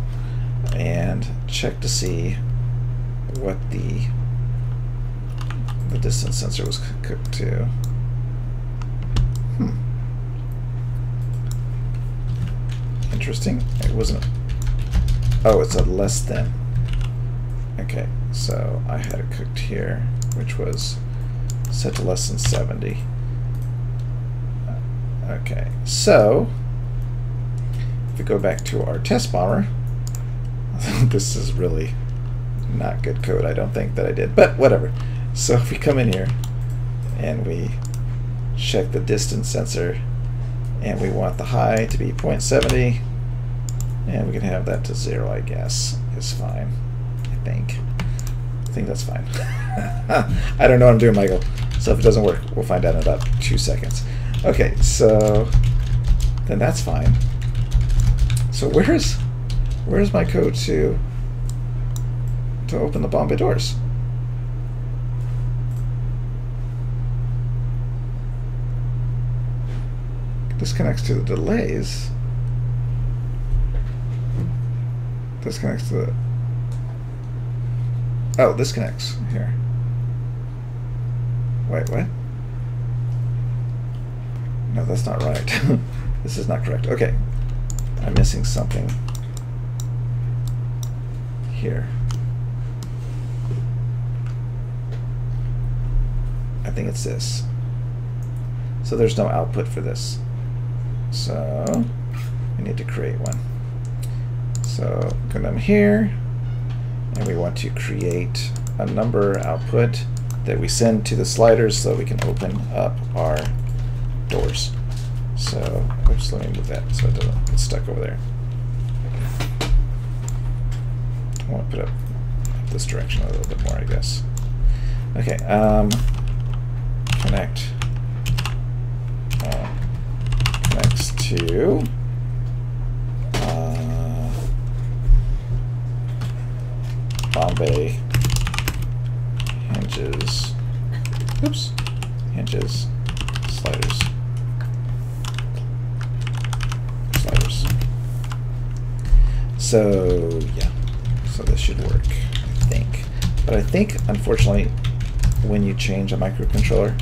[SPEAKER 1] And check to see what the distance sensor was cooked to. Interesting. It wasn't. Oh, it's a less than. Okay, so I had it cooked here, which was set to less than 70. Okay, so if we go back to our test bomber, this is really not good code. I don't think that I did, but whatever. So if we come in here and we check the distance sensor, and we want the high to be 0.70, and we can have that to 0, I guess. Is fine. I think that's fine. I don't know what I'm doing, Michael. So if it doesn't work, we'll find out in about 2 seconds. Okay, so then that's fine. So where's my code to open the bomb bay doors? This connects to the delays. This connects to the... Oh, this connects here. Wait, what? No, that's not right. This is not correct. Okay. I'm missing something here. I think it's this. So there's no output for this. So we need to create one. So go down here, and we want to create a number output that we send to the sliders so we can open up our doors. So oops, let me move that so it doesn't get stuck over there. I want to put up this direction a little bit more, I guess. Okay, connect. Connects to Bombay hinges. Oops, hinges, sliders. So yeah, so this should work, I think. But I think, unfortunately, when you change a microcontroller,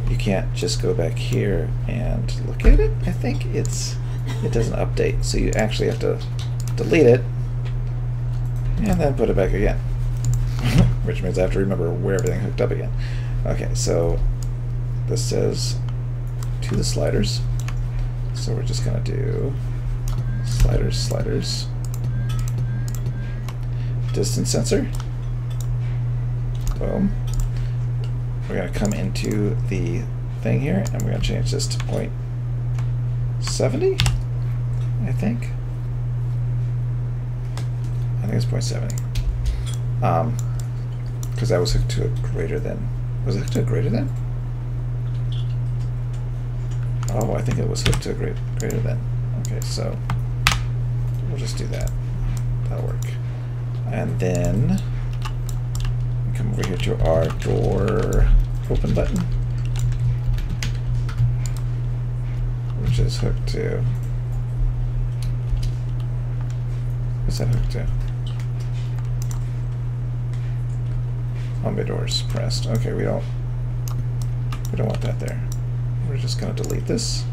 [SPEAKER 1] you can't just go back here and look at it. I think it doesn't update, so you actually have to delete it and then put it back again, which means I have to remember where everything hooked up again. Okay, so this says to the sliders, so we're just gonna do sliders, distance sensor, boom. We're going to come into the thing here, and we're going to change this to 0.70, I think. I think it's 0.70. Because that was hooked to a greater than. Was it hooked to a greater than? Oh, I think it was hooked to a greater than. Okay, so we'll just do that. That'll work. And then we come over here to our door open button, which is hooked to. What's that hooked to? Bombay doors pressed. Okay, we don't want that there. we're just going to delete this.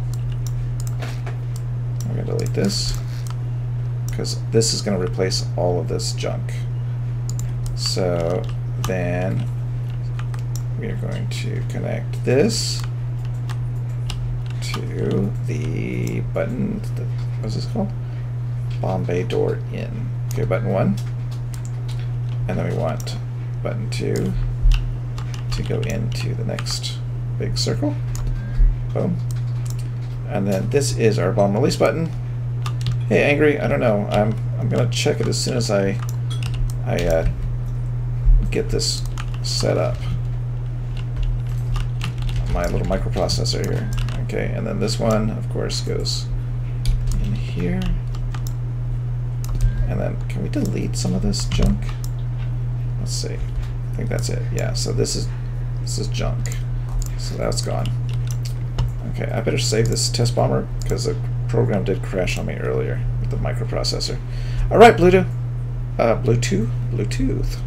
[SPEAKER 1] We're going to delete this because this is going to replace all of this junk. So then we are going to connect this to the button, what's this called? Bomb bay door in. Okay, button 1. And then we want button 2 to go into the next big circle. Boom. And then this is our bomb release button. Hey, Angry, I don't know. I'm gonna check it as soon as I get this set up. My little microprocessor here. Okay, and then this one, of course, goes in here. And then, can we delete some of this junk? Let's see. I think that's it. Yeah, so this is junk. So that's gone. Okay, I better save this test bomber because the program did crash on me earlier with the microprocessor. All right, Bluetooth. Bluetooth.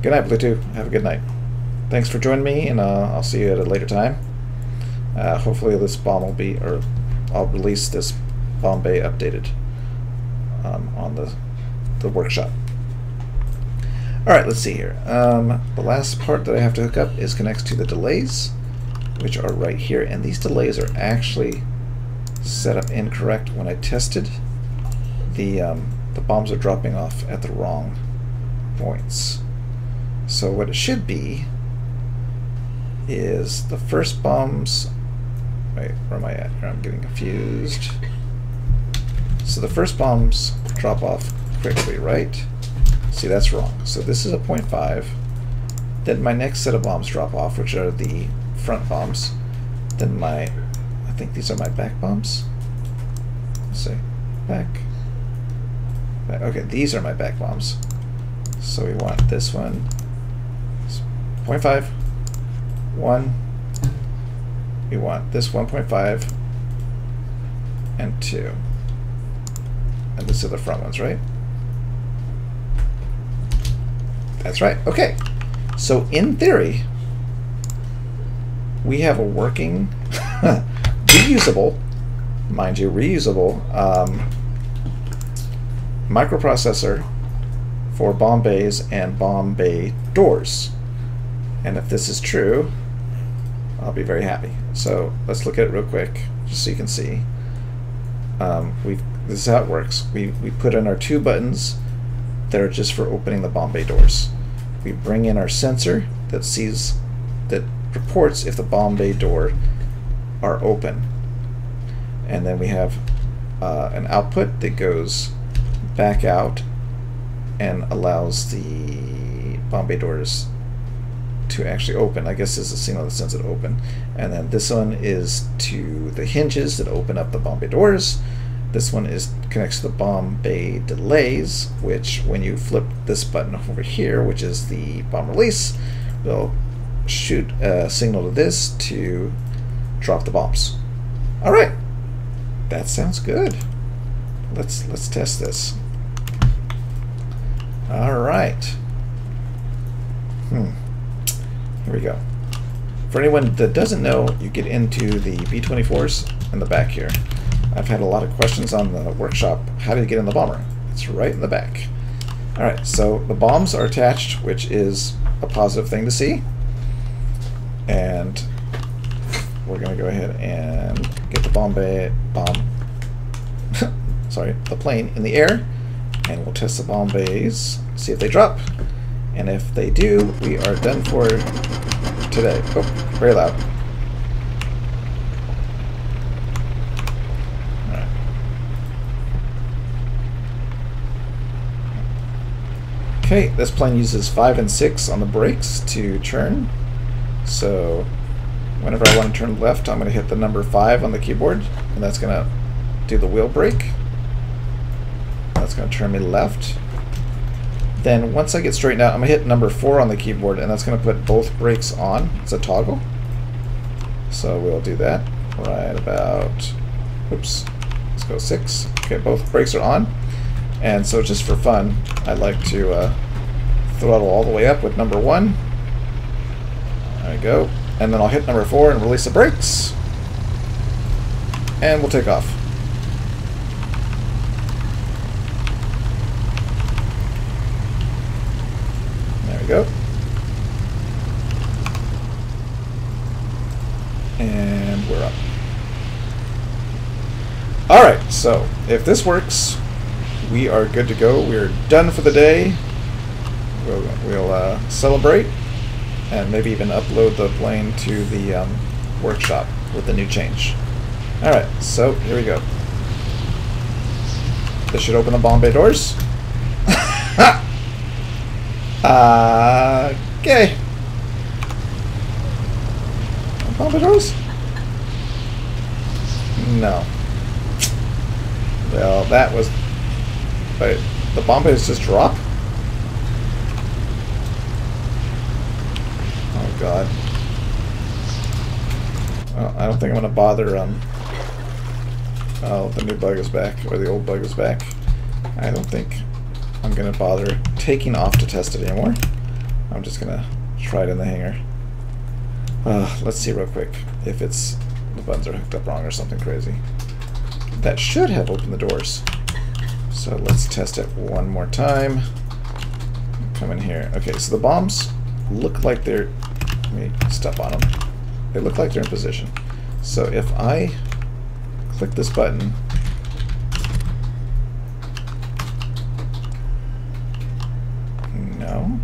[SPEAKER 1] Good night, Bluetooth. Have a good night. Thanks for joining me, and I'll see you at a later time. Hopefully this bomb will be, or I'll release this bomb bay updated on the workshop. Alright, let's see here. The last part that I have to hook up is connects to the delays, which are right here, and these delays are actually set up incorrect. When I tested, the bombs are dropping off at the wrong points. So what it should be is the first bombs. Wait, where am I at? Here, I'm getting confused. So the first bombs drop off quickly, right? See, that's wrong. So this is a 0.5. Then my next set of bombs drop off, which are the front bombs. Then I think these are my back bombs. Let's see, back. Okay, these are my back bombs. So we want this one. 0.5, 1. We want this 1.5 and 2. And these are the front ones, right? That's right. Okay. So in theory, we have a working, reusable, mind you, reusable microprocessor for bomb bays and bomb bay doors. And if this is true, I'll be very happy. So let's look at it real quick, just so you can see. This is how it works. We put in our 2 buttons that are just for opening the bomb bay doors. We bring in our sensor that reports if the bomb bay door are open. And then we have an output that goes back out and allows the bomb bay doors to actually open. I guess this is a signal that sends it open. And then this one is to the hinges that open up the bomb bay doors. This one connects to the bomb bay delays, which when you flip this button over here, which is the bomb release, will shoot a signal to this to drop the bombs. All right, that sounds good. Let's test this. All right. Here we go. For anyone that doesn't know, you get into the B-24s in the back here. I've had a lot of questions on the workshop. How do you get in the bomber? It's right in the back. Alright, so the bombs are attached, which is a positive thing to see. And we're going to go ahead and get the the plane in the air, and we'll test the bomb bays, see if they drop. And if they do, we are done for today. Oh, very loud. Alright. Okay, this plane uses 5 and 6 on the brakes to turn. So whenever I want to turn left, I'm going to hit the number 5 on the keyboard, and that's going to do the wheel brake. That's going to turn me left. Then once I get straightened out, I'm going to hit number 4 on the keyboard, and that's going to put both brakes on. It's a toggle. So we'll do that right about, oops, let's go 6. Okay, both brakes are on. And so just for fun, I'd like to throttle all the way up with number 1. There we go. And then I'll hit number 4 and release the brakes. And we'll take off. There we go. And we're up. Alright, so if this works, we are good to go. We're done for the day. We'll celebrate and maybe even upload the plane to the workshop with the new change. Alright, so here we go. This should open the bomb bay doors. Okay. Bomb bay doors? No. Well, that was... Wait, the bomb bays just drop? Oh, God. Well, I don't think I'm going to bother, Oh, the new bug is back, or the old bug is back. I don't think I'm going to bother taking off to test it anymore. I'm just going to try it in the hangar. Let's see real quick if it's... the buttons are hooked up wrong or something crazy. That should have opened the doors. So let's test it one more time. Come in here. Okay, so the bombs look like they're... Let me step on them. They look like they're in position. So if I click this button... No.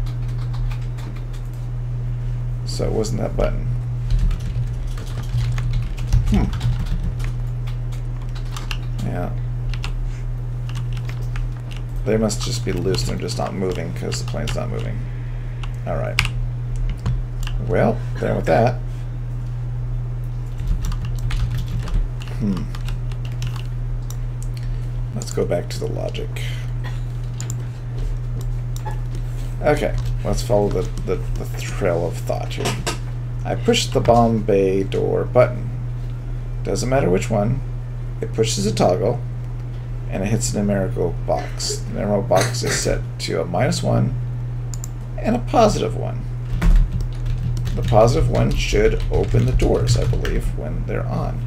[SPEAKER 1] So it wasn't that button. Yeah. They must just be loose and they're just not moving because the plane's not moving. Alright. Well, done with that. Let's go back to the logic. Okay, let's follow the trail of thought here. I pushed the bomb bay door button. Doesn't matter which one. It pushes a toggle, and it hits a numerical box. The numerical box is set to a -1 and a +1. The +1 should open the doors, I believe, when they're on.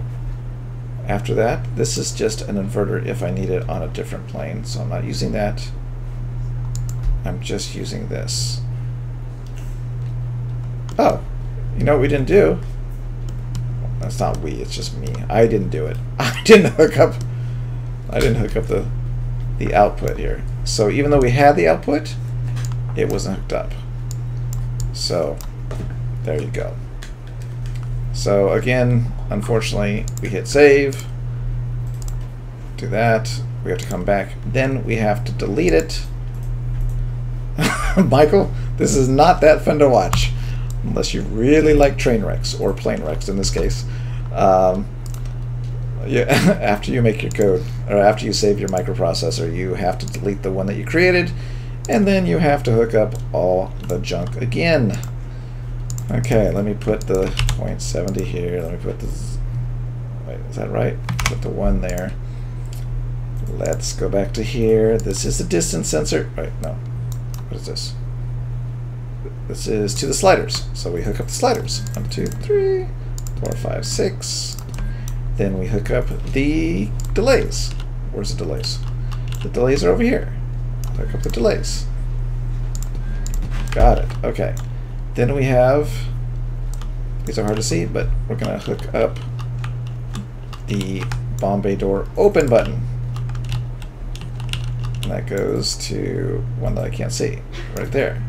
[SPEAKER 1] After that, this is just an inverter if I need it on a different plane, so I'm not using that. I'm just using this. Oh, you know what we didn't do? That's not we, it's just me. I didn't do it. I didn't hook up the output here. So even though we had the output, it wasn't hooked up. So there you go. So again, unfortunately, we hit save. Do that. We have to come back. Then we have to delete it. Michael, this is not that fun to watch. Unless you really like train wrecks, or plane wrecks in this case. After you make your code, or after you save your microprocessor, you have to delete the one that you created, and then you have to hook up all the junk again. Okay, let me put the 0.70 here. Let me put this... Wait, is that right? Put the 1 there. Let's go back to here. This is the distance sensor. Wait, no. What is this? This is to the sliders. So we hook up the sliders. 1, 2, 3, 4, 5, 6. Then we hook up the delays. Where's the delays? The delays are over here. Hook up the delays. Got it. Okay. Then we have... These are hard to see, but we're going to hook up the bomb bay door open button. And that goes to one that I can't see. Right there.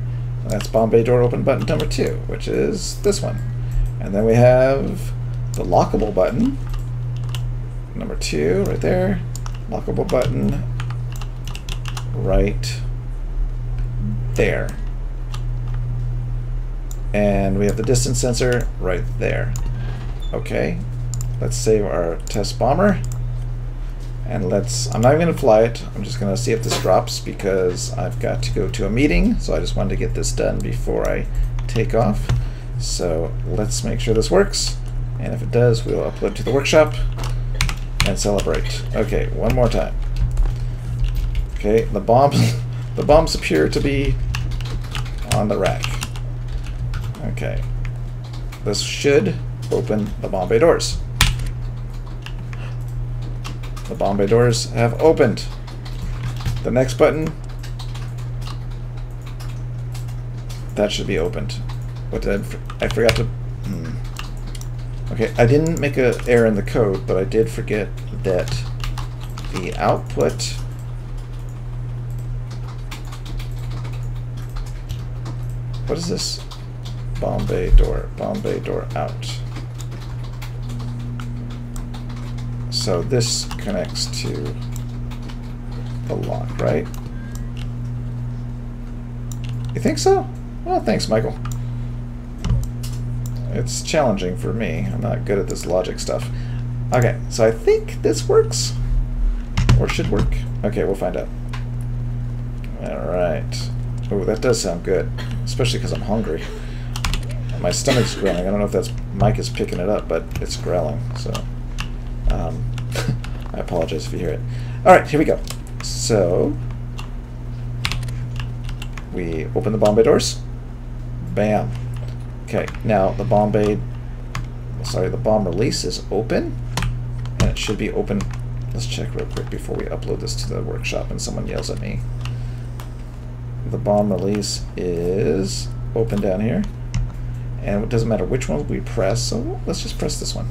[SPEAKER 1] And that's bomb bay door open button number 2, which is this one. And then we have the lockable button, number 2, right there. Lockable button, right there. And we have the distance sensor right there. Okay, let's save our test bomber. And let's, I'm not even going to fly it. I'm just going to see if this drops because I've got to go to a meeting. So I just wanted to get this done before I take off. So let's make sure this works. And if it does, we'll upload to the workshop and celebrate. Okay, one more time. Okay, the bombs appear to be on the rack. Okay. this should open the bomb bay doors. The bomb bay doors have opened. The next button, that should be opened. What did I forgot to... Okay, I didn't make an error in the code, but I did forget that the output... What is this? Bomb bay door out. So this connects to the lock, right? You think so? Well, thanks, Michael. It's challenging for me. I'm not good at this logic stuff. Okay, so I think this works. Or should work. Okay, we'll find out. Alright. Oh, that does sound good. Especially because I'm hungry. My stomach's growling. I don't know if that's Mike is picking it up, but it's growling. So, I apologize if you hear it. Alright, here we go. So, we open the bomb bay doors. Bam. Okay, now the bomb release is open. And it should be open. Let's check real quick before we upload this to the workshop and someone yells at me. The bomb release is open down here. And it doesn't matter which one we press, so let's just press this one.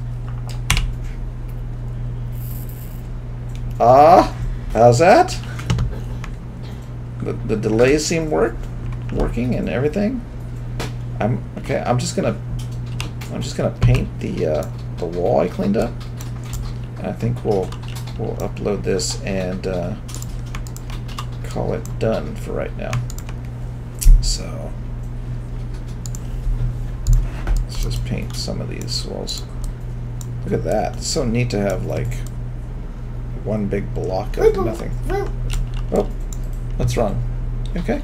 [SPEAKER 1] How's that? The delays seem working and everything. I'm just gonna paint the wall I cleaned up. And I think we'll upload this and call it done for right now. So let's just paint some of these walls. Look at that. It's so neat to have like one big block of nothing. Oh, what's wrong? Okay.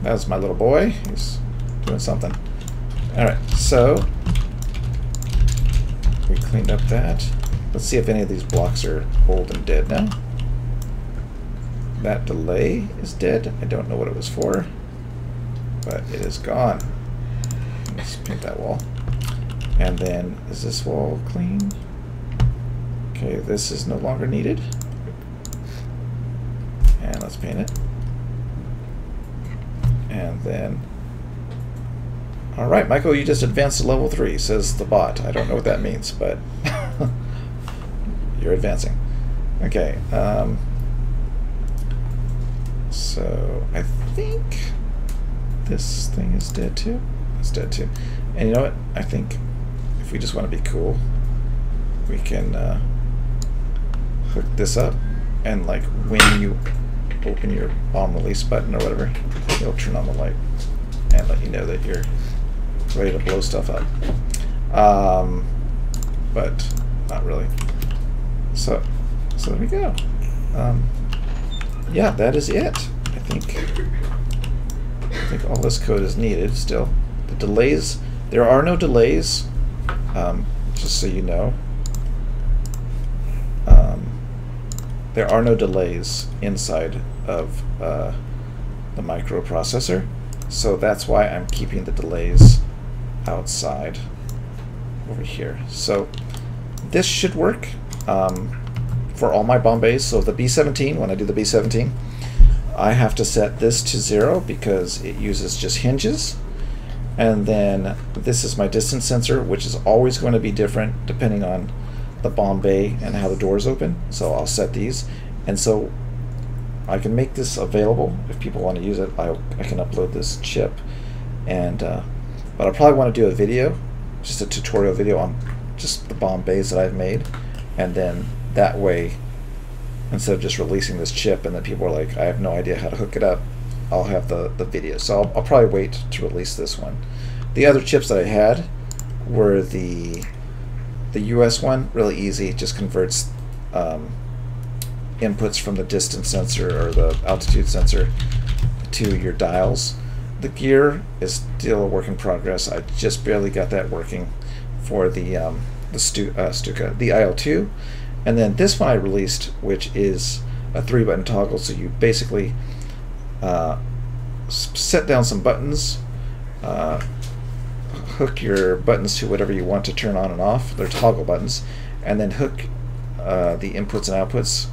[SPEAKER 1] That's my little boy. He's doing something. Alright, so we cleaned up that. Let's see if any of these blocks are old and dead now. That delay is dead. I don't know what it was for, but it is gone. Let's paint that wall. And then, is this wall clean? Okay, this is no longer needed. And let's paint it. And then... Alright, Michael, you just advanced to level 3, says the bot. I don't know what that means, but... you're advancing. Okay, so I think this thing is dead too. It's dead too. And you know what? I think if we just want to be cool, we can hook this up, and like when you open your bomb release button or whatever, it'll turn on the light and let you know that you're ready to blow stuff up. But not really. So there we go. Yeah, that is it. I think all this code is needed still. The delays, there are no delays, just so you know. There are no delays inside of the microprocessor, so that's why I'm keeping the delays outside over here. So this should work for all my bomb bays. So the B-17, when I do the B-17, I have to set this to 0 because it uses just hinges. And then this is my distance sensor, which is always going to be different depending on the bomb bay and how the doors open. So I'll set these, and so I can make this available if people want to use it. I can upload this chip, and but I probably want to do a video, just a tutorial video on just the bomb bays that I've made, and then that way, instead of just releasing this chip and then people are like, I have no idea how to hook it up, I'll have the video. So I'll probably wait to release this one. The other chips that I had were the US one, really easy. It just converts inputs from the distance sensor or the altitude sensor to your dials. The gear is still a work in progress. I just barely got that working for the Stuka, the IL2. And then this one I released, which is a 3-button toggle. So you basically set down some buttons, hook hook your buttons to whatever you want to turn on and off. They're toggle buttons, and then hook the inputs and outputs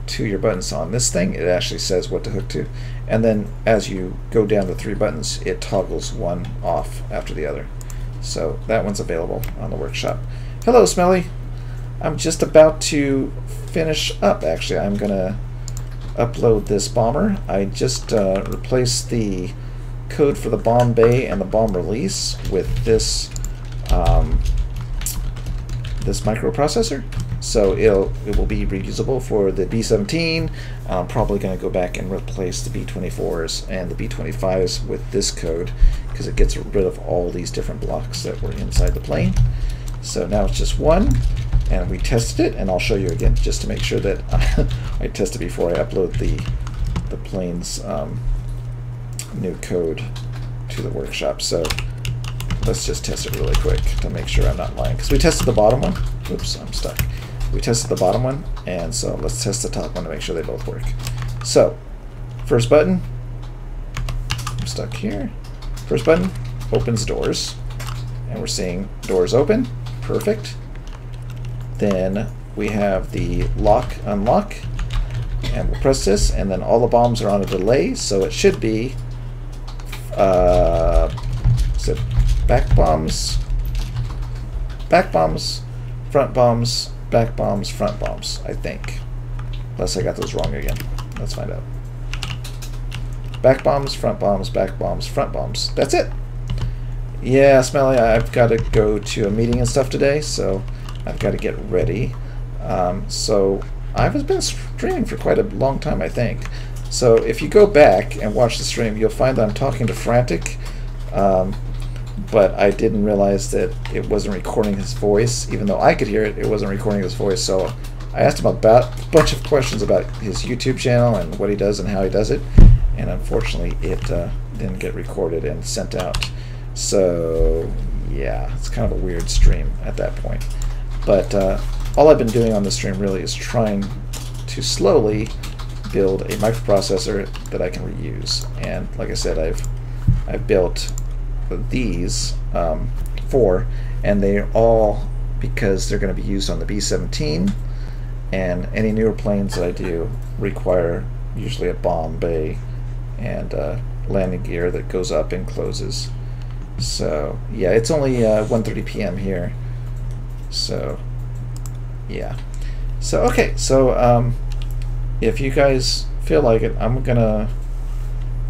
[SPEAKER 1] to your buttons. On this thing, it actually says what to hook to, and then as you go down the 3 buttons, it toggles one off after the other. So that one's available on the workshop. Hello, Smelly. I'm just about to finish up. Actually, I'm gonna upload this bomber. I just replaced the code for the bomb bay and the bomb release with this this microprocessor. So it will be reusable for the B-17. I'm probably going to go back and replace the B-24s and the B-25s with this code because it gets rid of all these different blocks that were inside the plane. So now it's just one, and we tested it, and I'll show you again just to make sure that I tested before I upload the plane's new code to the workshop. So let's just test it really quick to make sure I'm not lying, because we tested the bottom one. Oops, I'm stuck. We tested the bottom one, and so let's test the top one to make sure they both work. So, first button, I'm stuck here. First button opens doors, and we're seeing doors open. Perfect. Then we have the lock, unlock, and we'll press this, and then all the bombs are on a delay, so it should be is it back bombs, front bombs, back bombs, front bombs, I think. Unless I got those wrong again. Let's find out. Back bombs, front bombs, back bombs, front bombs. That's it. Yeah, Smelly, I've got to go to a meeting and stuff today, so I've got to get ready. So I've been streaming for quite a long time, I think. So if you go back and watch the stream, you'll find that I'm talking to Frantic, but I didn't realize that it wasn't recording his voice. Even though I could hear it, it wasn't recording his voice. So I asked him about a bunch of questions about his YouTube channel and what he does and how he does it, and unfortunately it didn't get recorded and sent out. So yeah, it's kind of a weird stream at that point. But all I've been doing on the stream really is trying to slowly build a microprocessor that I can reuse. And like I said, I've built these 4, and they're all because they're going to be used on the B-17, and any newer planes that I do require usually a bomb bay and landing gear that goes up and closes. So yeah, it's only 1:30 p.m. here, so yeah. So okay, so if you guys feel like it, I'm gonna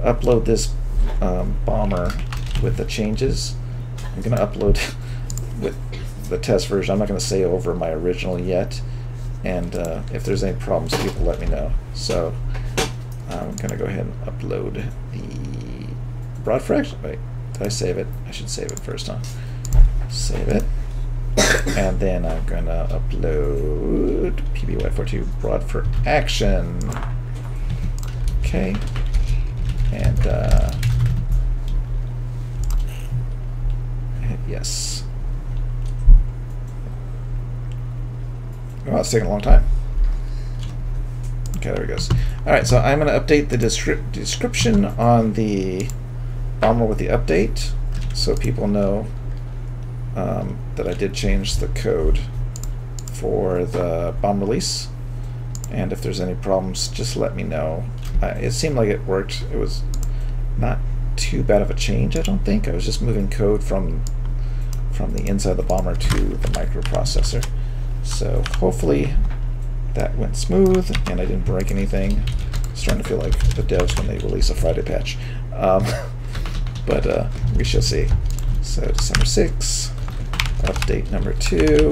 [SPEAKER 1] upload this bomber with the changes. I'm gonna upload with the test version. I'm not gonna say over my original yet, and if there's any problems, people let me know. So I'm gonna go ahead and upload the broad fraction. Wait, did I save it? I should save it first, huh? Save it. And then I'm gonna upload PBY42 broad for action. Okay. And hit yes. Oh, it's taking a long time. Okay, there it goes. Alright, so I'm going to update the description on the bomber with the update, so people know that I did change the code for the bomb release. And if there's any problems, just let me know. It seemed like it worked. It was not too bad of a change, I don't think. I was just moving code from the inside of the bomber to the microprocessor. So hopefully that went smooth and I didn't break anything. It's starting to feel like the devs when they release a Friday patch. But we shall see. So December 6, update number 2.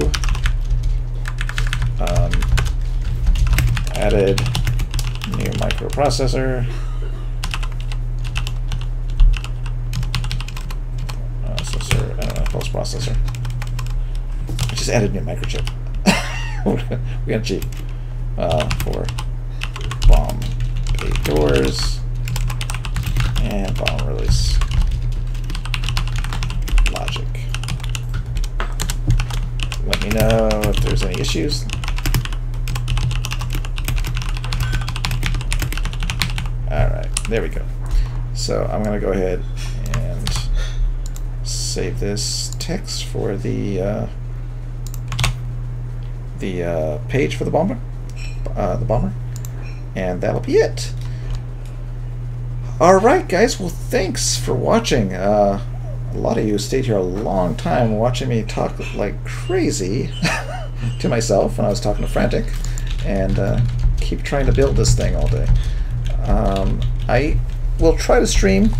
[SPEAKER 1] Added new microprocessor. Post processor. I just added new microchip. We got G for bomb bay doors and bomb release logic. Let me know if there's any issues. Alright, there we go. So I'm going to go ahead and save this text for the page for the bomber, and that'll be it. All right, guys. Well, thanks for watching. A lot of you stayed here a long time watching me talk like crazy to myself when I was talking to Frantic, and keep trying to build this thing all day. I will try to stream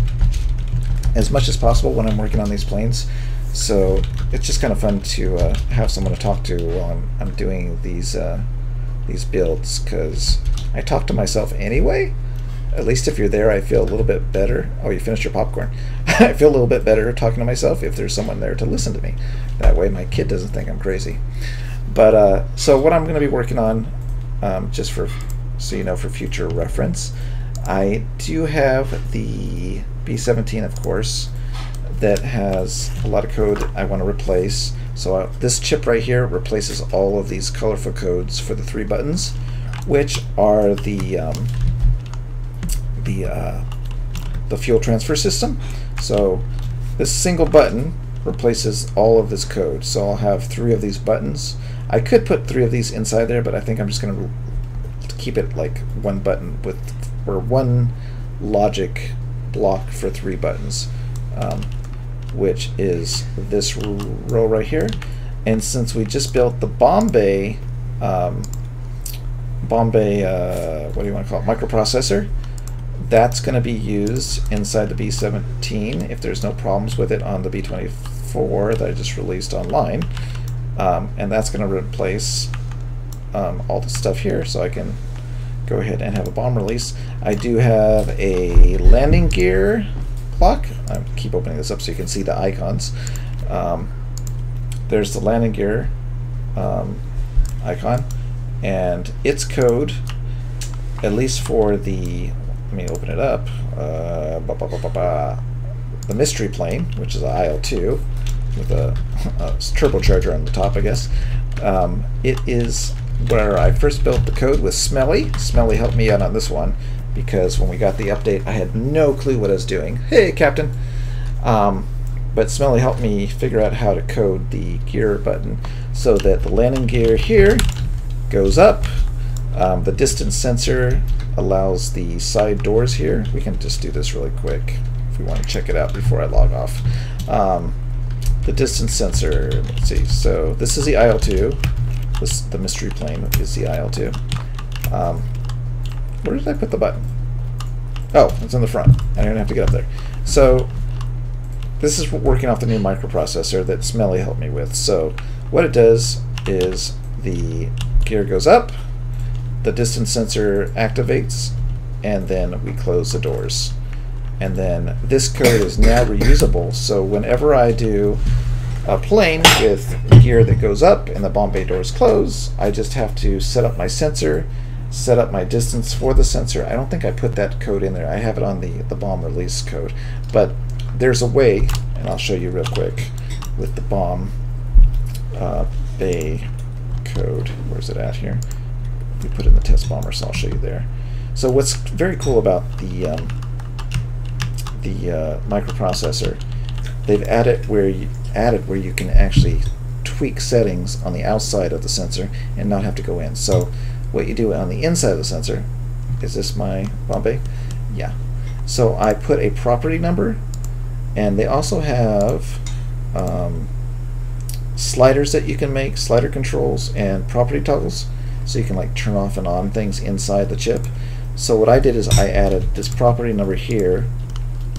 [SPEAKER 1] as much as possible when I'm working on these planes, so it's just kind of fun to have someone to talk to while I'm doing these builds, because I talk to myself anyway. At least if you're there, I feel a little bit better. Oh, you finished your popcorn. I feel a little bit better talking to myself if there's someone there to listen to me. That way my kid doesn't think I'm crazy. But so what I'm going to be working on, just for so you know, for future reference, I do have the B-17, of course, that has a lot of code I want to replace. So this chip right here replaces all of these colorful codes for the 3 buttons, which are the fuel transfer system. So this single button replaces all of this code. So I'll have 3 of these buttons. I could put 3 of these inside there, but I think I'm just going to keep it like 1 button with, or 1 logic block for 3 buttons, which is this row right here. And since we just built the Bombay, what do you want to call it, microprocessor, that's going to be used inside the B-17 if there's no problems with it on the B-24 that I just released online. And that's going to replace all the stuff here, so I can go ahead and have a bomb release. I do have a landing gear block. I keep opening this up so you can see the icons. There's the landing gear icon, and its code, at least for the, let me open it up, the mystery plane, which is an IL-2 with a turbocharger on the top, I guess. It is where I first built the code with Smelly. Smelly helped me out on this one, because when we got the update, I had no clue what I was doing. Hey, Captain! But Smelly helped me figure out how to code the gear button so that the landing gear here goes up. The distance sensor allows the side doors here. We can just do this really quick if we want to check it out before I log off. The distance sensor, let's see, so this is the IL-2. The mystery plane is the IL-2. Where did I put the button? Oh, it's in the front. I don't have to get up there. So this is working off the new microprocessor that Smelly helped me with. So what it does is the gear goes up, the distance sensor activates, and then we close the doors. And then this code is now reusable, so whenever I do a plane with gear that goes up and the bomb bay doors close, I just have to set up my sensor, set up my distance for the sensor. I don't think I put that code in there. I have it on the bomb release code. But there's a way, and I'll show you real quick, with the bomb bay code. Where's it at here? We put it in the test bomber, so I'll show you there. So what's very cool about the microprocessor, they've added where you can actually tweak settings on the outside of the sensor and not have to go in. So what you do on the inside of the sensor, is this my Bombay? Yeah. So I put a property number, and they also have sliders that you can make, slider controls and property toggles, so you can like turn off and on things inside the chip. So what I did is I added this property number here.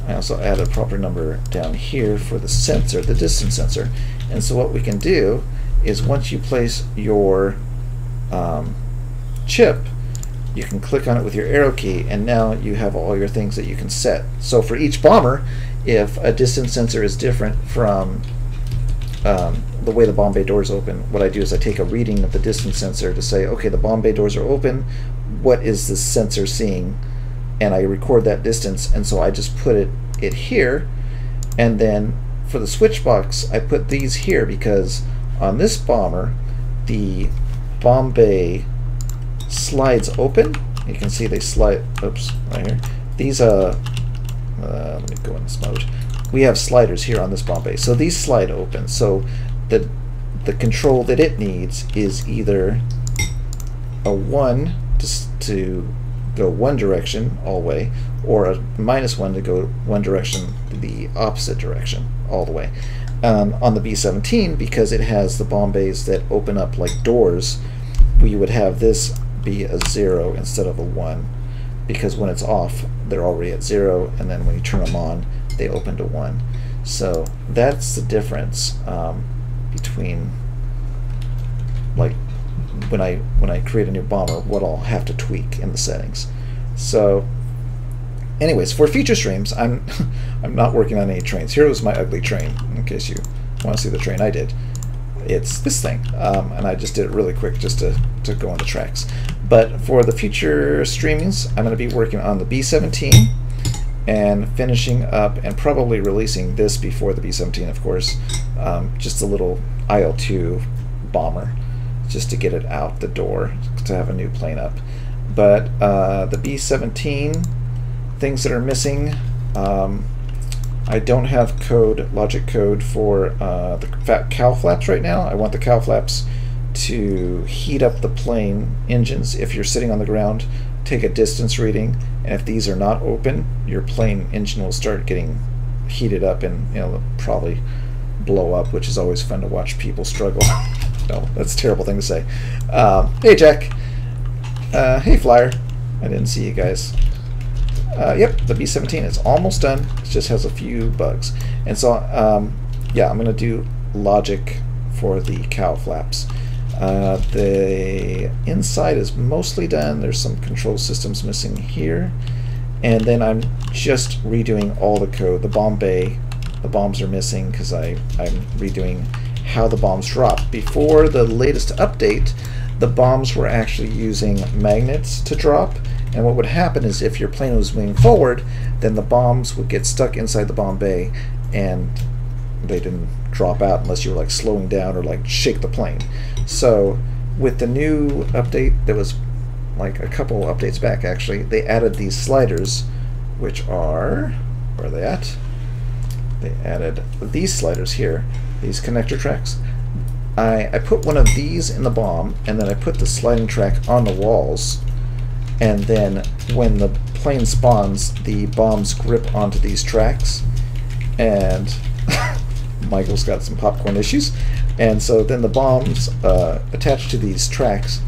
[SPEAKER 1] I also added a property number down here for the sensor, the distance sensor. And so what we can do is once you place your chip, you can click on it with your arrow key, and now you have all your things that you can set. So for each bomber, if a distance sensor is different from the way the bomb bay doors open, what I do is I take a reading of the distance sensor to say, okay, the bomb bay doors are open, what is this sensor seeing? And I record that distance, and so I just put it here. And then for the switch box, I put these here because on this bomber, the bomb bay slides open. You can see they slide, oops, right here. These let me go in this mode. we have sliders here on this bomb bay. So these slide open. So the control that it needs is either a 1 to go one direction all the way, or a -1 to go one direction, the opposite direction all the way. On the B-17, because it has the bomb bays that open up like doors, we would have this be a 0 instead of a 1, because when it's off they're already at 0, and then when you turn them on they open to 1. So that's the difference between, like, when I create a new bomber, what I'll have to tweak in the settings. So anyways, for future streams, I'm not working on any trains. Here was my ugly train, in case you want to see the train I did. It's this thing, and I just did it really quick just to go on the tracks. But for the future streamings, I'm going to be working on the B-17 and finishing up and probably releasing this before the B-17, of course, just a little IL-2 bomber, just to get it out the door, to have a new plane up. But the B-17, things that are missing, I don't have logic code for the cowl flaps right now. I want the cowl flaps to heat up the plane engines. If you're sitting on the ground, take a distance reading, and if these are not open, your plane engine will start getting heated up, and they'll probably blow up, which is always fun to watch people struggle. No, that's a terrible thing to say. Hey Jack. Hey Flyer. I didn't see you guys. Yep, the B-17 is almost done. It just has a few bugs. And so, yeah, I'm going to do logic for the cowl flaps. The inside is mostly done. There's some control systems missing here. And then I'm just redoing all the code. The bomb bay, the bombs are missing because I'm redoing how the bombs drop. Before the latest update, the bombs were actually using magnets to drop. And what would happen is if your plane was moving forward, then the bombs would get stuck inside the bomb bay and they didn't drop out unless you were like slowing down or like shake the plane. So with the new update that was like a couple updates back actually, they added these sliders, which are, where are they at? They added these sliders here, these connector tracks. I put one of these in the bomb, and then I put the sliding track on the walls, and then when the plane spawns, the bombs grip onto these tracks, and Michael's got some popcorn issues, and so then the bombs attach to these tracks,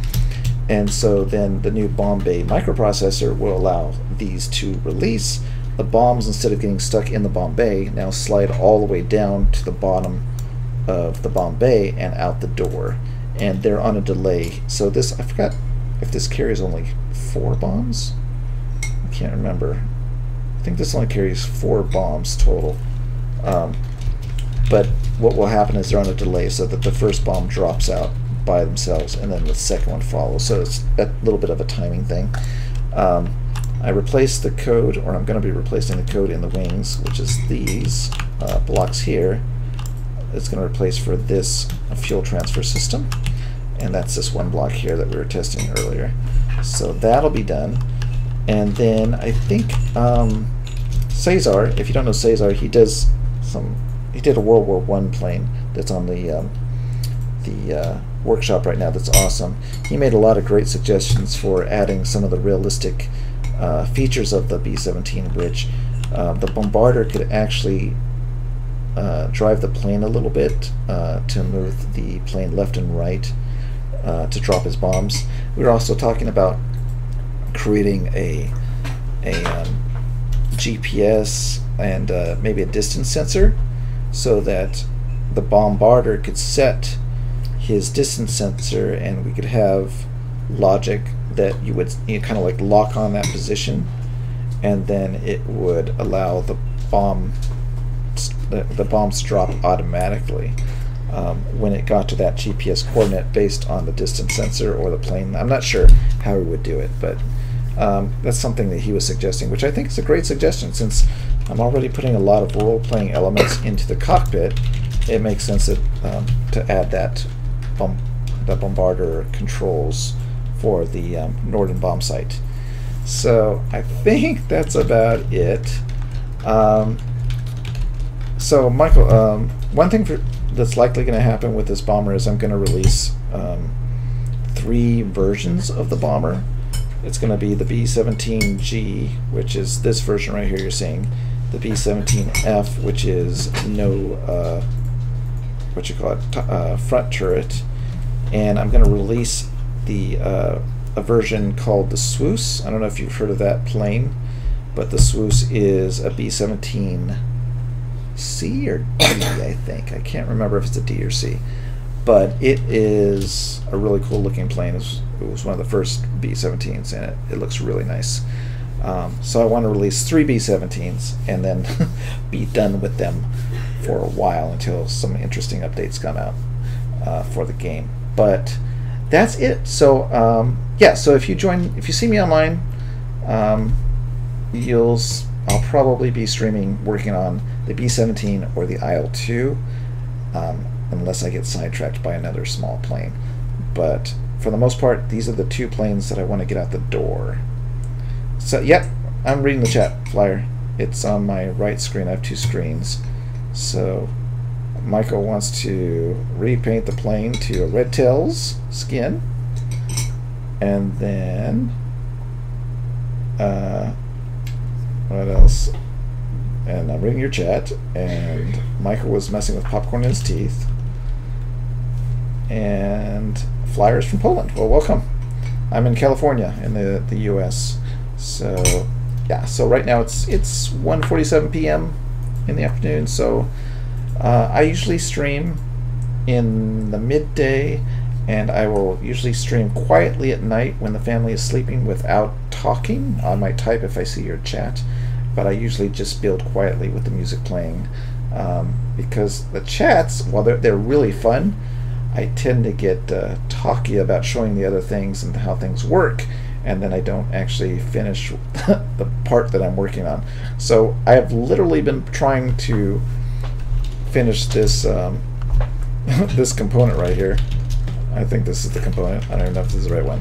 [SPEAKER 1] and so then the new bomb bay microprocessor will allow these to release. The bombs, instead of getting stuck in the bomb bay, now slide all the way down to the bottom of the bomb bay and out the door, and they're on a delay. So this, I forgot if this carries only 4 bombs. I can't remember. I think this only carries 4 bombs total. But what will happen is they're on a delay, so that the first bomb drops out by themselves and then the second one follows. So it's a little bit of a timing thing. I replaced the code, or I'm going to be replacing the code in the wings, which is these blocks here. It's going to replace for this fuel transfer system, and that's this one block here that we were testing earlier. So that'll be done. And then I think Cesar, if you don't know Cesar, he did a World War I plane that's on the workshop right now. That's awesome. He made a lot of great suggestions for adding some of the realistic features of the B-17, which the bombarder could actually drive the plane a little bit to move the plane left and right to drop his bombs. We were also talking about creating a GPS and maybe a distance sensor, so that the bombarder could set his distance sensor, and we could have logic that you would kind of like lock on that position, and then it would allow the bombs to drop automatically when it got to that GPS coordinate based on the distance sensor or the plane. I'm not sure how we would do it, but that's something that he was suggesting, which I think is a great suggestion. Since I'm already putting a lot of role-playing elements into the cockpit, it makes sense that, to add that bombarder controls for the Norden bomb sight. So I think that's about it. So Michael, one thing that's likely going to happen with this bomber is I'm going to release 3 versions of the bomber. It's going to be the B-17G, which is this version right here you're seeing, the B-17F, which is no front turret, and I'm going to release the a version called the Swoos. I don't know if you've heard of that plane, but the Swoos is a B-17C or D, I think. I can't remember if it's a D or C, but it is a really cool looking plane. It was one of the first B-17s, and it looks really nice. So I want to release 3 B-17s and then be done with them for a while until some interesting updates come out for the game. But that's it. So yeah, so if you see me online, I'll probably be streaming working on the B-17 or the IL-2, unless I get sidetracked by another small plane. But for the most part, these are the 2 planes that I want to get out the door. So, yep, I'm reading the chat, Flyer. It's on my right screen. I have 2 screens. So, Michael wants to repaint the plane to a Red Tails skin. And then, what else? And I'm reading your chat. And Michael was messing with popcorn in his teeth. And Flyers from Poland. Well, welcome. I'm in California in the U.S. So yeah, so right now it's 1:47 p.m. in the afternoon. So I usually stream in the midday, and I will usually stream quietly at night when the family is sleeping without talking. I might type if I see your chat, but I usually just build quietly with the music playing, because the chats, while they're really fun, I tend to get talky about showing the other things and how things work, and then I don't actually finish the part that I'm working on. So I have literally been trying to finish this this component right here. I think this is the component. I don't even know if this is the right one.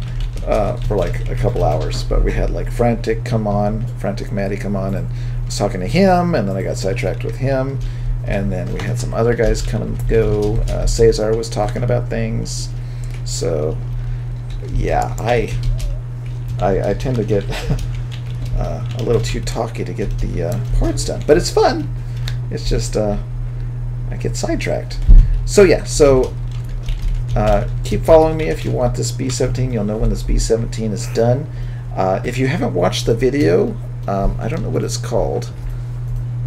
[SPEAKER 1] For like a couple hours, but we had like Frantic Maddie come on, and I was talking to him, and then I got sidetracked with him, and then we had some other guys come and go. Cesar was talking about things. So yeah, I tend to get a little too talky to get the parts done, but it's fun. It's just I get sidetracked. So yeah, so keep following me if you want this B-17. You'll know when this B-17 is done. If you haven't watched the video, I don't know what it's called.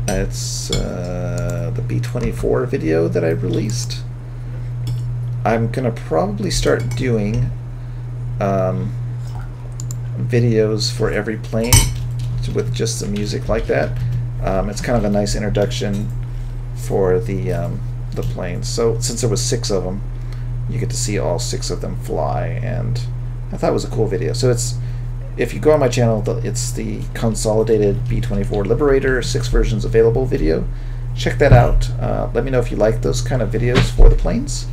[SPEAKER 1] It's the B-24 video that I released. I'm gonna probably start doing videos for every plane with just the music like that. It's kind of a nice introduction for the planes. So since there was 6 of them, you get to see all 6 of them fly, and I thought it was a cool video. So it's, if you go on my channel, it's the consolidated B-24 Liberator 6 versions available video. Check that out. Let me know if you like those kind of videos for the planes,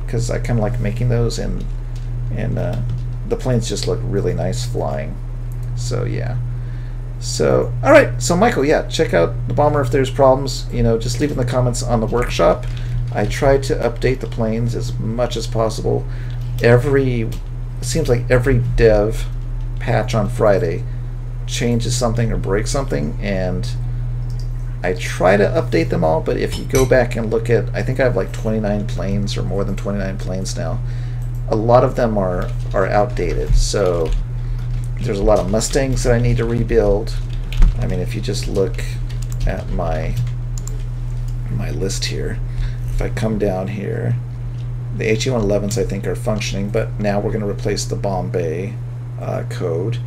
[SPEAKER 1] because I kind of like making those, and the planes just look really nice flying. So yeah. So alright, so Michael, yeah, check out the bomber if there's problems. You know, just leave in the comments on the workshop. I try to update the planes as much as possible. It seems like every dev patch on Friday changes something or breaks something, and I try to update them all, but if you go back and look at, I think I have like 29 planes or more than 29 planes now. A lot of them are outdated, so there's a lot of Mustangs that I need to rebuild. I mean, if you just look at my list here, if I come down here, the HE-111s I think are functioning, but now we're going to replace the Bombay code.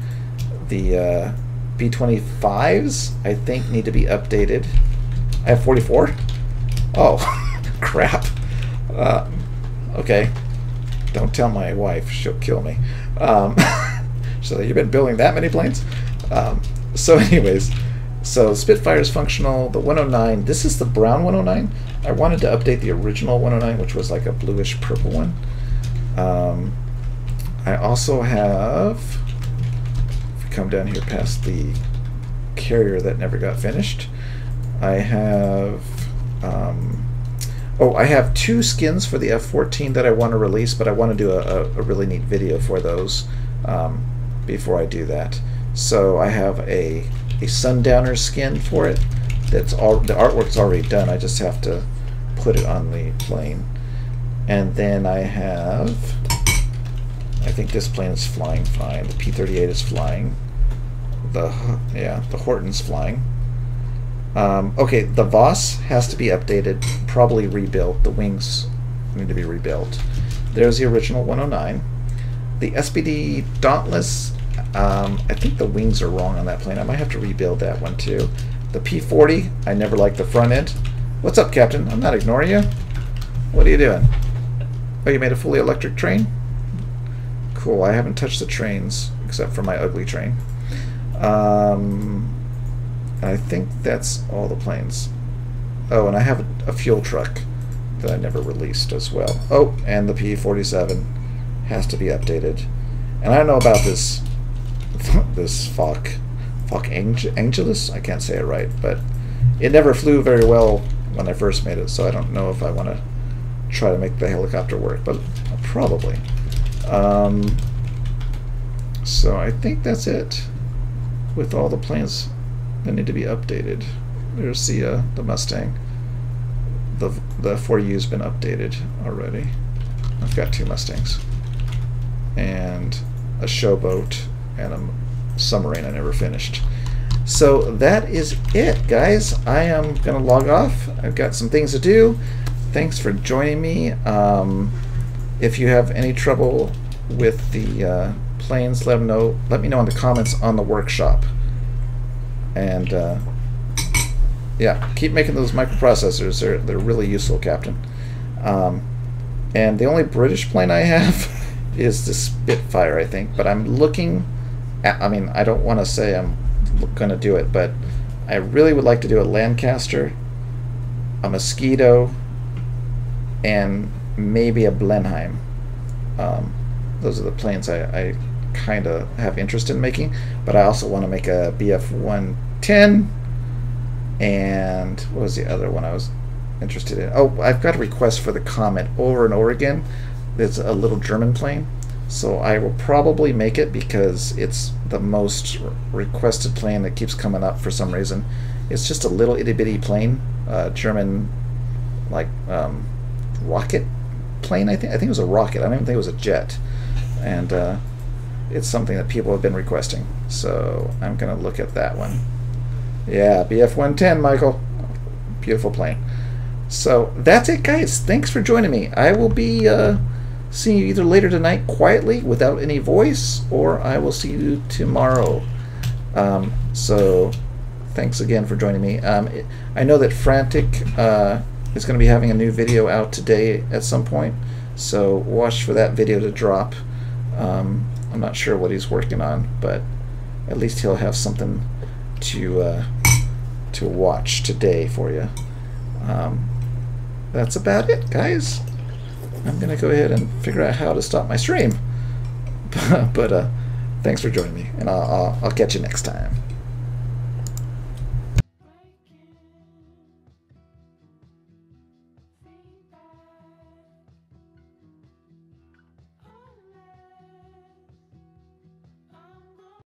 [SPEAKER 1] The B-25s I think need to be updated. I have 44? Oh, crap. Okay. Don't tell my wife, she'll kill me. So you've been building that many planes? So anyways, so Spitfire is functional. The 109, this is the brown 109. I wanted to update the original 109, which was like a bluish purple one. I also have, if we come down here past the carrier that never got finished, I have oh, I have 2 skins for the F-14 that I want to release, but I want to do a really neat video for those before I do that. So I have a Sundowner skin for it. That's all, the artwork's already done. I just have to put it on the plane. And then I have, I think this plane is flying fine. The P-38 is flying. The Horton's flying. Okay, the Voss has to be updated, probably rebuilt. The wings need to be rebuilt. There's the original 109. The SPD Dauntless, I think the wings are wrong on that plane. I might have to rebuild that one too. The P-40, I never liked the front end. What's up, Captain? I'm not ignoring you. What are you doing? Oh, you made a fully electric train? Cool, I haven't touched the trains, except for my ugly train. I think that's all the planes. Oh, and I have a fuel truck that I never released as well. Oh, and the P-47 has to be updated. And I don't know about this this Fock Angelus? I can't say it right, but it never flew very well when I first made it, so I don't know if I want to try to make the helicopter work, but probably. So I think that's it with all the planes that need to be updated. There's the Mustang. The 4U's been updated already. I've got 2 Mustangs and a showboat and a submarine I never finished. So that is it, guys. I am gonna log off. I've got some things to do. Thanks for joining me. If you have any trouble with the planes, let me know in the comments on the workshop. And yeah, keep making those microprocessors. They're really useful, Captain. And the only British plane I have is the Spitfire, I think. But I'm looking at, I mean, I don't want to say I'm going to do it, but I really would like to do a Lancaster, a Mosquito, and maybe a Blenheim. Those are the planes I kind of have interest in making, but I also want to make a BF-110, and what was the other one I was interested in? Oh, I've got a request for the Comet over and over again. It's a little German plane, so I will probably make it because it's the most requested plane that keeps coming up for some reason. It's just a little itty-bitty plane, German, like rocket plane. I think it was a rocket. I don't even think it was a jet, and it's something that people have been requesting, so I'm gonna look at that one. Yeah, BF-110, Michael. Beautiful plane. So that's it, guys. Thanks for joining me. I will be seeing you either later tonight quietly without any voice, or I will see you tomorrow. So thanks again for joining me. I know that Frantic is going to be having a new video out today at some point, so watch for that video to drop. I'm not sure what he's working on, but at least he'll have something to watch today for you. That's about it, guys. I'm gonna go ahead and figure out how to stop my stream. But thanks for joining me, and I'll catch you next time.